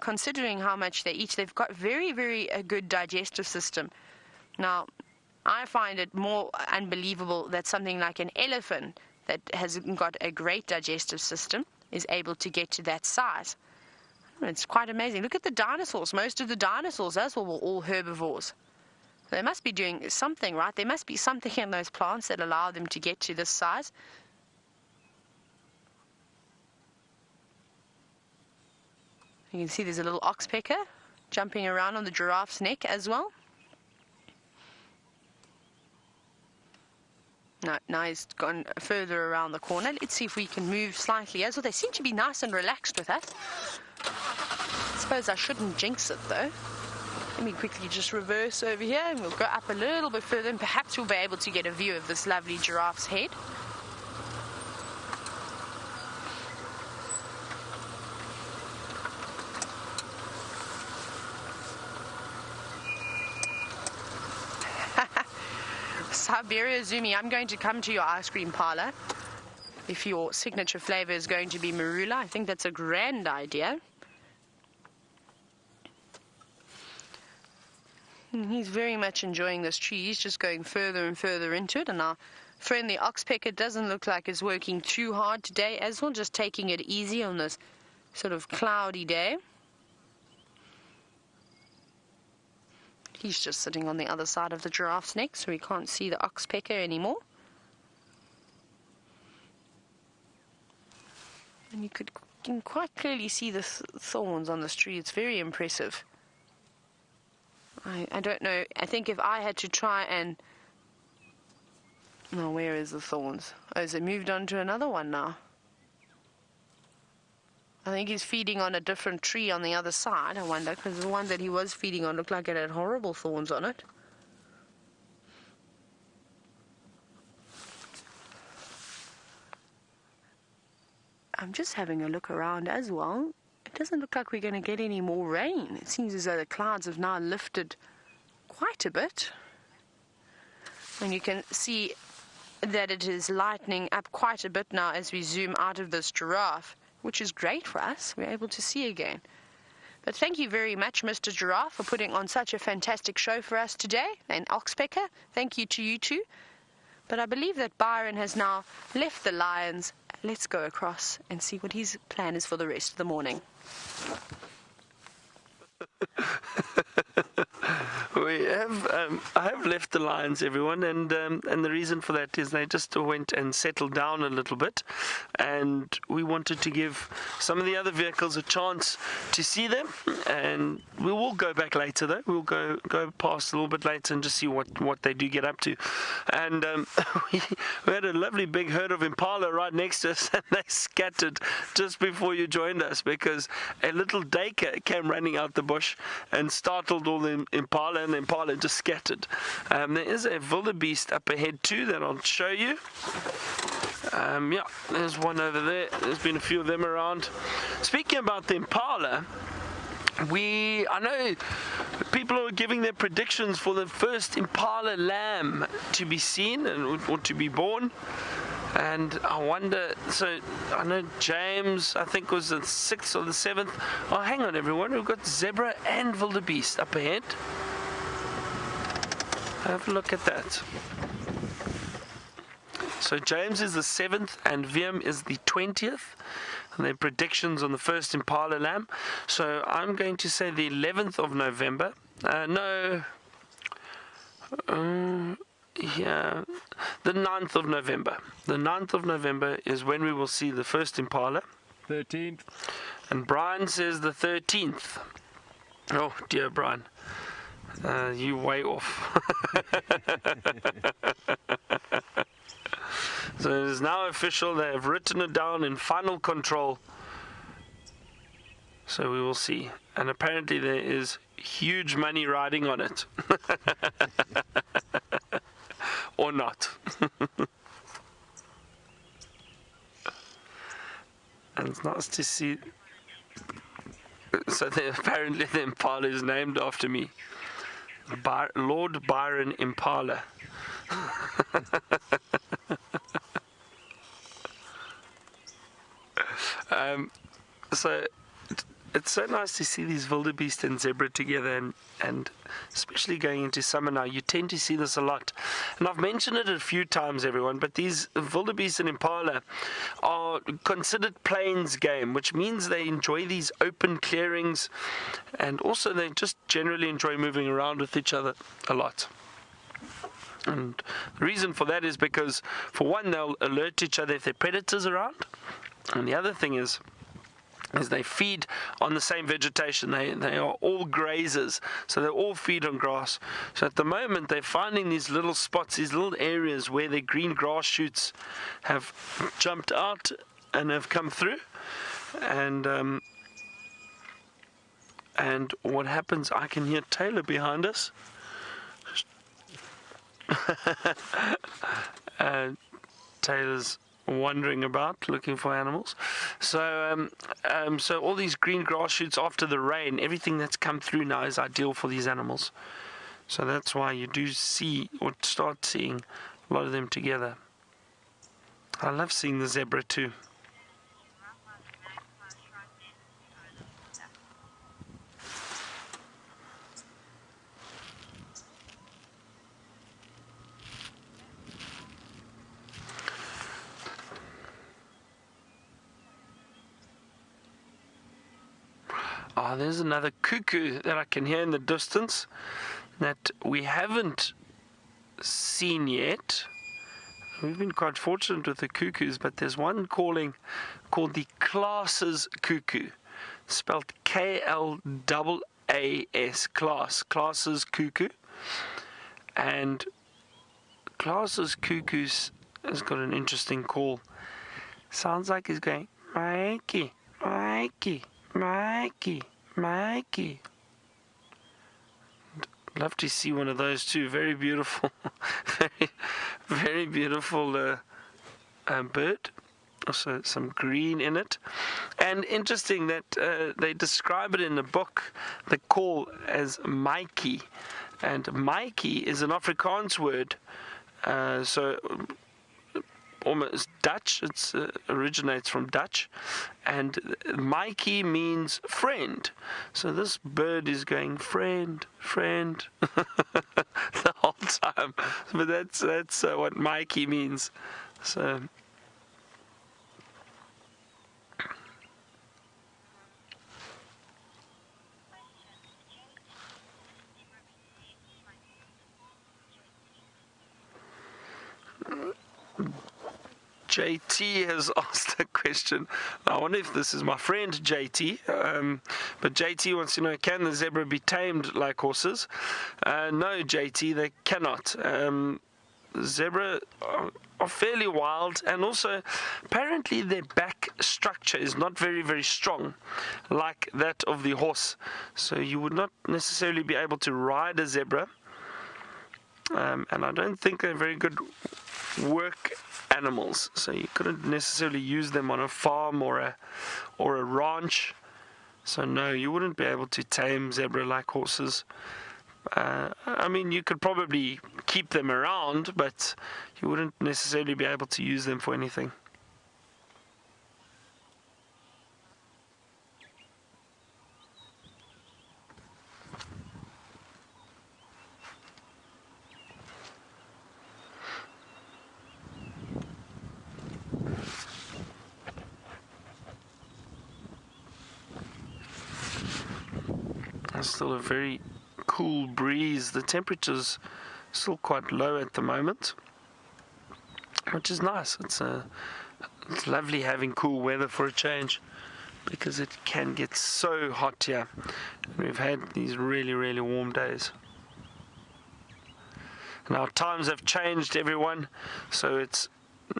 considering how much they eat, they've got very, very a good digestive system. Now, I find it more unbelievable that something like an elephant that has got a great digestive system is able to get to that size. It's quite amazing. Look at the dinosaurs. Most of the dinosaurs as well were all herbivores. They must be doing something, right? There must be something in those plants that allow them to get to this size. You can see there's a little oxpecker jumping around on the giraffe's neck as well. No, now he's gone further around the corner. Let's see if we can move slightly as well. They seem to be nice and relaxed with us. I suppose I shouldn't jinx it though. Let me quickly just reverse over here and we'll go up a little bit further and perhaps we'll be able to get a view of this lovely giraffe's head. Siberia Zumi, I'm going to come to your ice cream parlor. If your signature flavor is going to be marula, I think that's a grand idea. He's very much enjoying this tree. He's just going further and further into it. And our friend the oxpecker doesn't look like it's working too hard today as well, just taking it easy on this sort of cloudy day. He's just sitting on the other side of the giraffe's neck, so we can't see the oxpecker anymore. And you can quite clearly see the thorns on this tree. It's very impressive. I don't know. I think if I had to try and... No, where is the thorns? Oh, has it moved on to another one now? I think he's feeding on a different tree on the other side, I wonder, because the one that he was feeding on looked like it had horrible thorns on it. I'm just having a look around as well. It doesn't look like we're going to get any more rain. It seems as though the clouds have now lifted quite a bit. And you can see that it is lightening up quite a bit now as we zoom out of this giraffe, which is great for us. We're able to see again. But thank you very much, Mr. Giraffe, for putting on such a fantastic show for us today. And Oxpecker, thank you to you too. But I believe that Byron has now left the lions. Let's go across and see what his plan is for the rest of the morning. We have, I have left the lions, everyone, and the reason for that is they just went and settled down a little bit, and we wanted to give some of the other vehicles a chance to see them, and we will go back later though. We'll go past a little bit later and just see what they do get up to, and we had a lovely big herd of impala right next to us, and they scattered just before you joined us because a little duiker came running out the bush and startled all the impala, and the impala just scattered. There is a wildebeest up ahead too that I'll show you. Yeah, there's one over there. There's been a few of them around. Speaking about the impala, I know people are giving their predictions for the first impala lamb to be seen or to be born. And I wonder, so I know James, I think was the 6th or the 7th. Oh, hang on everyone, we've got zebra and wildebeest up ahead. Have a look at that. So James is the 7th and Wiem is the 20th. And their predictions on the first impala lamb. So I'm going to say the 11th of November. Yeah, the 9th of November. The 9th of November is when we will see the first impala. 13th. And Brian says the 13th. Oh dear, Brian. You way off. So it is now official. They have written it down in final control. So we will see. And apparently there is huge money riding on it. Or not. And it's nice to see. So apparently the impala is named after me. Lord Byron Impala. So it's so nice to see these wildebeest and zebra together, and especially going into summer now, you tend to see this a lot. And I've mentioned it a few times, everyone, but these wildebeest and impala are considered plains game, which means they enjoy these open clearings, and also they just generally enjoy moving around with each other a lot. And the reason for that is because, for one, they'll alert each other if there are predators around, and the other thing is they feed on the same vegetation. They are all grazers, so they all feed on grass. So at the moment they're finding these little spots, these little areas where the green grass shoots have jumped out and have come through. And what happens, I can hear Tayla behind us. Tayla's wandering about looking for animals. So so all these green grass shoots after the rain, everything that's come through now is ideal for these animals. So that's why you do see or start seeing a lot of them together. I love seeing the zebra too. Oh, there's another cuckoo that I can hear in the distance that we haven't seen yet. We've been quite fortunate with the cuckoos, but there's one called the Class's cuckoo, spelled Klaas, Class's cuckoo. And Class's cuckoo has got an interesting call. Sounds like he's going, Mikey, Mikey, Mikey, Mikey. Love to see one of those too. Very beautiful, very beautiful bird. Also some green in it. And interesting that they describe it in the book, the call, as Mikey. And Mikey is an Afrikaans word. So almost Dutch. It originates from Dutch, and Mikey means friend. So this bird is going friend, friend the whole time. But that's what Mikey means. So. JT has asked a question. I wonder if this is my friend JT. But JT wants to know, can the zebra be tamed like horses? No, JT, they cannot. Zebra are fairly wild, and also apparently their back structure is not very, very strong like that of the horse. So you would not necessarily be able to ride a zebra. And I don't think they're very good work animals, so you couldn't necessarily use them on a farm or a ranch. So no, you wouldn't be able to tame zebra like horses. I mean, you could probably keep them around, but you wouldn't necessarily be able to use them for anything. Still a very cool breeze. The temperature's still quite low at the moment, which is nice. It's lovely having cool weather for a change, because it can get so hot here. And we've had these really, really warm days. And our times have changed, everyone. So it's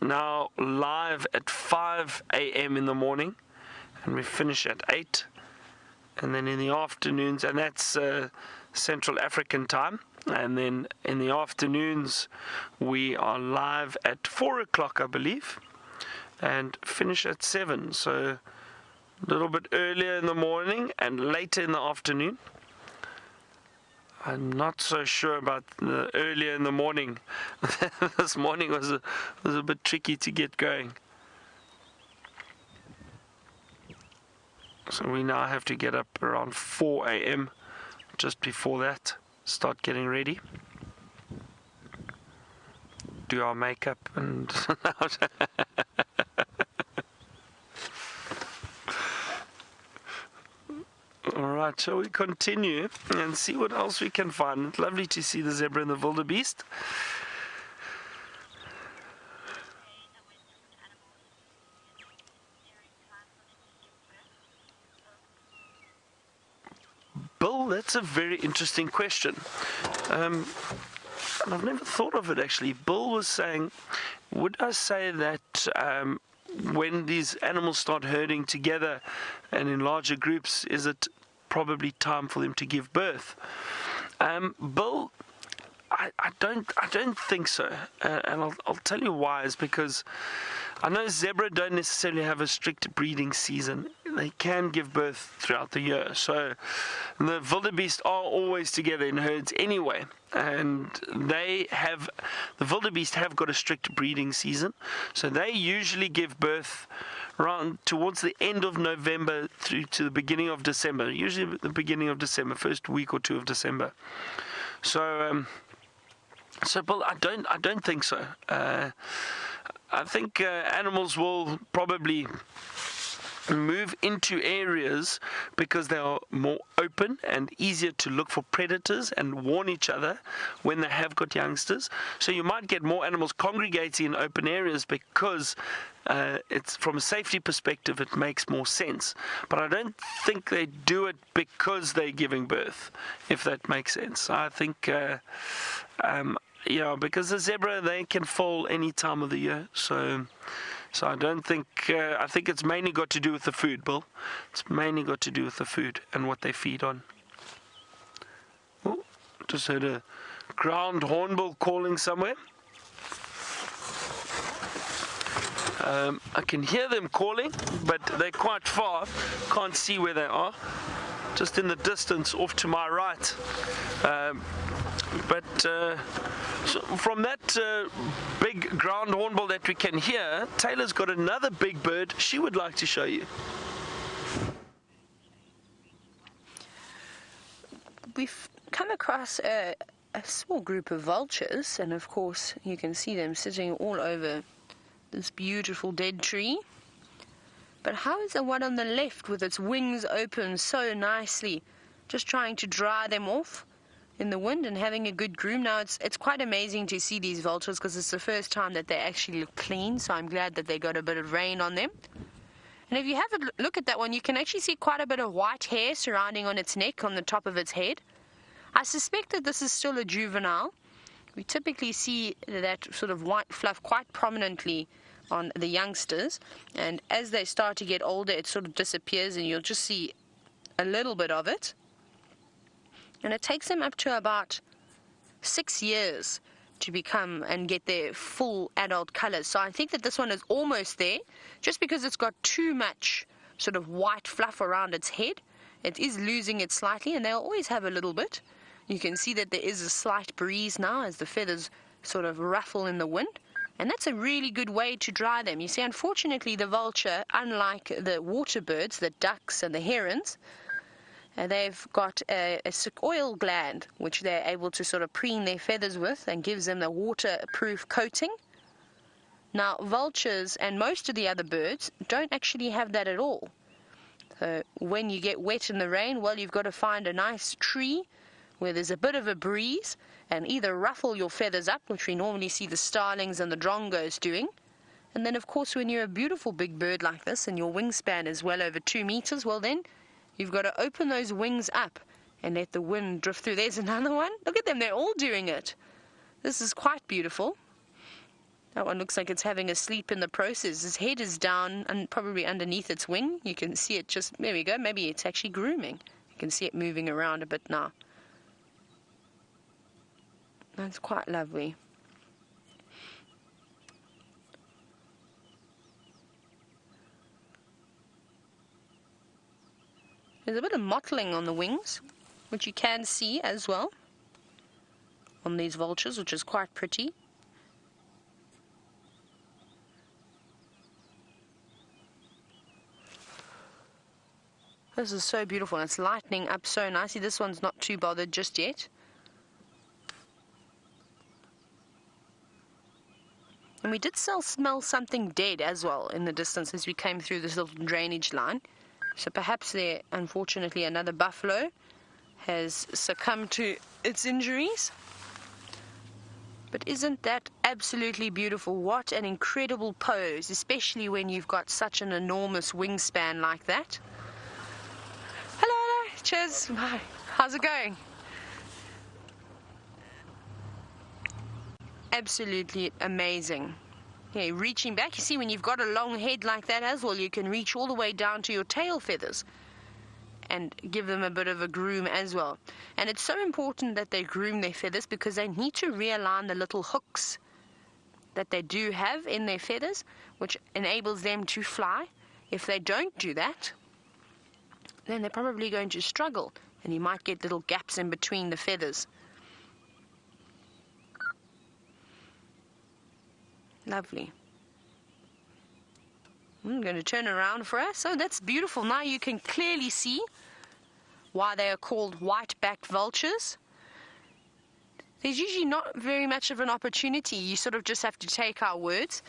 now live at 5 a.m. in the morning, and we finish at 8. And then in the afternoons, and that's Central African time, and then in the afternoons we are live at 4 o'clock, I believe, and finish at 7. So a little bit earlier in the morning and later in the afternoon. I'm not so sure about the earlier in the morning. This morning was a bit tricky to get going. So we now have to get up around 4 a.m. just before that, start getting ready, do our makeup and Alright, shall we continue and see what else we can find? It's lovely to see the zebra and the wildebeest. Bill, that's a very interesting question. And I've never thought of it actually. Bill was saying, would I say that when these animals start herding together and in larger groups, is it probably time for them to give birth? Bill, I don't think so, and I'll tell you why. Is because I know zebra don't necessarily have a strict breeding season. They can give birth throughout the year. So the wildebeest are always together in herds anyway, and the wildebeest have got a strict breeding season. So they usually give birth around towards the end of November through to the beginning of December. Usually the beginning of December, first week or two of December. So Bill, I don't think so. I think animals will probably move into areas because they are more open and easier to look for predators and warn each other when they have got youngsters. So you might get more animals congregating in open areas because it's from a safety perspective it makes more sense. But I don't think they do it because they're giving birth, if that makes sense. I think because the zebra, they can foal any time of the year, so I don't think, I think it's mainly got to do with the food, Bill. It's mainly got to do with the food and what they feed on. Oh, just heard a ground hornbill calling somewhere. I can hear them calling, but they're quite far. Can't see where they are. Just in the distance off to my right. So from that big ground hornbill that we can hear, Taylor's got another big bird she would like to show you. We've come across a small group of vultures, and of course you can see them sitting all over this beautiful dead tree. But how is the one on the left with its wings open so nicely, just trying to dry them off? in the wind and having a good groom. Now it's quite amazing to see these vultures because it's the first time that they actually look clean, so I'm glad that they got a bit of rain on them. And if you have a look at that one, you can actually see quite a bit of white hair surrounding on its neck, on the top of its head. I suspect that this is still a juvenile. We typically see that sort of white fluff quite prominently on the youngsters, and as they start to get older it sort of disappears and you'll just see a little bit of it. And it takes them up to about 6 years to become and get their full adult colors. So I think that this one is almost there, just because it's got too much sort of white fluff around its head. It is losing it slightly, and they'll always have a little bit. You can see that there is a slight breeze now as the feathers sort of ruffle in the wind, and that's a really good way to dry them. You see, unfortunately the vulture, unlike the water birds, the ducks and the herons, they've got a oil gland which they're able to sort of preen their feathers with and gives them the waterproof coating. Now vultures and most of the other birds don't actually have that at all. So when you get wet in the rain, well, you've got to find a nice tree where there's a bit of a breeze and either ruffle your feathers up, which we normally see the starlings and the drongos doing. And then of course when you're a beautiful big bird like this and your wingspan is well over 2 meters, well then you've got to open those wings up and let the wind drift through. There's another one. Look at them, they're all doing it. This is quite beautiful. That one looks like it's having a sleep in the process. Its head is down and probably underneath its wing. You can see it just, there we go, maybe it's actually grooming. You can see it moving around a bit now. That's quite lovely. There's a bit of mottling on the wings, which you can see as well on these vultures, which is quite pretty. This is so beautiful, and it's lightening up so nicely. This one's not too bothered just yet. And we did smell something dead as well in the distance as we came through this little drainage line. So perhaps there, unfortunately, another buffalo has succumbed to its injuries. But isn't that absolutely beautiful? What an incredible pose, especially when you've got such an enormous wingspan like that. Hello, cheers. Hi. How's it going? Absolutely amazing. Yeah, reaching back, you see, when you've got a long head like that as well, you can reach all the way down to your tail feathers and give them a bit of a groom as well. And it's so important that they groom their feathers because they need to realign the little hooks that they do have in their feathers, which enables them to fly. If they don't do that, then they're probably going to struggle, and you might get little gaps in between the feathers. Lovely. I'm going to turn around for us. Oh, that's beautiful. Now you can clearly see why they are called white-backed vultures. There's usually not very much of an opportunity. You sort of just have to take our words,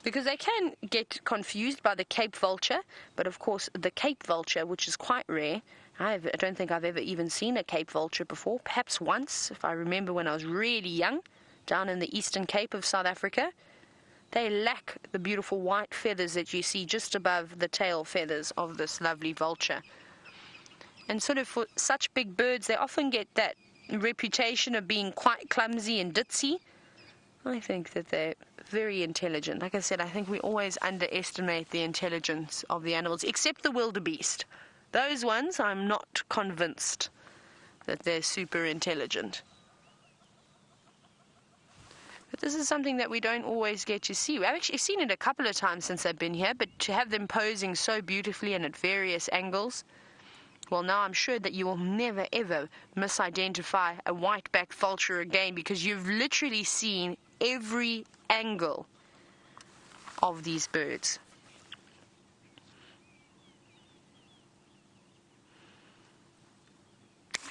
because they can get confused by the Cape vulture. But of course, the Cape vulture, which is quite rare, I don't think I've ever even seen a Cape vulture before. Perhaps once, if I remember when I was really young, down in the Eastern Cape of South Africa. They lack the beautiful white feathers that you see just above the tail feathers of this lovely vulture. And sort of for such big birds, they often get that reputation of being quite clumsy and ditzy. I think that they're very intelligent. Like I said, I think we always underestimate the intelligence of the animals, except the wildebeest. Those ones, I'm not convinced that they're super intelligent. But this is something that we don't always get to see. I've actually seen it a couple of times since I've been here, but to have them posing so beautifully and at various angles, well, now I'm sure that you will never ever misidentify a white-backed vulture again, because you've literally seen every angle of these birds.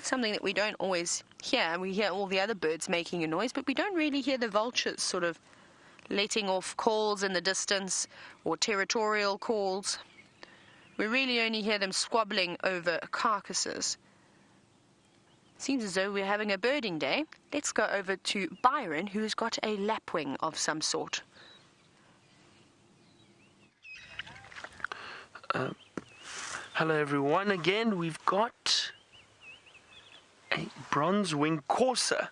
Something that we don't always hear. We hear all the other birds making a noise, but we don't really hear the vultures sort of letting off calls in the distance or territorial calls. We really only hear them squabbling over carcasses. Seems as though we're having a birding day. Let's go over to Byron, who's got a lapwing of some sort. Hello everyone again. We've got a bronze-winged courser.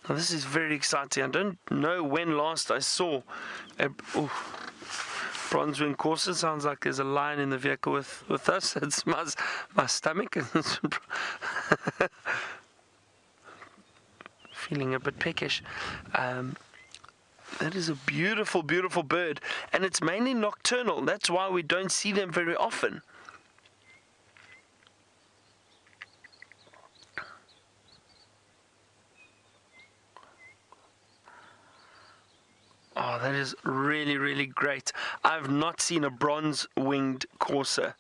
Now this is very exciting. I don't know when last I saw a bronze-winged courser. Sounds like there's a lion in the vehicle with us. It's my stomach. Feeling a bit peckish. That is a beautiful, beautiful bird, and it's mainly nocturnal. That's why we don't see them very often. Oh, that is really, really great. I've not seen a bronze-winged courser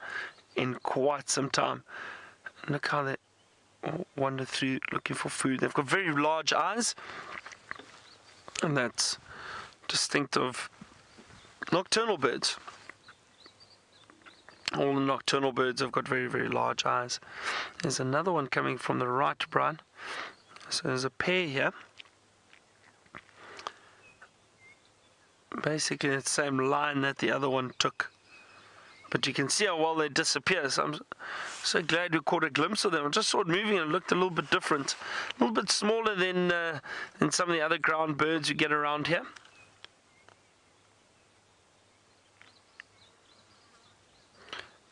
in quite some time. Look how they wander through looking for food. They've got very large eyes, and that's distinct of nocturnal birds. All the nocturnal birds have got very, very large eyes. There's another one coming from the right, Brian. So there's a pair here. Basically the same line that the other one took. But you can see how well they disappear. So I'm so glad we caught a glimpse of them. I just saw it moving and it looked a little bit different. A little bit smaller than some of the other ground birds you get around here.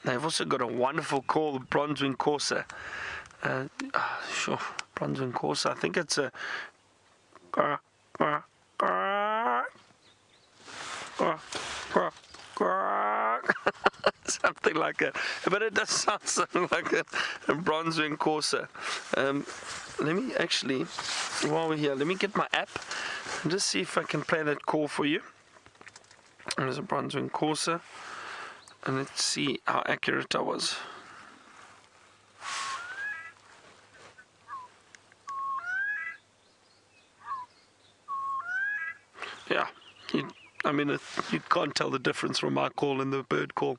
They've also got a wonderful call, the bronze-winged courser. Sure, bronze-winged courser. I think it's a something like that. But it does sound something like a bronze-winged courser. Let me actually, while we're here, let me get my app and just see if I can play that call for you. There's a bronze-winged courser. And let's see how accurate I was. Yeah, you can't tell the difference from my call and the bird call.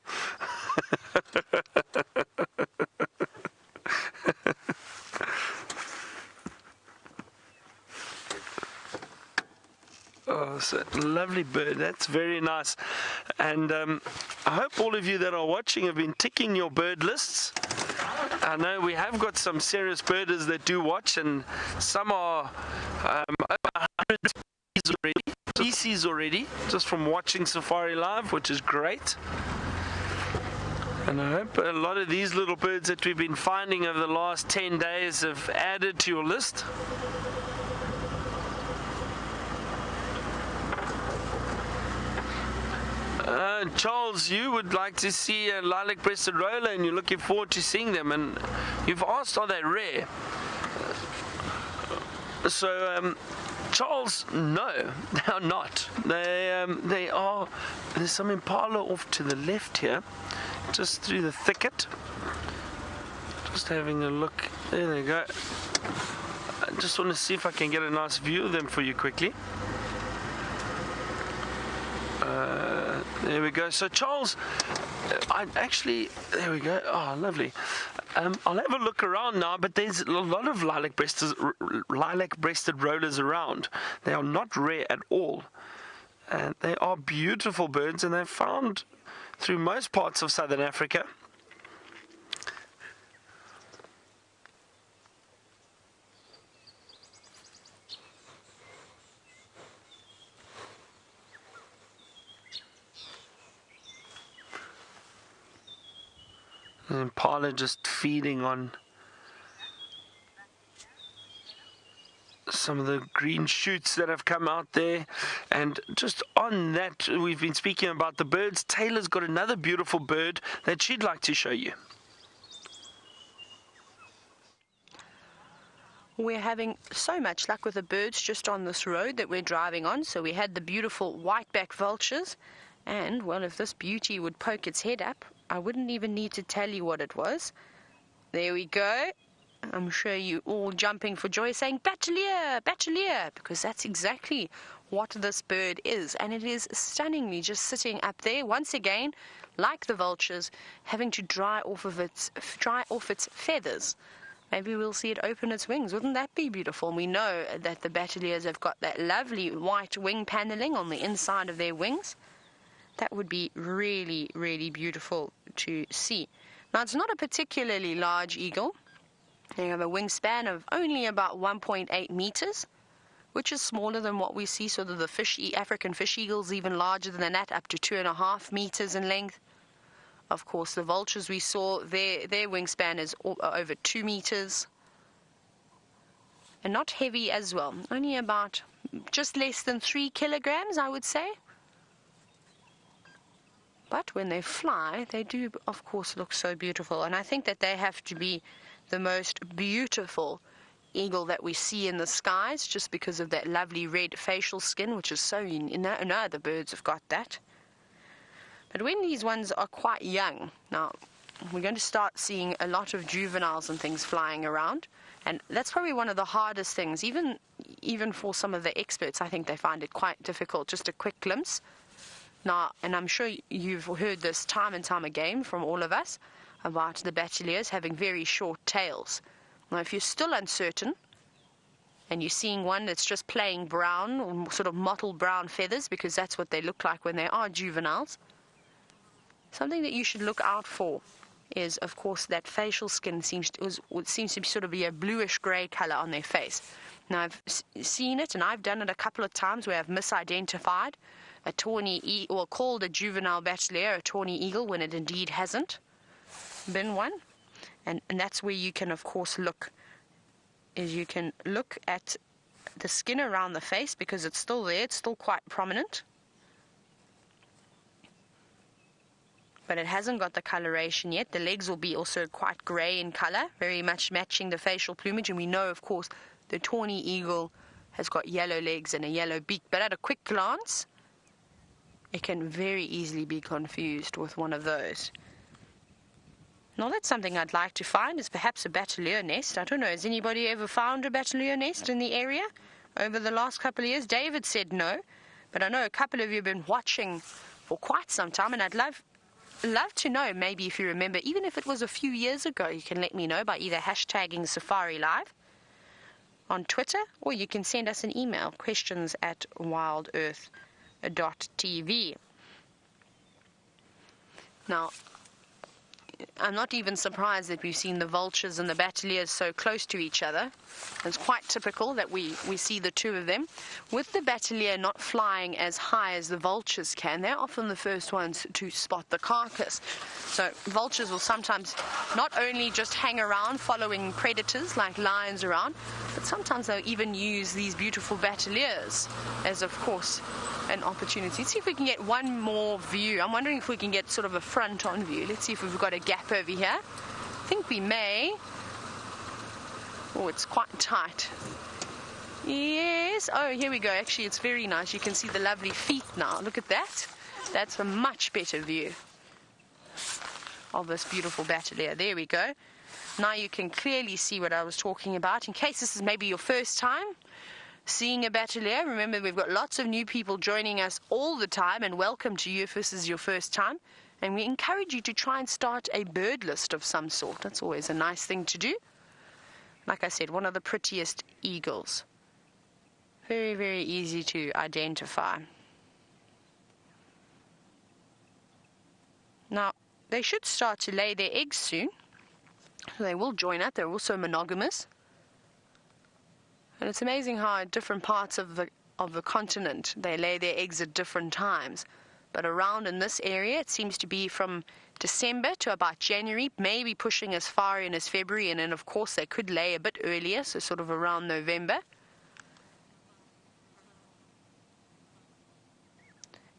Oh, it's a lovely bird. That's very nice. And I hope all of you that are watching have been ticking your bird lists. I know we have got some serious birders that do watch, and some are over 100 species already, just from watching Safari Live, which is great. And I hope a lot of these little birds that we've been finding over the last 10 days have added to your list. Charles, you would like to see a lilac-breasted roller and you're looking forward to seeing them, and you've asked, are they rare? So, Charles, no, they are not. They are, there's some impala off to the left here, just through the thicket. Just having a look, there they go. I just want to see if I can get a nice view of them for you quickly. There we go. So Charles, there we go. Oh, lovely. I'll have a look around now, but there's a lot of lilac-breasted rollers around. They are not rare at all. And they are beautiful birds, and they're found through most parts of southern Africa. Impala just feeding on some of the green shoots that have come out there. And just on that, we've been speaking about the birds. Tayla's got another beautiful bird that she'd like to show you. We're having so much luck with the birds just on this road that we're driving on. So we had the beautiful white-backed vultures, and well, if this beauty would poke its head up, I wouldn't even need to tell you what it was. There we go. I'm sure you all jumping for joy saying, bateleur, bateleur, because that's exactly what this bird is. And it is stunningly just sitting up there, once again, like the vultures, having to dry off its feathers. maybe we'll see it open its wings. Wouldn't that be beautiful? And we know that the bateleurs have got that lovely white wing paneling on the inside of their wings. That would be really, really beautiful to see. Now, it's not a particularly large eagle. They have a wingspan of only about 1.8 meters, which is smaller than what we see. Sort of the African fish eagles, even larger than that, up to 2.5 meters in length. Of course, the vultures we saw, their wingspan is over 2 meters. And not heavy as well. Only about just less than 3 kilograms, I would say. But when they fly, they do, of course, look so beautiful. And I think that they have to be the most beautiful eagle that we see in the skies, just because of that lovely red facial skin, which is so unique. No other birds have got that. But when these ones are quite young, now we're going to start seeing a lot of juveniles and things flying around, and that's probably one of the hardest things, even for some of the experts. I think they find it quite difficult. Just a quick glimpse. Now, and I'm sure you've heard this time and time again from all of us about the bateleurs having very short tails. Now, if you're still uncertain, and you're seeing one that's just plain brown, or sort of mottled brown feathers, because that's what they look like when they are juveniles, something that you should look out for is, of course, that facial skin seems to sort of be a bluish-grey color on their face. Now, I've seen it, and I've done it a couple of times where I've misidentified a tawny or called a juvenile bateleur a tawny eagle when it indeed hasn't been one. And that's where you can, of course, look at the skin around the face, because it's still there, it's still quite prominent. But it hasn't got the coloration yet. The legs will be also quite grey in colour, very much matching the facial plumage. And we know, of course, the tawny eagle has got yellow legs and a yellow beak. But at a quick glance, it can very easily be confused with one of those. Now, that's something I'd like to find, is perhaps a bateleur nest. I don't know, has anybody ever found a bateleur nest in the area over the last couple of years? David said no, but I know a couple of you have been watching for quite some time, and I'd love to know, maybe if you remember, even if it was a few years ago, you can let me know by either hashtagging Safari Live on Twitter, or you can send us an email, questions@wildearth.tv. Now, I'm not even surprised that we've seen the vultures and the bateleurs so close to each other. It's quite typical that we see the two of them. With the bateleur not flying as high as the vultures can, they're often the first ones to spot the carcass. So vultures will sometimes not only just hang around following predators like lions around, but sometimes they'll even use these beautiful bateleurs as, of course, an opportunity. Let's see if we can get one more view. I'm wondering if we can get sort of a front-on view. Let's see if we've got a gap over here. I think we may. Oh, it's quite tight. Yes. Oh, here we go. Actually, it's very nice. You can see the lovely feet now. Look at that. That's a much better view of this beautiful bateleur. There we go. Now you can clearly see what I was talking about. In case this is maybe your first time seeing a bateleur, remember we've got lots of new people joining us all the time, and welcome to you if this is your first time. And we encourage you to try and start a bird list of some sort. That's always a nice thing to do. Like I said, one of the prettiest eagles. Very, very easy to identify. Now, they should start to lay their eggs soon. They will join up. They're also monogamous. And it's amazing how at different parts of the continent they lay their eggs at different times. But around in this area, it seems to be from December to about January, maybe pushing as far in as February, and then of course they could lay a bit earlier, so sort of around November.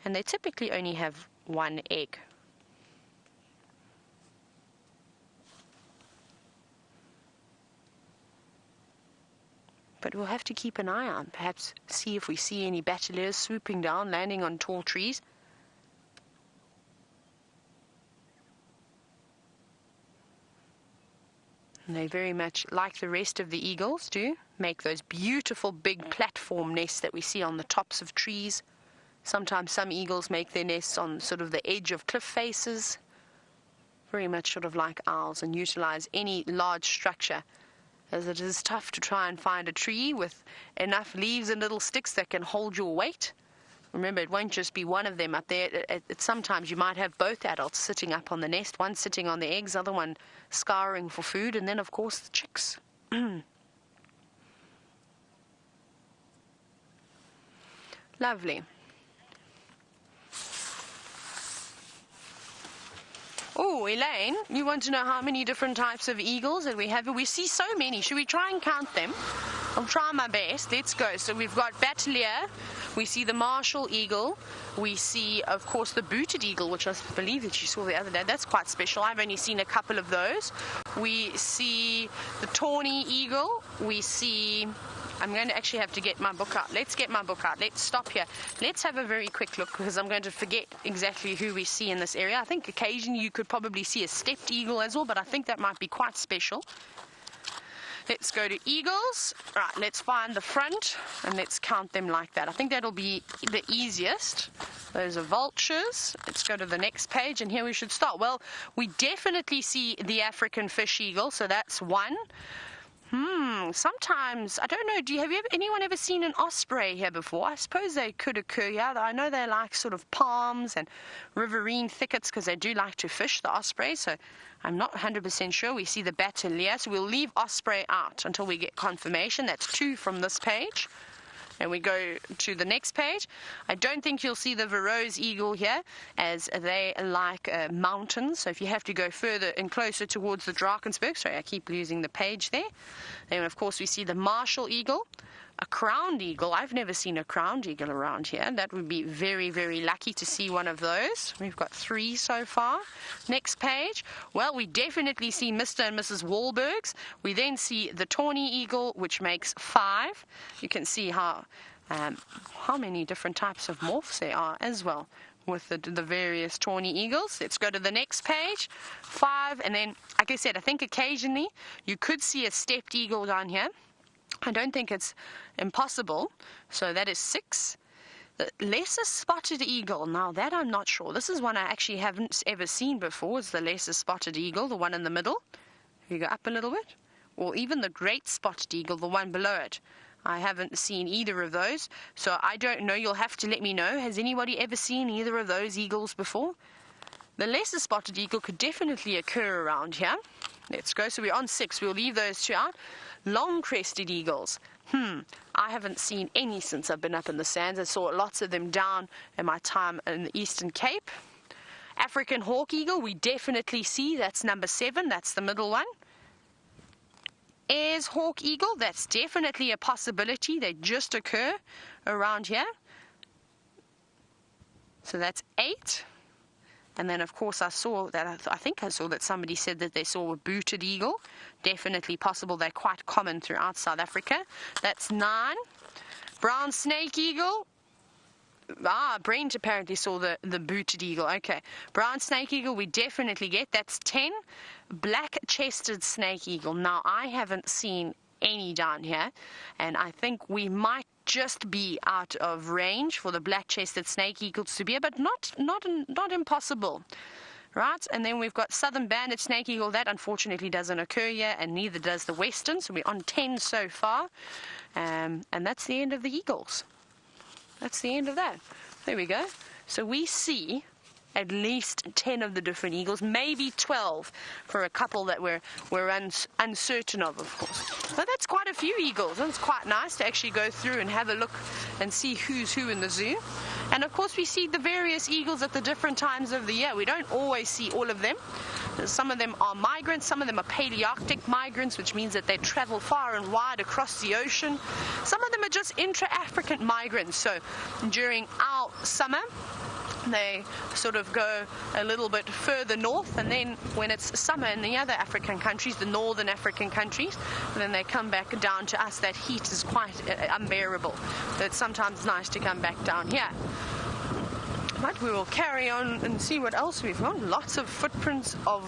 And they typically only have one egg. But we'll have to keep an eye on, perhaps see if we see any bateleurs swooping down, landing on tall trees. And they very much, like the rest of the eagles do, make those beautiful big platform nests that we see on the tops of trees. Sometimes some eagles make their nests on sort of the edge of cliff faces, very much sort of like owls, and utilize any large structure as it is tough to try and find a tree with enough leaves and little sticks that can hold your weight. Remember, it won't just be one of them up there. Sometimes you might have both adults sitting up on the nest, one sitting on the eggs, other one scouring for food, and then, of course, the chicks. Lovely. Oh, Elaine, you want to know how many different types of eagles that we have? We see so many. Should we try and count them? I'll try my best. Let's go. So we've got bateleur. We see the martial eagle. We see, of course, the booted eagle, which I believe that you saw the other day. That's quite special. I've only seen a couple of those. We see the tawny eagle. We see... I'm going to actually have to get my book out. Let's get my book out. Let's stop here. Let's have a very quick look, because I'm going to forget exactly who we see in this area. I think occasionally you could probably see a stepped eagle as well, but I think that might be quite special. Let's go to eagles. Right, let's find the front and let's count them like that. I think that'll be the easiest. Those are vultures. Let's go to the next page, and here we should start. Well, we definitely see the African fish eagle, so that's one. Sometimes, I don't know, have anyone ever seen an osprey here before? I suppose they could occur here. I know they like sort of palms and riverine thickets because they do like to fish, the osprey, so I'm not 100% sure. We see the bateleur, so we'll leave osprey out until we get confirmation. That's 2 from this page. And we go to the next page. I don't think you'll see the vervets eagle here, as they like mountains. So if you have to go further and closer towards the Drakensberg, sorry, I keep losing the page there. Then, of course, we see the martial eagle, a crowned eagle. I've never seen a crowned eagle around here. That would be very, very lucky to see one of those. We've got 3 so far. Next page. Well, we definitely see Mr. and Mrs. Wahlbergs. We then see the tawny eagle, which makes 5. You can see how many different types of morphs there are as well with the various tawny eagles. Let's go to the next page. 5, and then, like I said, I think occasionally you could see a stepped eagle down here. I don't think it's impossible. So that is 6. The lesser spotted eagle, now that I'm not sure. This is one I actually haven't ever seen before. It's the lesser spotted eagle, the one in the middle. You go up a little bit. Or even the great spotted eagle, the one below it. I haven't seen either of those. So I don't know. You'll have to let me know. Has anybody ever seen either of those eagles before? The lesser spotted eagle could definitely occur around here. Let's go. So we're on 6. We'll leave those 2 out. Long-crested eagles. I haven't seen any since I've been up in the sands. I saw lots of them down in my time in the Eastern Cape. African hawk eagle, we definitely see. That's number 7. That's the middle one. Ayers hawk eagle, that's definitely a possibility. They just occur around here. So that's 8. And then, of course, I think I saw that somebody said that they saw a booted eagle. Definitely possible. They're quite common throughout South Africa. That's 9. Brown snake eagle. Brent apparently saw the booted eagle. Okay. Brown snake eagle, we definitely get. That's 10. Black-chested snake eagle. Now, I haven't seen any down here, and I think we might just be out of range for the black-chested snake eagles to be here, but not impossible. Right, and then we've got southern banded snake eagle. That unfortunately doesn't occur here, and neither does the western. So we're on 10 so far, and that's the end of the eagles. That's the end of that. There we go. So we see at least 10 of the different eagles, maybe 12 for a couple that we're uncertain of course. But that's quite a few eagles, and it's quite nice to actually go through and have a look and see who's who in the zoo. And of course we see the various eagles at the different times of the year. We don't always see all of them. Some of them are migrants, some of them are Palearctic migrants, which means that they travel far and wide across the ocean. Some of them are just intra-African migrants. So during our summer, they sort of go a little bit further north, and then when it's summer in the other African countries, the northern African countries, and then they come back down to us. That heat is quite unbearable. So it's sometimes nice to come back down here. But we will carry on and see what else we've got. Lots of footprints of,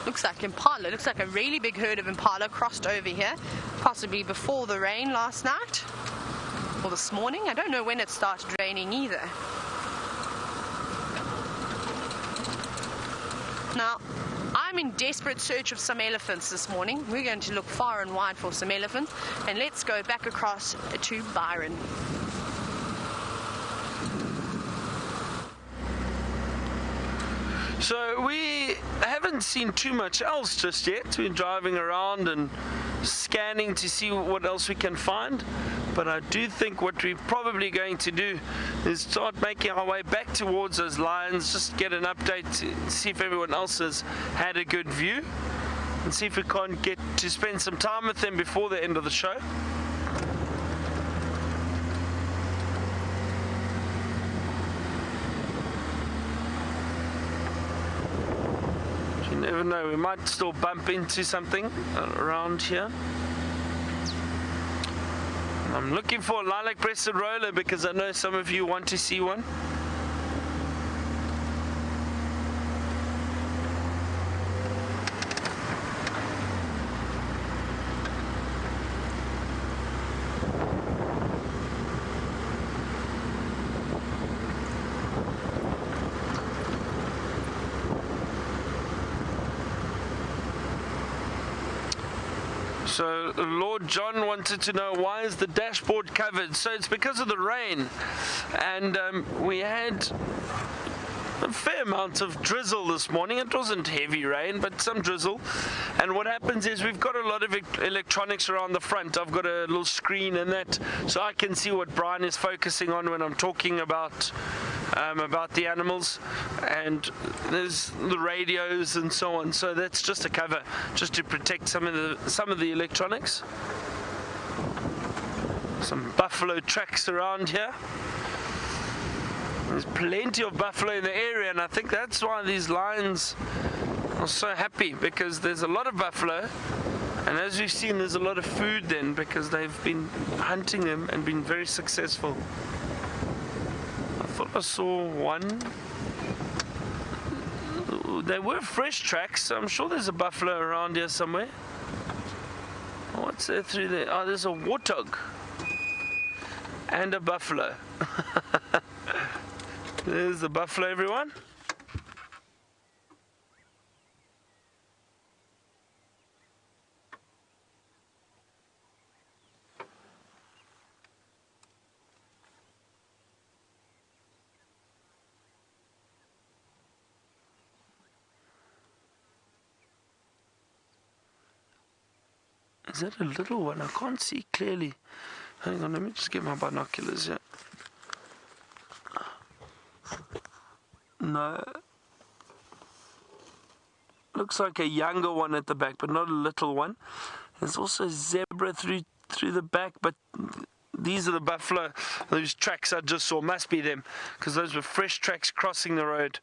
looks like impala. Looks like a really big herd of impala crossed over here, possibly before the rain last night or this morning. I don't know when it started raining either. Now, I'm in desperate search of some elephants this morning. We're going to look far and wide for some elephants. And let's go back across to Byron. So we haven't seen too much else just yet. We're driving around and scanning to see what else we can find. But I do think what we're probably going to do is start making our way back towards those lions, just get an update to see if everyone else has had a good view, and see if we can't get to spend some time with them before the end of the show. You never know, we might still bump into something around here. I'm looking for a lilac-breasted roller because I know some of you want to see one. So Lord John wanted to know, why is the dashboard covered? So it's because of the rain, and we had a fair amount of drizzle this morning. It wasn't heavy rain, but some drizzle. And what happens is we've got a lot of electronics around the front. I've got a little screen and that, so I can see what Brian is focusing on when I'm talking about the animals, and there's the radios and so on. So that's just a cover, just to protect some of the electronics. Some buffalo tracks around here. There's plenty of buffalo in the area, and I think that's why these lions are so happy, because there's a lot of buffalo, and as we've seen, there's a lot of food then, because they've been hunting them and been very successful. I thought I saw one. They were fresh tracks, so I'm sure there's a buffalo around here somewhere. What's there through there? Oh, there's a warthog and a buffalo. There's the buffalo, everyone. Is that a little one? I can't see clearly. Hang on, let me just get my binoculars here. No. Looks like a younger one at the back, but not a little one. There's also a zebra through the back, but these are the buffalo. Those tracks I just saw must be them, because those were fresh tracks crossing the road,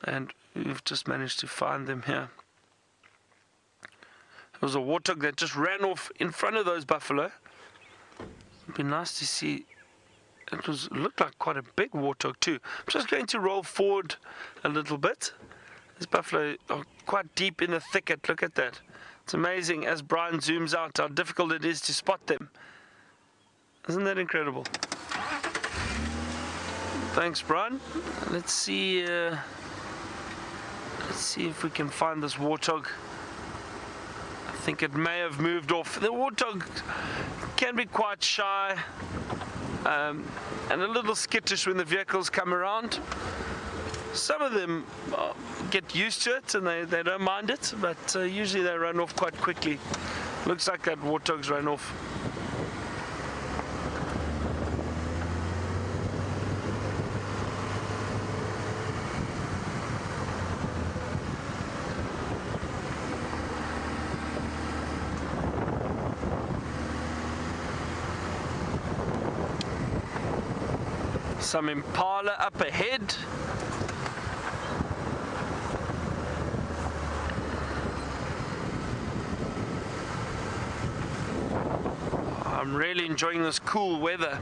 and we've just managed to find them here. There was a warthog that just ran off in front of those buffalo. It'd be nice to see. It looked like quite a big warthog too. I'm just going to roll forward a little bit. These buffalo are quite deep in the thicket. Look at that. It's amazing as Brian zooms out how difficult it is to spot them. Isn't that incredible? Thanks, Brian. Let's see if we can find this warthog. I think it may have moved off. The warthog can be quite shy. And a little skittish when the vehicles come around. Some of them get used to it and they don't mind it, but usually they run off quite quickly. Looks like that warthog's run off. Some impala up ahead. I'm really enjoying this cool weather.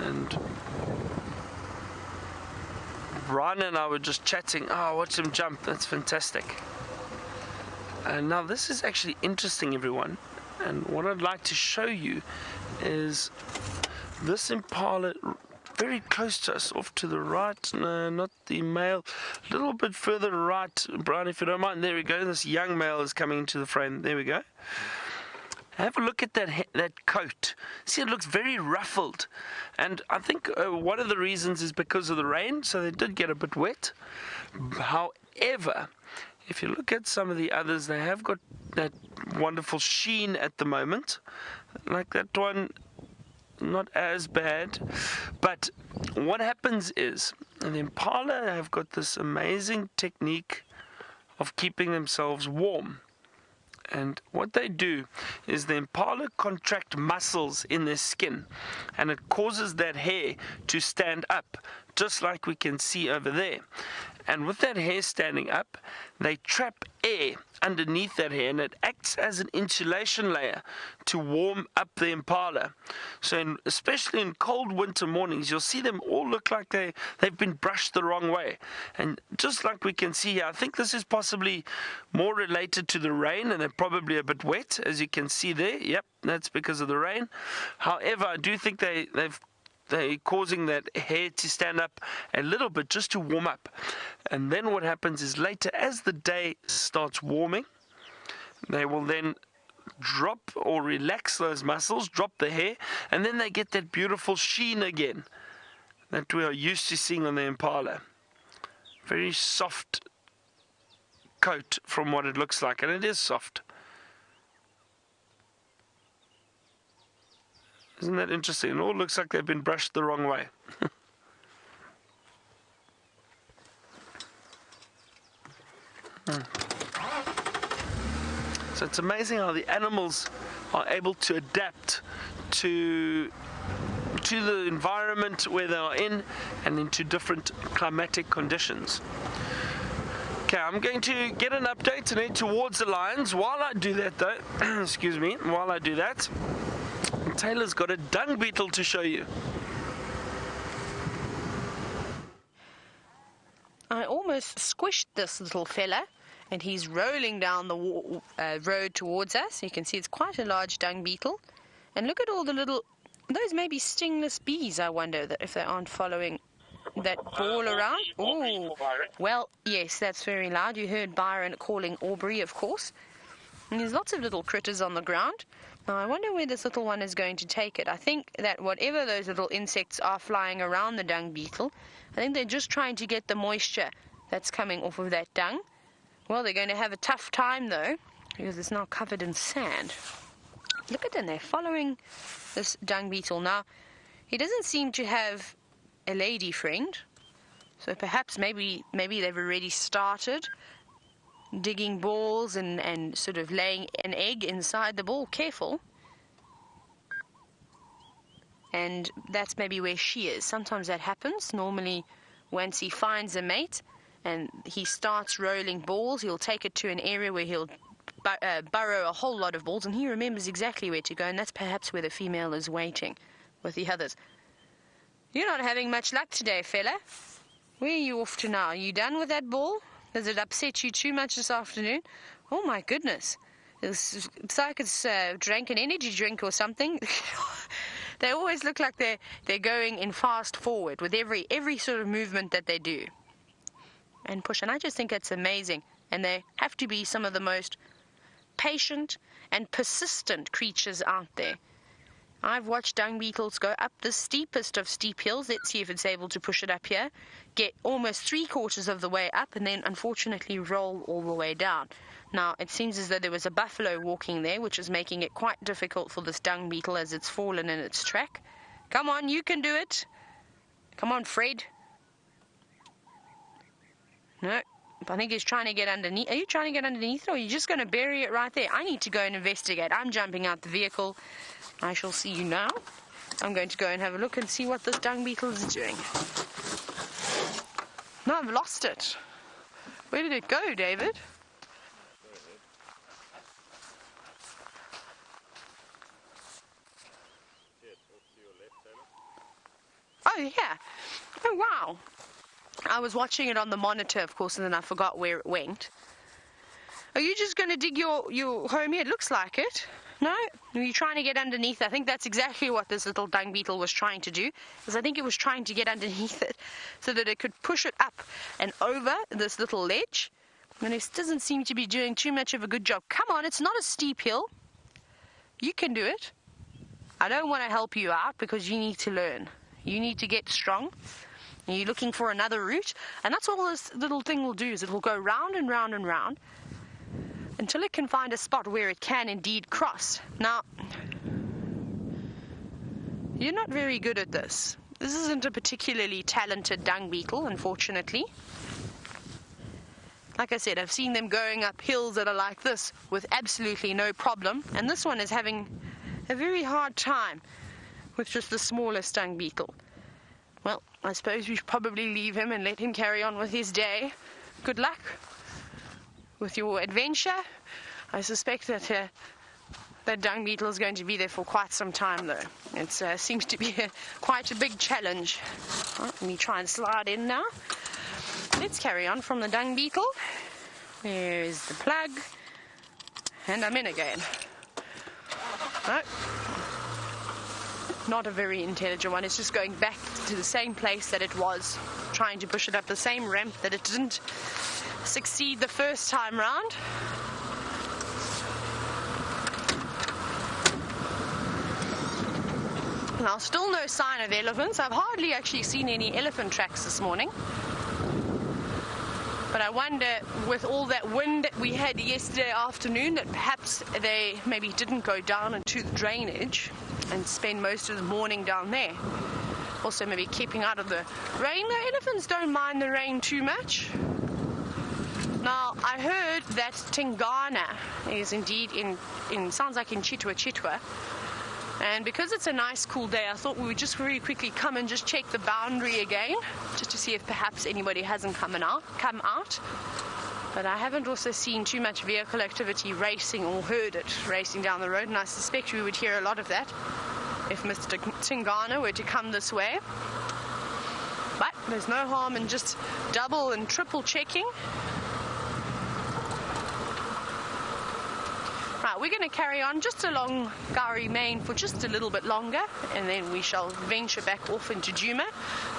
And Brian and I were just chatting. Oh, watch him jump. That's fantastic. And now this is actually interesting, everyone, and what I'd like to show you is this impala very close to us, off to the right. No, not the male. A little bit further right, Brian, if you don't mind. There we go. This young male is coming into the frame. There we go. Have a look at that coat. See, it looks very ruffled. And I think one of the reasons is because of the rain, so they did get a bit wet. However, if you look at some of the others, they have got that wonderful sheen at the moment. Like that one, not as bad. But what happens is, the impala have got this amazing technique of keeping themselves warm. And what they do is the impala contract muscles in their skin, and it causes that hair to stand up, just like we can see over there. And with that hair standing up, they trap air underneath that hair, and it acts as an insulation layer to warm up the impala. So especially in cold winter mornings, you'll see them all look like they've been brushed the wrong way. And just like we can see here, I think this is possibly more related to the rain, and they're probably a bit wet, as you can see there. Yep, that's because of the rain. However, I do think they're causing that hair to stand up a little bit just to warm up. And then what happens is later, as the day starts warming, they will then drop or relax those muscles, drop the hair, and then they get that beautiful sheen again that we are used to seeing on the impala. Very soft coat from what it looks like, and it is soft. Isn't that interesting? It all looks like they've been brushed the wrong way. So it's amazing how the animals are able to adapt to the environment where they are in and into different climatic conditions. Okay, I'm going to get an update and head towards the lions. While I do that though, excuse me, while I do that, Taylor's got a dung beetle to show you. I almost squished this little fella, and he's rolling down the road towards us. You can see it's quite a large dung beetle. And look at all the little, those may be stingless bees, I wonder that if they aren't following that ball around. Oh, well, yes, that's very loud. You heard Byron calling Aubrey, of course. And there's lots of little critters on the ground. Now, I wonder where this little one is going to take it. I think that whatever those little insects are flying around the dung beetle, I think they're just trying to get the moisture that's coming off of that dung. Well, they're going to have a tough time, though, because it's now covered in sand. Look at them. They're following this dung beetle. Now, he doesn't seem to have a lady friend, so perhaps maybe they've already started digging balls and sort of laying an egg inside the ball. Careful. And that's maybe where she is. Sometimes that happens. Normally, once he finds a mate and he starts rolling balls, he'll take it to an area where he'll burrow a whole lot of balls, and he remembers exactly where to go, and that's perhaps where the female is waiting with the others. You're not having much luck today, fella. Where are you off to now? Are you done with that ball? Does it upset you too much this afternoon? Oh my goodness. It's like it's drank an energy drink or something. They always look like they're going in fast forward with every sort of movement that they do. And push. And I just think it's amazing. And they have to be some of the most patient and persistent creatures out there. I've watched dung beetles go up the steepest of steep hills. Let's see if it's able to push it up here. Get almost 3/4 of the way up and then unfortunately roll all the way down. Now, it seems as though there was a buffalo walking there, which is making it quite difficult for this dung beetle as it's fallen in its track. Come on, you can do it. Come on, Fred. No, I think he's trying to get underneath. Are you trying to get underneath it, or are you just going to bury it right there? I need to go and investigate. I'm jumping out the vehicle. I shall see you now. I'm going to go and have a look and see what this dung beetle is doing. No, I've lost it. Where did it go, David? Oh, yeah. Oh, wow. I was watching it on the monitor, of course, and then I forgot where it went. Are you just going to dig your home here? It looks like it. No, you're trying to get underneath. I think that's exactly what this little dung beetle was trying to do. Is I think it was trying to get underneath it so that it could push it up and over this little ledge. And it doesn't seem to be doing too much of a good job. Come on, it's not a steep hill. You can do it. I don't want to help you out because you need to learn. You need to get strong. You're looking for another route. And that's all this little thing will do, is it will go round and round and round until it can find a spot where it can indeed cross. Now, you're not very good at this. This isn't a particularly talented dung beetle, unfortunately. Like I said, I've seen them going up hills that are like this with absolutely no problem. And this one is having a very hard time with just the smallest dung beetle. Well, I suppose we should probably leave him and let him carry on with his day. Good luck with your adventure. I suspect that that dung beetle is going to be there for quite some time, though. It seems to be quite a big challenge. Right, let me try and slide in now. Let's carry on from the dung beetle. There is the plug. And I'm in again. No. Not a very intelligent one. It's just going back to the same place that it was, trying to push it up the same ramp that it didn't succeed the first time round. Now, still no sign of elephants. I've hardly actually seen any elephant tracks this morning. But I wonder, with all that wind that we had yesterday afternoon, that perhaps they maybe didn't go down into the drainage and spend most of the morning down there. Also maybe keeping out of the rain. The elephants don't mind the rain too much. Now, I heard that Tingana is indeed in sounds like in Chitwa. And because it's a nice cool day, I thought we would just very quickly come and just check the boundary again, just to see if perhaps anybody hasn't come out. But I haven't also seen too much vehicle activity racing or heard it racing down the road, and I suspect we would hear a lot of that if Mr. Tingana were to come this way. But there's no harm in just double and triple checking. Right, we're going to carry on just along Gowrie Main for just a little bit longer, and then we shall venture back off into Djuma.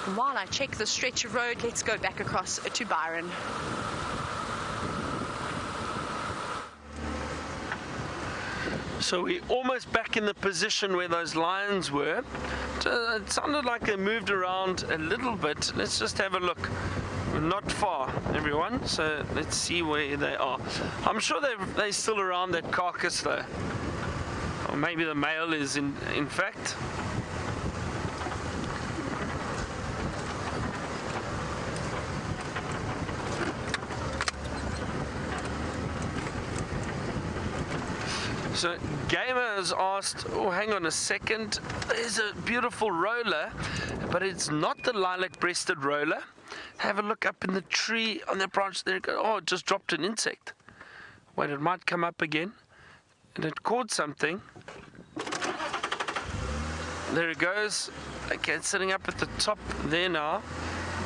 And while I check the stretch of road, let's go back across to Byron. So we're almost back in the position where those lions were. It sounded like they moved around a little bit. Let's just have a look. We're not far, everyone, so let's see where they are. I'm sure they're still around that carcass though. Or maybe the male is in fact. So Gamer has asked, oh, hang on a second, there's a beautiful roller, but it's not the lilac-breasted roller. Have a look up in the tree on that branch. There it goes. Oh, it just dropped an insect. Wait, it might come up again. And it caught something. There it goes. Okay, it's sitting up at the top there now.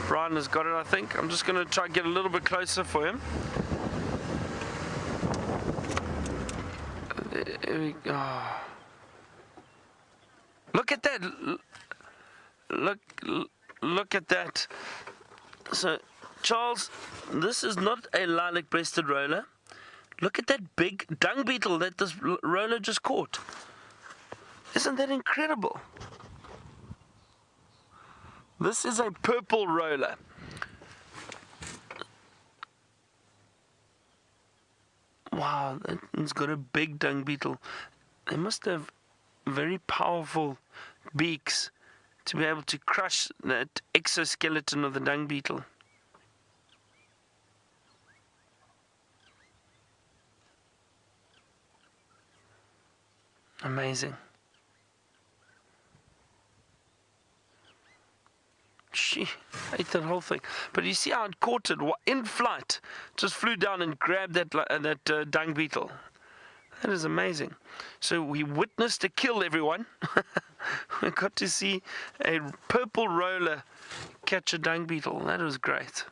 Brian has got it, I think. I'm just going to try and get a little bit closer for him. There we go. Oh. Look at that. Look at that. So, Charles, this is not a lilac-breasted roller. Look at that big dung beetle that this roller just caught. Isn't that incredible? This is a purple roller. Wow, it's got a big dung beetle. They must have very powerful beaks to be able to crush that exoskeleton of the dung beetle. Amazing. She ate that whole thing. But you see how it caught it in flight. Just flew down and grabbed that dung beetle. That is amazing. So we witnessed a kill, everyone. We got to see a purple roller catch a dung beetle. That was great.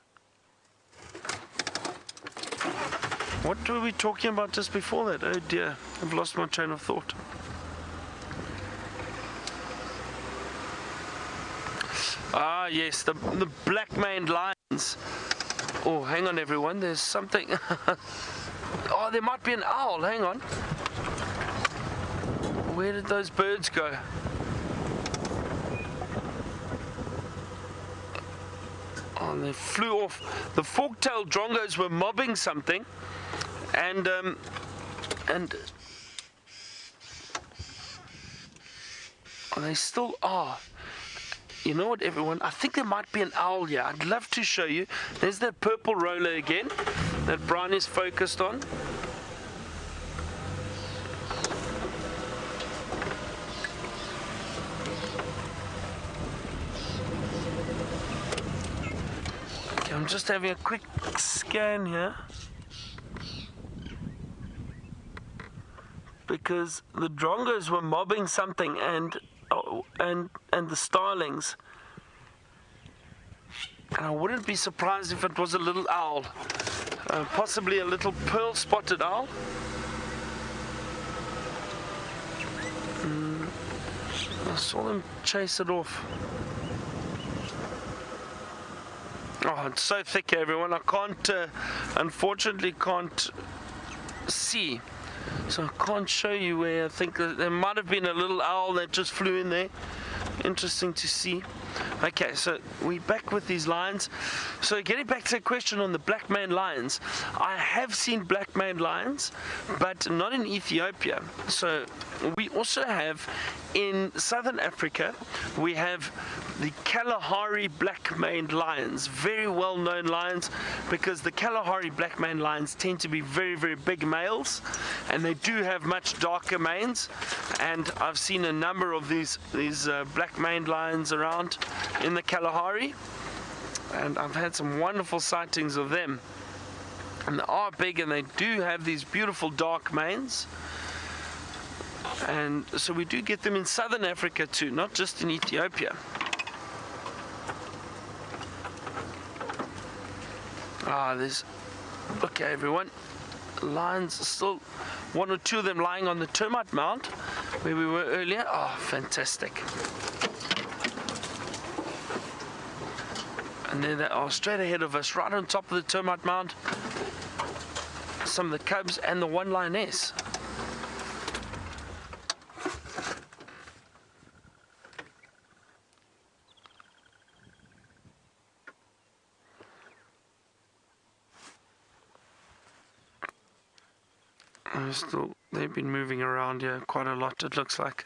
What were we talking about just before that? Oh dear. I've lost my train of thought. Ah, yes, the black-maned lions. Oh, hang on, everyone. There's something. Oh, there might be an owl. Hang on. Where did those birds go? Oh, they flew off. The fork-tailed drongos were mobbing something, and oh, they still are. You know what, everyone? I think there might be an owl here. I'd love to show you. There's that purple roller again that Brian is focused on. Okay, I'm just having a quick scan here, because the drongos were mobbing something, and the starlings, and I wouldn't be surprised if it was a little owl, possibly a little pearl-spotted owl. I saw them chase it off. Oh, it's so thick, everyone. I can't, unfortunately, can't see. So I can't show you where. I think there might have been a little owl that just flew in there. Interesting to see. Okay, so we're back with these lions. So getting back to the question on the black-maned lions, I have seen black-maned lions, but not in Ethiopia. So we also have in southern Africa, we have the Kalahari black-maned lions, very well-known lions, because the Kalahari black-maned lions tend to be very, very big males, and they do have much darker manes. And I've seen a number of these black-maned lions around in the Kalahari, and I've had some wonderful sightings of them. And they are big, and they do have these beautiful dark manes. And so we do get them in southern Africa too, not just in Ethiopia. Ah, there's, okay, everyone, lions, still one or two of them lying on the termite mound where we were earlier. Oh, fantastic. And there they are, straight ahead of us, right on top of the termite mound. Some of the cubs and the one lioness. They've been moving around here quite a lot, it looks like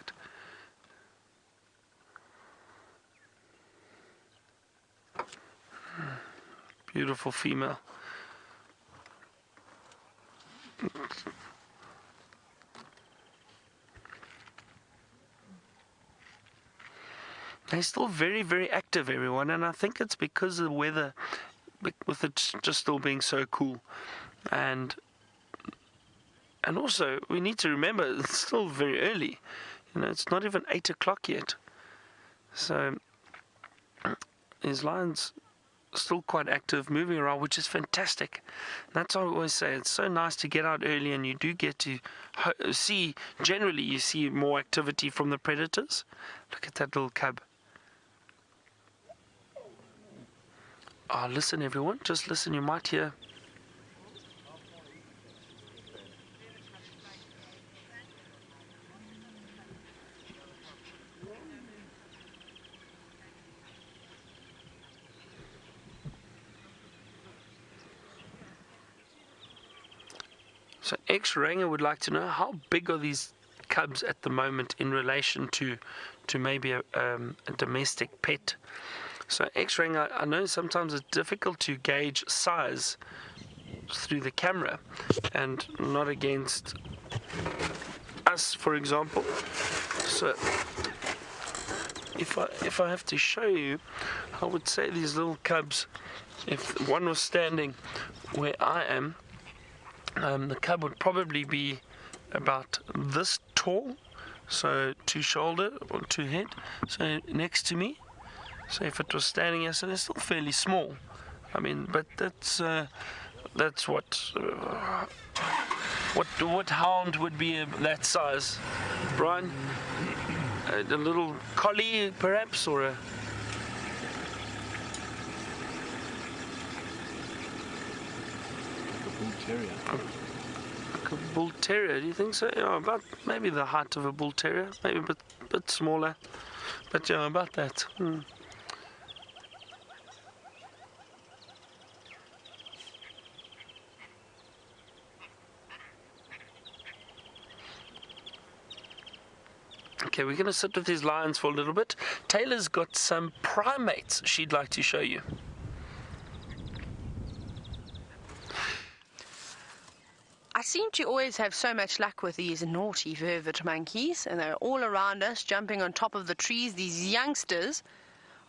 it. Beautiful female. They're still very, very active, everyone, and I think it's because of the weather, with it just still being so cool. And also, we need to remember, it's still very early. You know, it's not even 8 o'clock yet. So, these lions still quite active, moving around, which is fantastic. And that's what I always say. It's so nice to get out early, and you do get to see, generally you see more activity from the predators. Look at that little cub. Oh, listen, everyone. Just listen. You might hear. So X-Ranger would like to know, how big are these cubs at the moment in relation to maybe a domestic pet? So X-Ranger, I know sometimes it's difficult to gauge size through the camera, and not against us, for example. So if I have to show you, I would say these little cubs, if one was standing where I am, the cub would probably be about this tall, so 2 shoulder or 2 head, so next to me. So if it was standing here, so they're still fairly small. I mean, but that's what What hound would be that size, Brian? A little collie, perhaps, or a... bull terrier. Like a bull terrier, do you think so? Yeah, about maybe the height of a bull terrier, maybe a bit smaller, but yeah, about that. Okay, we're going to sit with these lions for a little bit. Taylor's got some primates she'd like to show you. I seem to always have so much luck with these naughty vervet monkeys, and they're all around us, jumping on top of the trees. These youngsters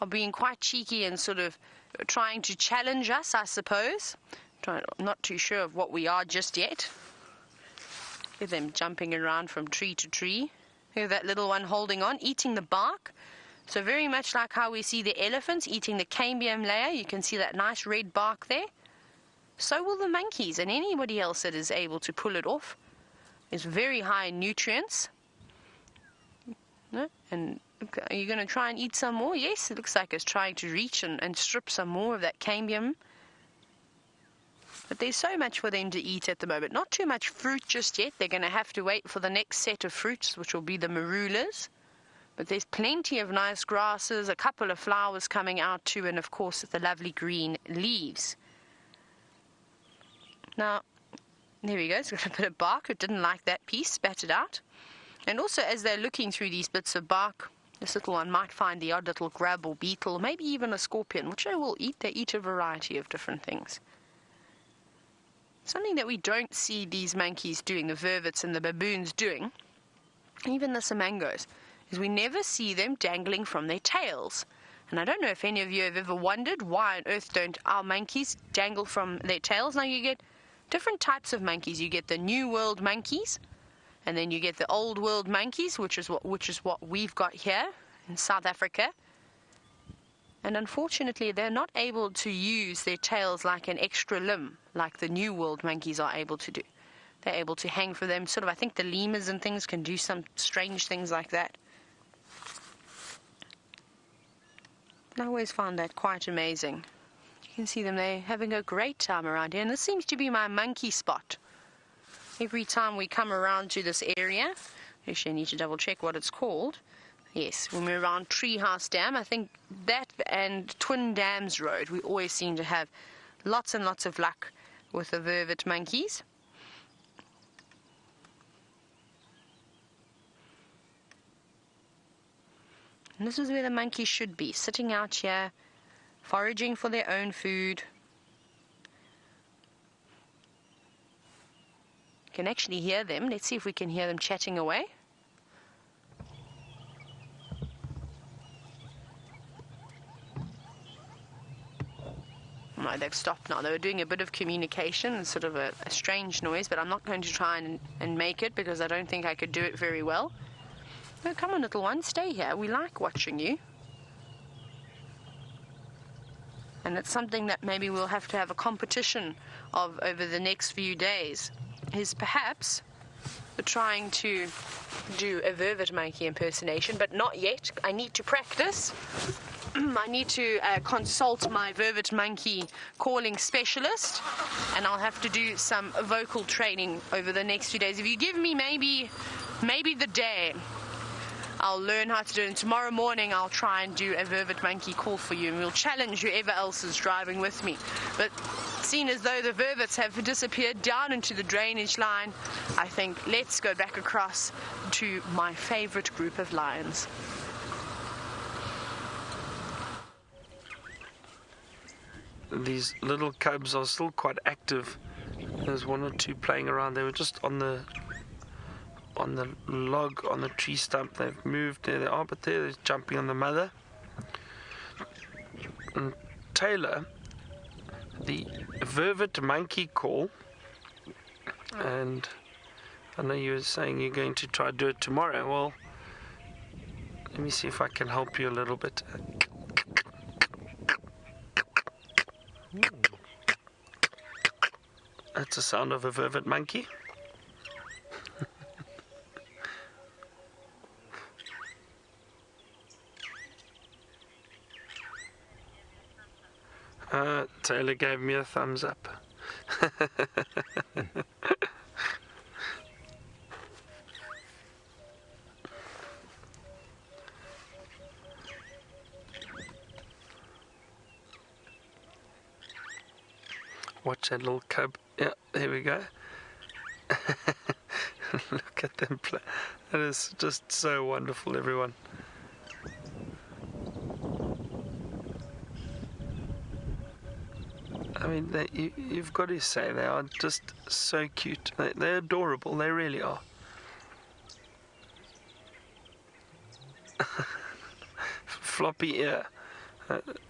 are being quite cheeky and sort of trying to challenge us, I suppose. I'm not too sure of what we are just yet. Look at them jumping around from tree to tree. Look at that little one holding on, eating the bark. So very much like how we see the elephants eating the cambium layer. You can see that nice red bark there. So will the monkeys and anybody else that is able to pull it off. It's very high in nutrients. No? And are you going to try and eat some more? Yes, it looks like it's trying to reach and strip some more of that cambium. But there's so much for them to eat at the moment. Not too much fruit just yet. They're going to have to wait for the next set of fruits, which will be the marulas. But there's plenty of nice grasses, a couple of flowers coming out too, and of course the lovely green leaves. Now, there we go. It's got a bit of bark. It didn't like that piece, spat it out. And also, as they're looking through these bits of bark, this little one might find the odd little grub or beetle, maybe even a scorpion, which they will eat. They eat a variety of different things. Something that we don't see these monkeys doing, the vervets and the baboons doing, even the samangos, is we never see them dangling from their tails. And I don't know if any of you have ever wondered why on earth don't our monkeys dangle from their tails. Now you get different types of monkeys. You get the New World monkeys, and then you get the Old World monkeys, which is what we've got here in South Africa. And unfortunately, they're not able to use their tails like an extra limb, like the New World monkeys are able to do. They're able to hang for them. Sort of, I think the lemurs and things can do some strange things like that. I always found that quite amazing. You can see them, they're having a great time around here. And this seems to be my monkey spot. Every time we come around to this area, actually I need to double check what it's called. Yes, when we're around Treehouse Dam, I think that and Twin Dams Road, we always seem to have lots and lots of luck with the vervet monkeys. And this is where the monkeys should be, sitting out here, foraging for their own food. You can actually hear them. Let's see if we can hear them chatting away. No, they've stopped now. They were doing a bit of communication and sort of a strange noise, but I'm not going to try and make it because I don't think I could do it very well. No, come on, little one, stay here. We like watching you. And it's something that maybe we'll have to have a competition of over the next few days, is perhaps trying to do a vervet monkey impersonation, but not yet. I need to practice. I need to consult my vervet monkey calling specialist, and I'll have to do some vocal training over the next few days. If you give me maybe the day, I'll learn how to do it. And tomorrow morning I'll try and do a vervet monkey call for you, and we'll challenge whoever else is driving with me. But seeing as though the vervets have disappeared down into the drainage line, I think let's go back across to my favorite group of lions. These little cubs are still quite active. There's one or two playing around. They were just on the log, on the tree stump. They've moved. There they are, but they're jumping on the mother. And Taylor, the vervet monkey call, and I know you were saying you're going to try to do it tomorrow. Well, let me see if I can help you a little bit. That's the sound of a vervet monkey. Taylor gave me a thumbs up. Watch that little cub. Yeah, there we go. Look at them play. That is just so wonderful, everyone. I mean, you've got to say they are just so cute. They're adorable. They really are. Floppy ear.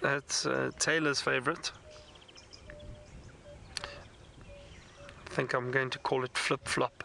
That's Taylor's favorite. I think I'm going to call it flip-flop.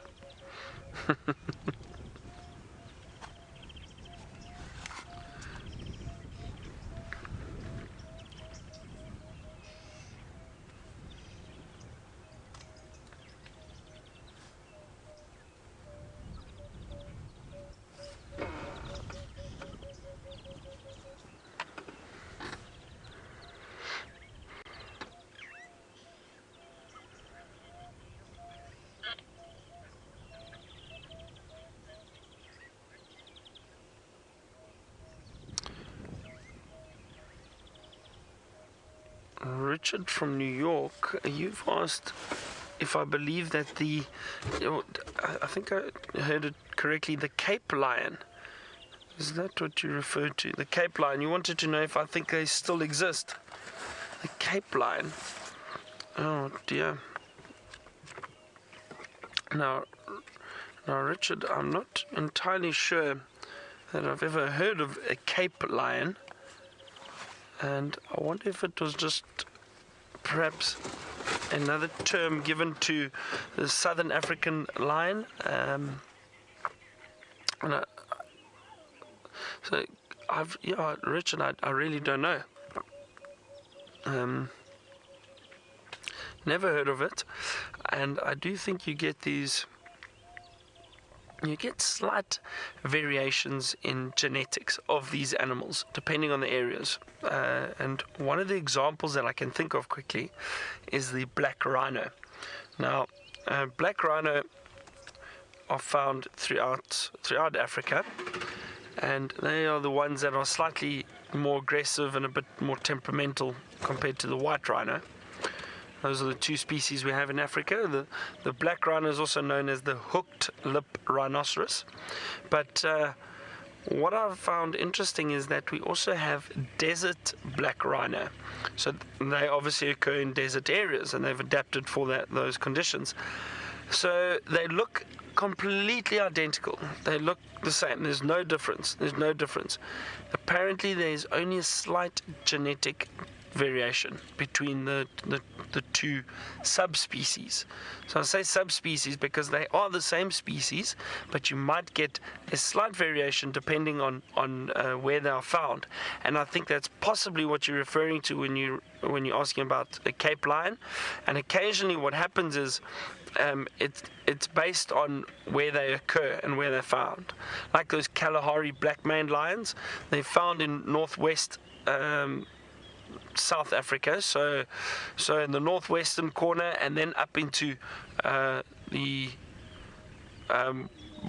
Richard from New York, you've asked if I believe that I think I heard it correctly, the Cape lion. Is that what you referred to? The Cape lion. You wanted to know if I think they still exist. The Cape lion. Oh dear. Now Richard, I'm not entirely sure that I've ever heard of a Cape lion. And I wonder if it was just perhaps another term given to the Southern African lion. Richard, I really don't know. Never heard of it. And I do think you get slight variations in genetics of these animals depending on the areas, and one of the examples that I can think of quickly is the black rhino. Now black rhino are found throughout Africa, and they are the ones that are slightly more aggressive and a bit more temperamental compared to the white rhino. Those are the two species we have in Africa. The black rhino is also known as the hooked lip rhinoceros. But what I've found interesting is that we also have desert black rhino. So they obviously occur in desert areas, and they've adapted for those conditions. So they look completely identical. They look the same. There's no difference. Apparently there's only a slight genetic variation between the two subspecies. So I say subspecies because they are the same species, but you might get a slight variation depending on where they are found. And I think that's possibly what you're referring to when you're asking about a Cape lion. And occasionally what happens is it's based on where they occur and where they're found. Like those Kalahari black maned lions, they're found in northwest South Africa, so in the northwestern corner, and then up into the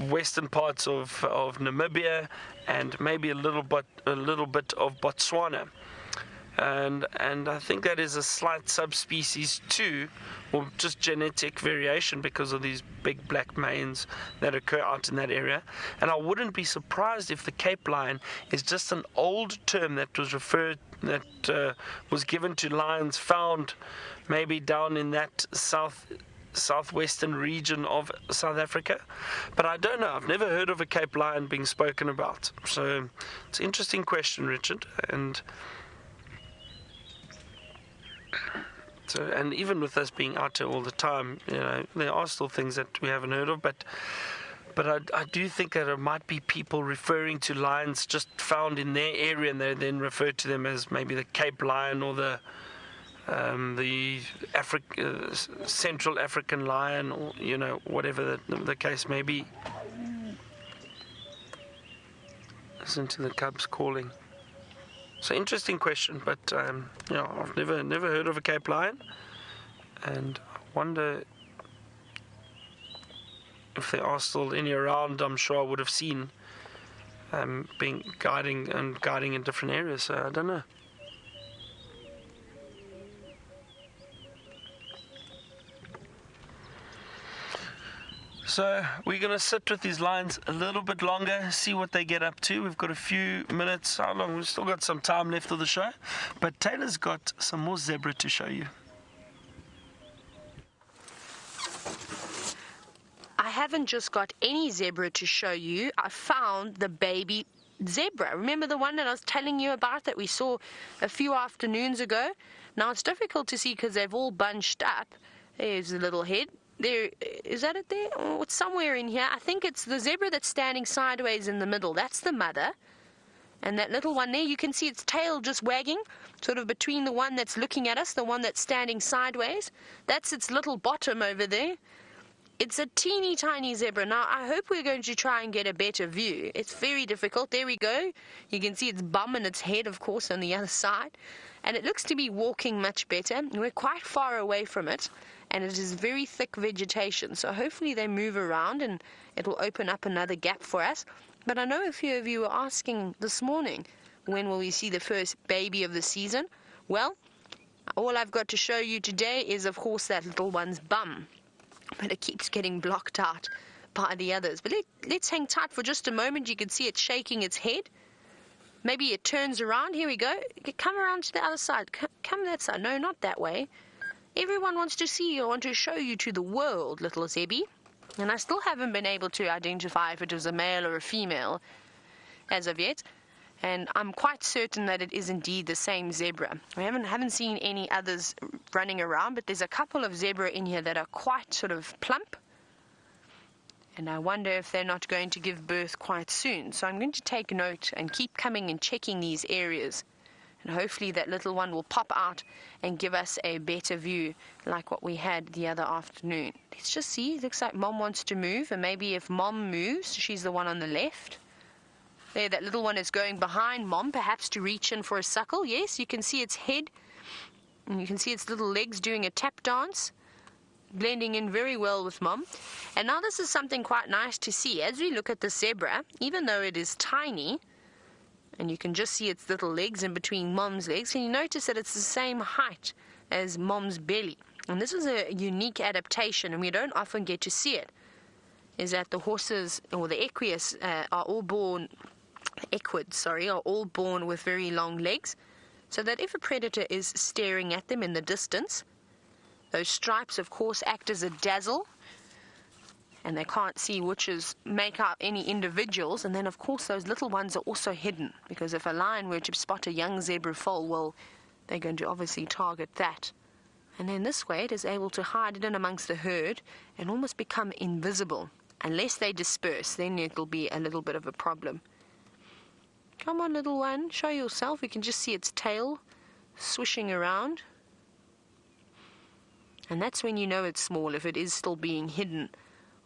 western parts of Namibia, and maybe a little bit of Botswana, and I think that is a slight subspecies too, or just genetic variation because of these big black manes that occur out in that area. And I wouldn't be surprised if the Cape lion is just an old term that was given to lions found maybe down in that southwestern region of South Africa. But I don't know. I've never heard of a Cape lion being spoken about. So it's an interesting question, Richard. And even with us being out here all the time, there are still things that we haven't heard of. But I do think that it might be people referring to lions just found in their area, and they then refer to them as maybe the Cape lion or the Central African lion, or whatever the case may be. Listen to the cubs calling. So interesting question, but yeah, I've never heard of a Cape lion, and I wonder if there are still any around. I'm sure I would have seen being guiding in different areas. So I don't know. So we're going to sit with these lions a little bit longer, see what they get up to. We've got a few minutes. How long? We've still got some time left of the show. But Taylor's got some more zebra to show you. I haven't just got any zebra to show you. I found the baby zebra. Remember the one that I was telling you about that we saw a few afternoons ago? Now it's difficult to see because they've all bunched up. There's the little head. There, is that it there? Oh, it's somewhere in here. I think it's the zebra that's standing sideways in the middle. That's the mother. And that little one there, you can see its tail just wagging, sort of between the one that's looking at us, the one that's standing sideways. That's its little bottom over there. It's a teeny tiny zebra. Now, I hope we're going to try and get a better view. It's very difficult. There we go. You can see its bum and its head, of course, on the other side. And it looks to be walking much better. We're quite far away from it. And it is very thick vegetation, so hopefully they move around and it will open up another gap for us. But I know a few of you were asking this morning, when will we see the first baby of the season? Well, all I've got to show you today is, of course, that little one's bum. But it keeps getting blocked out by the others. But let's hang tight for just a moment. You can see it shaking its head. Maybe it turns around. Here we go. Come around to the other side. Come that side. No, not that way. Everyone wants to see you, I want to show you to the world, little Zebby. And I still haven't been able to identify if it was a male or a female as of yet. And I'm quite certain that it is indeed the same zebra. I haven't seen any others running around, but there's a couple of zebra in here that are quite sort of plump. And I wonder if they're not going to give birth quite soon. So I'm going to take note and keep coming and checking these areas. And hopefully that little one will pop out and give us a better view like what we had the other afternoon. Let's just see. It looks like Mom wants to move. And maybe if Mom moves, she's the one on the left. There, that little one is going behind Mom, perhaps to reach in for a suckle. Yes, you can see its head. And you can see its little legs doing a tap dance, blending in very well with Mom. And now this is something quite nice to see. As we look at the zebra, even though it is tiny, and you can just see its little legs in between Mom's legs, and you notice that it's the same height as Mom's belly. And this is a unique adaptation, and we don't often get to see it, is that the horses, or the equids, are all born with very long legs, so that if a predator is staring at them in the distance, those stripes, of course, act as a dazzle, and they can't see which make out any individuals. And then, of course, those little ones are also hidden, because if a lion were to spot a young zebra foal, well, they're going to obviously target that. And then this way it is able to hide it in amongst the herd and almost become invisible. Unless they disperse, then it'll be a little bit of a problem. Come on, little one, show yourself. We can just see its tail swishing around. And that's when you know it's small, if it is still being hidden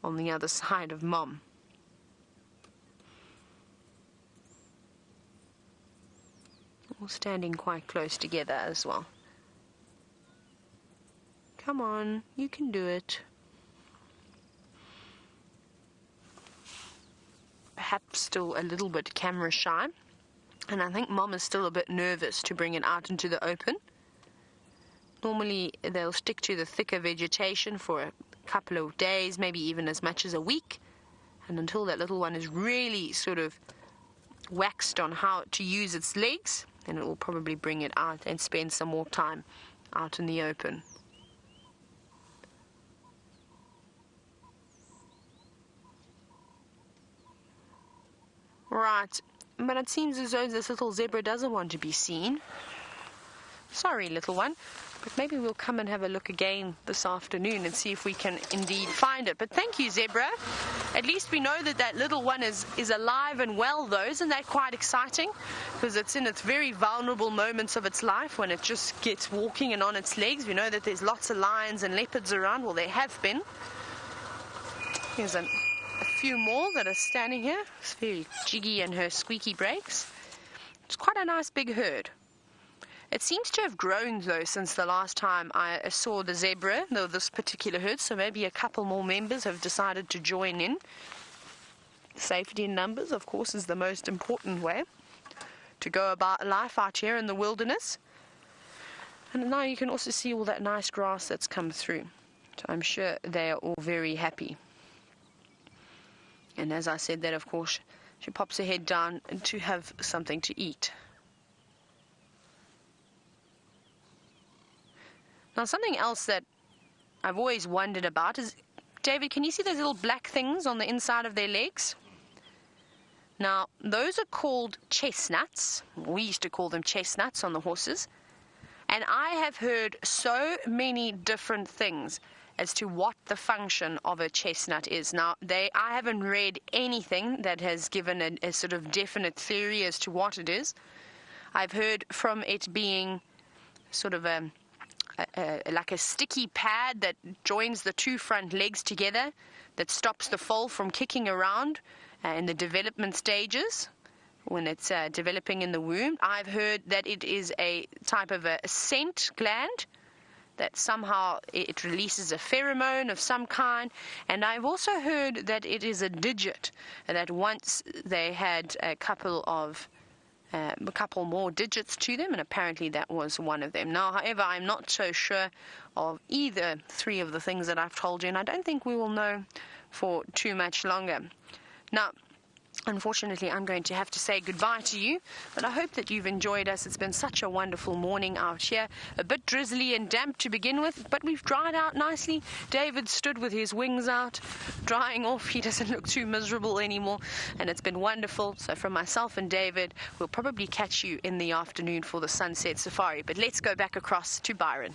on the other side of Mom. All standing quite close together as well. Come on, you can do it. Perhaps still a little bit camera shy. And I think Mom is still a bit nervous to bring it out into the open. Normally they'll stick to the thicker vegetation for a couple of days, maybe even as much as a week, and until that little one is really sort of waxed on how to use its legs, then it will probably bring it out and spend some more time out in the open. Right, but it seems as though this little zebra doesn't want to be seen. Sorry, little one. But maybe we'll come and have a look again this afternoon and see if we can indeed find it. But thank you, zebra. At least we know that that little one is alive and well, though. Isn't that quite exciting? Because it's in its very vulnerable moments of its life when it just gets walking and on its legs. We know that there's lots of lions and leopards around. Well, there have been. Here's a few more that are standing here. It's very jiggy in her squeaky brakes. It's quite a nice big herd. It seems to have grown, though, since the last time I saw the zebra, though this particular herd, so maybe a couple more members have decided to join in. Safety in numbers, of course, is the most important way to go about life out here in the wilderness. And now you can also see all that nice grass that's come through. So I'm sure they are all very happy. And as I said that, of course, she pops her head down to have something to eat. Now, something else that I've always wondered about is, David, can you see those little black things on the inside of their legs? Now, those are called chestnuts. We used to call them chestnuts on the horses. And I have heard so many different things as to what the function of a chestnut is. Now, I haven't read anything that has given a sort of definite theory as to what it is. I've heard from it being sort of like a sticky pad that joins the two front legs together, that stops the foal from kicking around in the development stages when it's developing in the womb. I've heard that it is a type of a scent gland, that somehow it releases a pheromone of some kind. And I've also heard that it is a digit, and that once they had a couple more digits to them, and apparently that was one of them. Now, however, I'm not so sure of either three of the things that I've told you, and I don't think we will know for too much longer. Now, unfortunately, I'm going to have to say goodbye to you, but I hope that you've enjoyed us. It's been such a wonderful morning out here. A bit drizzly and damp to begin with, but we've dried out nicely. David stood with his wings out, drying off. He doesn't look too miserable anymore, and it's been wonderful. So from myself and David, we'll probably catch you in the afternoon for the sunset safari. But let's go back across to Byron.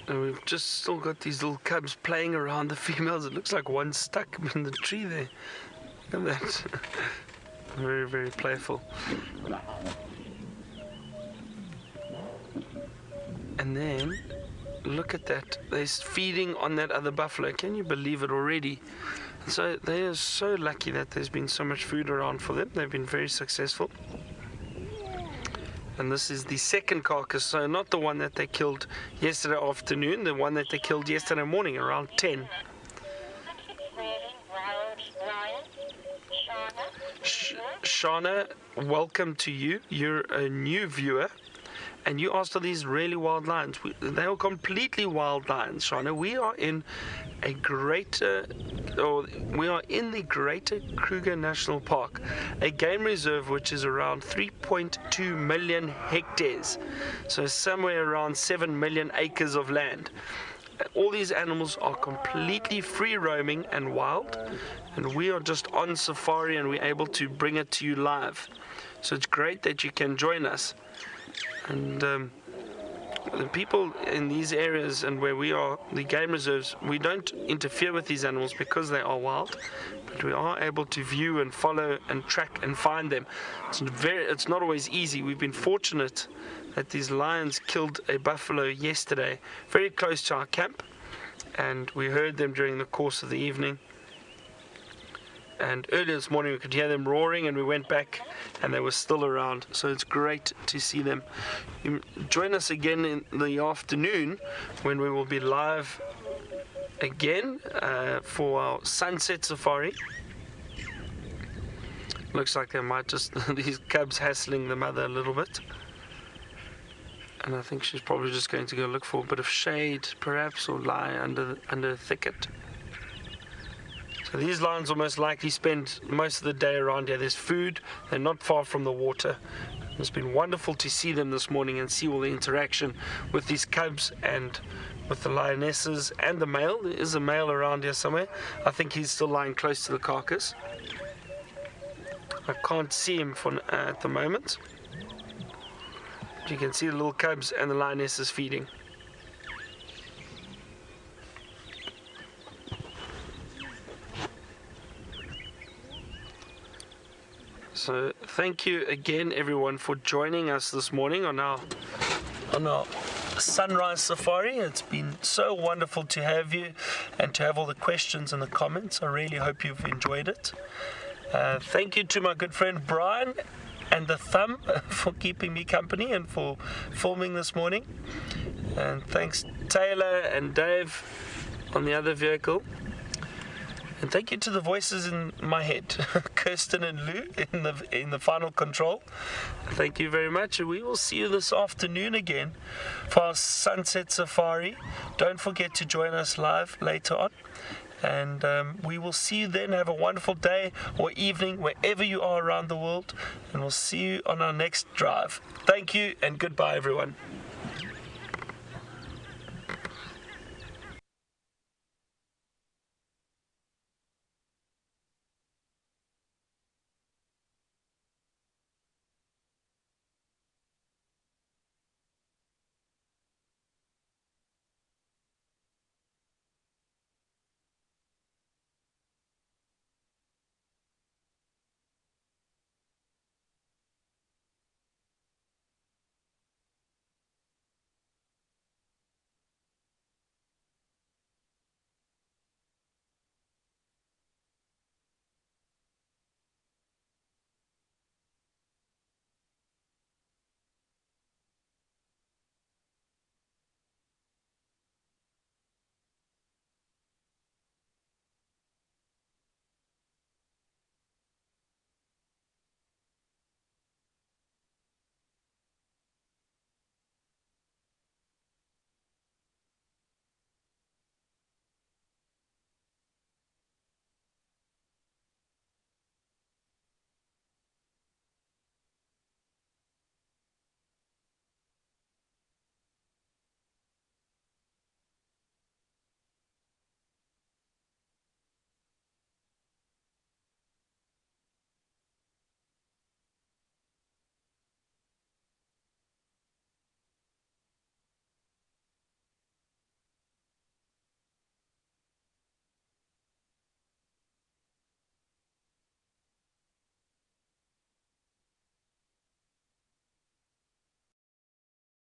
And we've just still got these little cubs playing around the females. It looks like one's stuck in the tree there. Look at that. Very, very playful. And then, look at that. They're feeding on that other buffalo. Can you believe it already? So they are so lucky that there's been so much food around for them. They've been very successful. And this is the second carcass, so not the one that they killed yesterday afternoon, the one that they killed yesterday morning around 10. Shana, welcome to you. You're a new viewer, and you asked for these really wild lions. They are completely wild lions, Shana. We are in the Greater Kruger National Park, a game reserve which is around 3.2 million hectares, so somewhere around 7 million acres of land. All these animals are completely free roaming and wild, and we are just on safari and we're able to bring it to you live. So it's great that you can join us. And the people in these areas and where we are, the game reserves, we don't interfere with these animals because they are wild, but we are able to view and follow and track and find them. It's not always easy. We've been fortunate that these lions killed a buffalo yesterday very close to our camp, and we heard them during the course of the evening. And earlier this morning we could hear them roaring, and we went back and they were still around. So it's great to see them. You join us again in the afternoon when we will be live again for our sunset safari. Looks like they might just, these cubs hassling the mother a little bit. And I think she's probably just going to go look for a bit of shade perhaps, or lie under a thicket. So these lions will most likely spend most of the day around here. There's food, they're not far from the water. It's been wonderful to see them this morning and see all the interaction with these cubs and with the lionesses and the male. There is a male around here somewhere. I think he's still lying close to the carcass. I can't see him at the moment. But you can see the little cubs and the lionesses feeding. So thank you again everyone for joining us this morning on our Sunrise Safari. It's been so wonderful to have you and to have all the questions and the comments. I really hope you've enjoyed it. Thank you to my good friend Brian and the Thumb for keeping me company and for filming this morning. And thanks Tayla and Dave on the other vehicle. And thank you to the voices in my head, Kirsten and Lou in the final control. Thank you very much, and we will see you this afternoon again for our Sunset Safari. Don't forget to join us live later on, and we will see you then. Have a wonderful day or evening wherever you are around the world, and we'll see you on our next drive. Thank you, and goodbye, everyone.